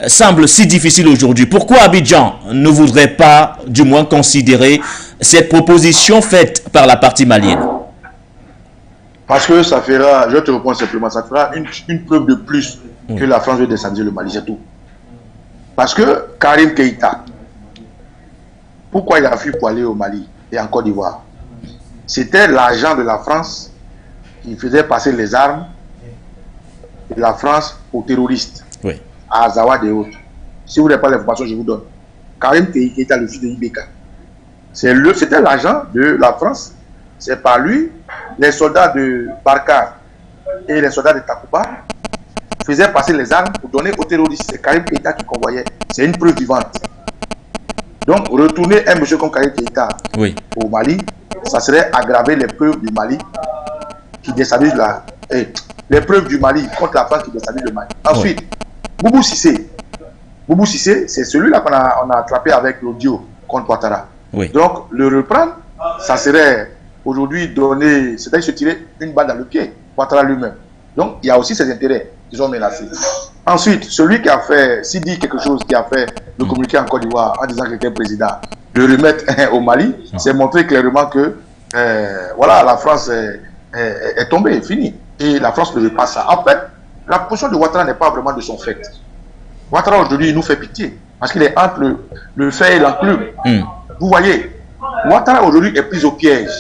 semble si difficile aujourd'hui? Pourquoi Abidjan ne voudrait pas, du moins, considérer cette proposition faite par la partie malienne? Parce que ça fera, je te réponds simplement, ça fera une preuve de plus que la France veut descendre le Mali, c'est tout. Parce que Karim Keïta, pourquoi il a fui pour aller au Mali et en Côte d'Ivoire? C'était l'agent de la France qui faisait passer les armes de la France aux terroristes, à Azawad et autres. Si vous n'avez pas l'information, je vous donne. Karim Keïta, le fils de Ibeka, c'était l'agent de la France. C'est par lui, les soldats de Barkhane et les soldats de Takuba faisaient passer les armes pour donner aux terroristes. C'est Karim Keïta qui convoyait. C'est une preuve vivante. Donc, retourner un monsieur comme Karim Keïta au Mali, ça serait aggraver les preuves du Mali qui déstabilisent les preuves du Mali contre la France qui déstabilise le Mali. Ensuite, Boubou Cissé. Boubou Cissé, c'est celui-là qu'on a attrapé avec l'audio contre Ouattara. Donc, le reprendre, ça serait aujourd'hui donner, c'est-à-dire se tirer une balle dans le pied, Ouattara lui-même. Donc, il y a aussi ses intérêts qui sont menacés. Ensuite, celui qui a fait, s'il dit quelque chose, qui a fait le communiqué en Côte d'Ivoire en disant qu'il était président, de remettre au Mali, c'est montrer clairement que voilà, la France est tombée, finie. Et la France ne veut pas ça. En fait, la position de Ouattara n'est pas vraiment de son fait. Ouattara aujourd'hui, il nous fait pitié, parce qu'il est entre le fait et l'enclume. Vous voyez, Ouattara aujourd'hui est pris au piège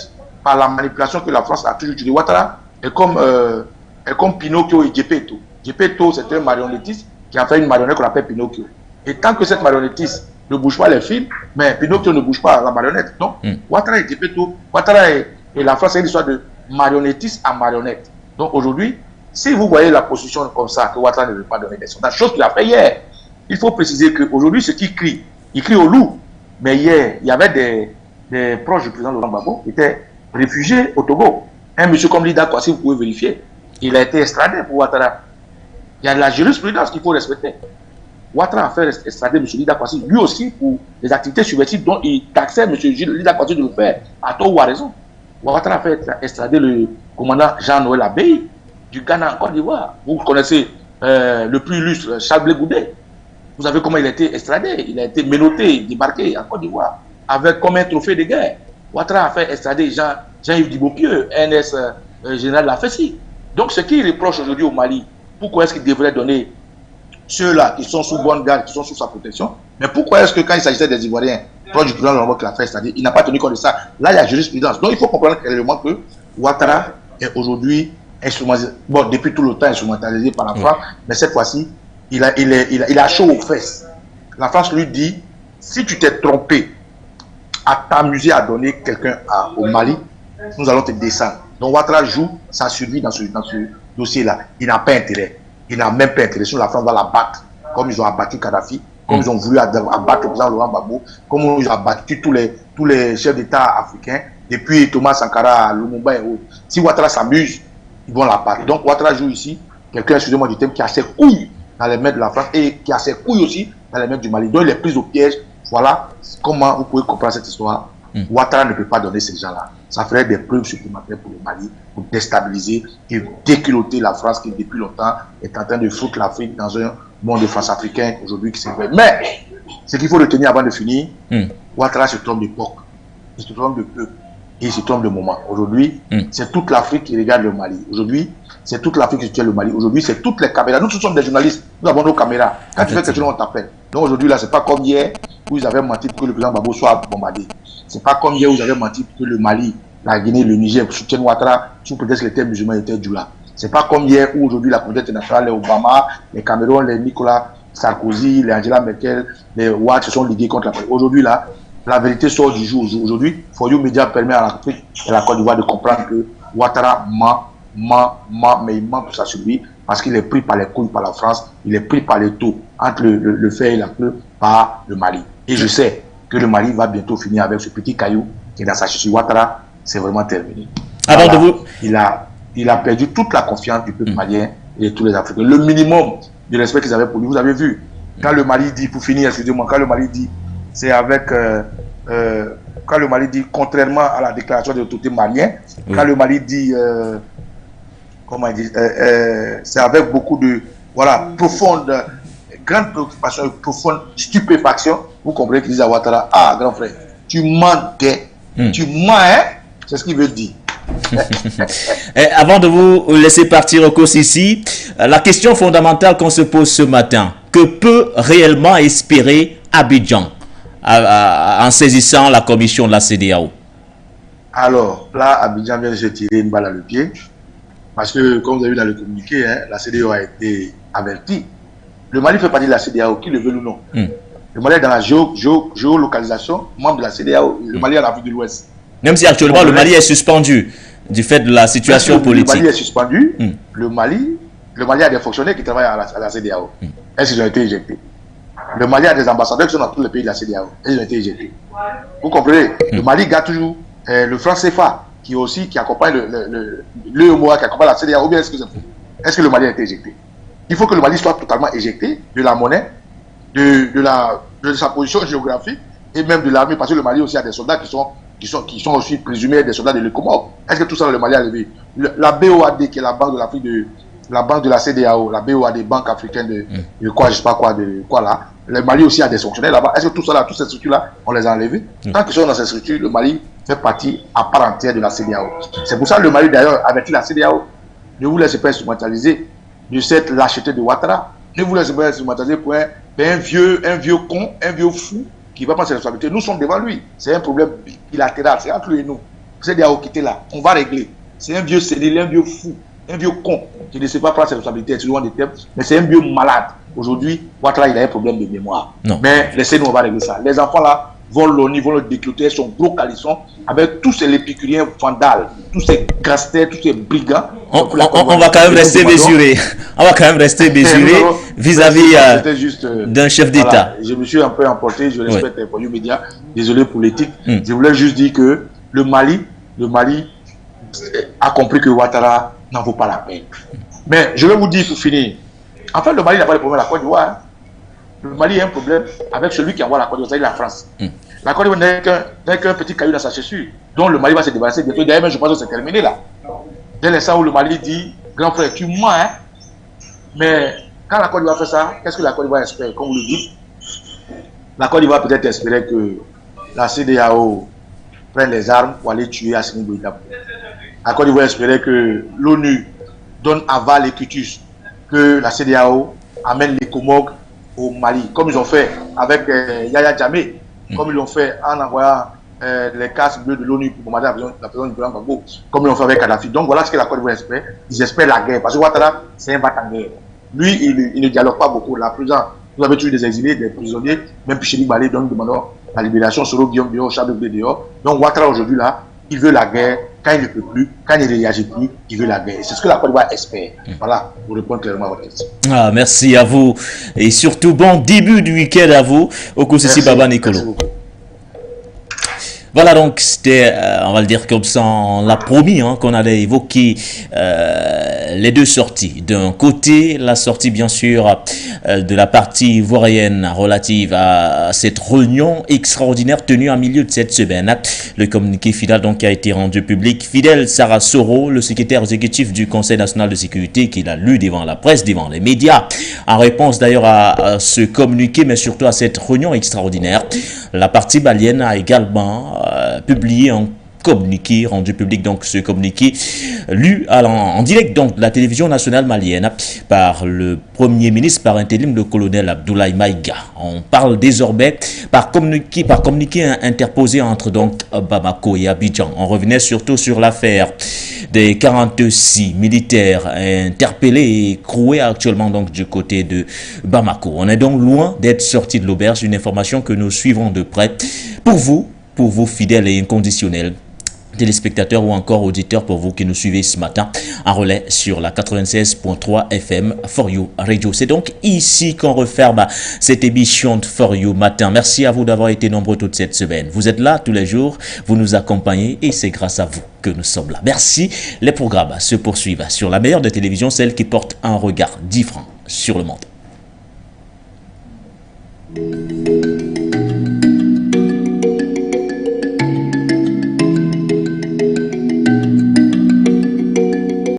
par la manipulation que la France a toujours utilisée. Ouattara est comme Pinocchio et Geppetto. Geppetto, c'est un marionnettiste qui a fait une marionnette qu'on appelle Pinocchio. Et tant que cette marionnettiste ne bouge pas les fils, mais Pinocchio ne bouge pas la marionnette. Non, Ouattara est tout. Ouattara et la France, c'est une histoire de marionnettiste à marionnette. Donc aujourd'hui, si vous voyez la position comme ça, que Ouattara ne veut pas donner des sondages, chose qu'il a fait hier, il faut préciser qu'aujourd'hui, ce qui crie, il crie au loup. Mais hier, il y avait des proches du président Laurent Gbagbo qui étaient réfugiés au Togo. Un monsieur comme Lida Kwasi, vous pouvez vérifier, il a été extradé pour Ouattara. Il y a de la jurisprudence qu'il faut respecter. Ouattara a fait extrader M. Lida Kwasi, lui aussi, pour les activités subversives dont il taxait M. Lida Kwasi de le faire, à tort ou à raison. Ouattara a fait extrader le commandant Jean-Noël Abeille du Ghana en Côte d'Ivoire. Vous connaissez le plus illustre, Charles Blé Goudé. Vous savez comment il a été extradé. Il a été menotté, débarqué en Côte d'Ivoire, avec comme un trophée de guerre. Ouattara a fait extrader Jean-Yves Dibopieux, NS général Lafessi. Donc ce qui reproche aujourd'hui au Mali, pourquoi est-ce qu'il devrait donner ceux-là qui sont sous bonne garde, qui sont sous sa protection? Mais pourquoi est-ce que quand il s'agissait des Ivoiriens, proche du président Laurent Gbagbo qui l'a fait, c'est-à-dire il n'a pas tenu compte de ça? Là, il y a jurisprudence. Donc il faut comprendre clairement que Ouattara est aujourd'hui instrumentalisé, bon, depuis tout le temps instrumentalisé par la France, mais cette fois-ci, il a chaud aux fesses. La France lui dit, si tu t'es trompé à t'amuser à donner quelqu'un au Mali, nous allons te descendre. Donc Ouattara joue sa survie dans ce dossier-là. Il n'a pas intérêt. Il n'a même pas intérêt. Sinon la France va l'abattre, comme ils ont abattu Kadhafi, comme ils ont voulu abattre le président Laurent Gbagbo, comme ils ont abattu tous les chefs d'État africains, depuis Thomas Sankara, Lumumba et autres. Si Ouattara s'amuse, ils vont l'abattre. Donc Ouattara joue ici, quelqu'un, excusez-moi du thème, qui a ses couilles dans les mains de la France et qui a ses couilles aussi dans les mains du Mali. Donc il est pris au piège. Voilà comment vous pouvez comprendre cette histoire. Ouattara ne peut pas donner ces gens-là. Ça ferait des preuves supplémentaires pour le Mali, pour déstabiliser et déculotter la France qui depuis longtemps est en train de foutre l'Afrique dans un monde de France africain aujourd'hui qui s'éveille. Mais ce qu'il faut retenir avant de finir, Ouattara se trompe d'époque, il se trompe de peuple et il se trompe de moment. Aujourd'hui, c'est toute l'Afrique qui regarde le Mali. Aujourd'hui, c'est toute l'Afrique qui tient le Mali. Aujourd'hui, c'est toutes les caméras. Nous tous sommes des journalistes. Nous avons nos caméras. Quand tu fais quelque chose, on t'appelle. Donc aujourd'hui, là, c'est pas comme hier où ils avaient menti pour que le président Gbagbo soit bombardé. C'est pas comme hier où ils avaient menti pour que le Mali, la Guinée, le Niger soutiennent Ouattara sous prétexte que les terres musulmans étaient là. C'est pas comme hier où aujourd'hui la communauté internationale, les Obama, les Cameroun, les Nicolas Sarkozy, les Angela Merkel, les Ouatt se sont ligués contre l'Afrique. Aujourd'hui, là, la vérité sort du jour. Aujourd'hui, For You Media permet à l'Afrique et à la Côte d'Ivoire de comprendre que Ouattara mais il ment pour sa survie parce qu'il est pris par les couilles par la France, il est pris par les taux entre le fer et la queue par le Mali. Et je sais que le Mali va bientôt finir avec ce petit caillou qui est dans sa chaussure. Ouattara, c'est vraiment terminé. Avant de vous... il a perdu toute la confiance du peuple malien et de tous les Africains. Le minimum de respect qu'ils avaient pour lui, vous avez vu. Quand le Mali dit, pour finir, excusez-moi, quand le Mali dit, c'est avec... quand le Mali dit, contrairement à la déclaration de l'autorité malienne, quand le Mali dit... comment il dit, c'est avec beaucoup de grande préoccupation et profonde stupéfaction, vous comprenez qu'il dit à Ouattara, ah grand frère, tu mens, tu mens, hein? C'est ce qu'il veut dire. Et avant de vous laisser partir au cours ici, la question fondamentale qu'on se pose ce matin, que peut réellement espérer Abidjan en saisissant la commission de la CEDEAO? Alors, là, Abidjan vient de se tirer une balle à le pied. Parce que, comme vous avez vu dans le communiqué, hein, la CEDEAO a été avertie. Le Mali fait partie de la CEDEAO, qui le veut ou non. Le Mali est dans la géolocalisation, membre de la CEDEAO. Le Mali est en Afrique de l'Ouest. Même si actuellement le Mali est suspendu du fait de la situation politique. Le Mali est suspendu. Le Mali a des fonctionnaires qui travaillent à la CEDEAO. Est-ce qu'ils ont été éjectés? Le Mali a des ambassadeurs qui sont dans tous les pays de la CEDEAO. Est-ce qu'ils ont été éjectés? Vous comprenez? Le Mali garde toujours le franc CFA. Qui accompagne l'UEMOA, qui accompagne la CEDEAO, ou bien est-ce que le Mali a été éjecté? Il faut que le Mali soit totalement éjecté de la monnaie, de sa position géographique et même de l'armée, parce que le Mali aussi a des soldats qui sont aussi présumés des soldats de l'ECOMOG. Est-ce que tout ça le Mali a levé? La BOAD, qui est la banque de l'Afrique la banque de la CEDEAO, la BOAD, Banque africaine de quoi, je sais pas quoi, de quoi là. Le Mali aussi a des fonctionnaires là-bas. Est-ce que tout ça là, toutes ces structures-là, on les a enlevées? Tant qu'ils sont dans ces structures, le Mali fait partie à part entière de la CEDEAO. C'est pour ça que le Mali d'ailleurs avertit la CEDEAO. Ne vous laissez pas instrumentaliser de cette lâcheté de Ouattara. Ne vous laissez pas instrumentaliser pour un vieux con, un vieux fou qui va prendre ses responsabilités. Nous sommes devant lui. C'est un problème bilatéral. C'est entre lui et nous. CEDEAO qui était là. On va régler. C'est un vieux sénile, un vieux fou, un vieux con qui ne sait pas prendre ses responsabilités, c'est loin des thèmes, mais c'est un vieux malade Aujourd'hui, Ouattara, il a un problème de mémoire. Non. Mais laissez-nous, on va régler ça. Les enfants là vont l'ONU, vont le décloter, sont gros calissons avec tous ces lépicuriens vandales, tous ces gangsters, tous ces brigands. On va quand même rester mesuré. On va quand même rester mesuré vis-à-vis d'un chef d'État. Voilà. Je me suis un peu emporté, je respecte les produits médias. Désolé pour l'éthique. Je voulais juste dire que le Mali a compris que Ouattara n'en vaut pas la peine. Mais je vais vous dire pour finir. En fait, le Mali n'a pas de problème avec la Côte d'Ivoire. Le Mali a un problème avec celui qui envoie la Côte d'Ivoire, c'est-à-dire la France. La Côte d'Ivoire n'est qu'un petit caillou dans sa chaussure, dont le Mali va se débarrasser bientôt. D'ailleurs, je pense que c'est terminé là. Dès l'instant où le Mali dit, grand frère, tu mens, hein? Mais quand la Côte d'Ivoire fait ça, qu'est-ce que la Côte d'Ivoire espère, comme vous le dites? La Côte d'Ivoire peut-être espérer que la CEDEAO prenne les armes pour aller tuer Assimi Goïta. La Côte d'Ivoire espérait que l'ONU donne aval et quitus, que la CEDEAO amène les Comores au Mali, comme ils ont fait avec Yaya Jammeh, comme ils l'ont fait en envoyant les casques bleus de l'ONU pour commander la présidence du Gbagbo, comme ils l'ont fait avec Kadhafi. Donc voilà ce que la Côte d'Ivoire espère. Ils espèrent la guerre, parce que Ouattara, c'est un battant guerre. Lui, il ne dialogue pas beaucoup. La présidence, vous avez toujours des exilés, des prisonniers, même Picheli Balé, donc demandons la libération, Soro Guillaume dehors, Charles de Blé dehors. Donc Ouattara aujourd'hui là, il veut la guerre. Quand il ne peut plus, quand il ne réagit plus, il veut la guerre. C'est ce que la Côte d'Ivoire espère. Voilà, pour répondre clairement à votre question. Merci à vous. Et surtout, bon début du week-end à vous. Au coup, c'est Baba Nicolo. Voilà, donc c'était, on va le dire comme ça, on l'a promis, qu'on allait évoquer les deux sorties. D'un côté, la sortie bien sûr de la partie ivoirienne relative à cette réunion extraordinaire tenue en milieu de cette semaine. Le communiqué final donc a été rendu public. Fidel Sarah Soro, le secrétaire exécutif du Conseil national de sécurité, qui l'a lu devant la presse, devant les médias, en réponse d'ailleurs à ce communiqué, mais surtout à cette réunion extraordinaire. La partie malienne a également publié un communiqué rendu public, donc ce communiqué lu en direct donc de la télévision nationale malienne par le premier ministre par intérim, le colonel Abdoulaye Maïga. On parle désormais par communiqué interposé entre donc Bamako et Abidjan. On revenait surtout sur l'affaire des 46 militaires interpellés et écroués actuellement donc du côté de Bamako. On est donc loin d'être sorti de l'auberge, une information que nous suivrons de près pour vous fidèles et inconditionnels téléspectateurs ou encore auditeurs, pour vous qui nous suivez ce matin en relais sur la 96.3 FM For You Radio. C'est donc ici qu'on referme cette émission de For You Matin. Merci à vous d'avoir été nombreux toute cette semaine. Vous êtes là tous les jours, vous nous accompagnez et c'est grâce à vous que nous sommes là. Merci. Les programmes se poursuivent sur la meilleure des télévisions, celle qui porte un regard différent sur le monde.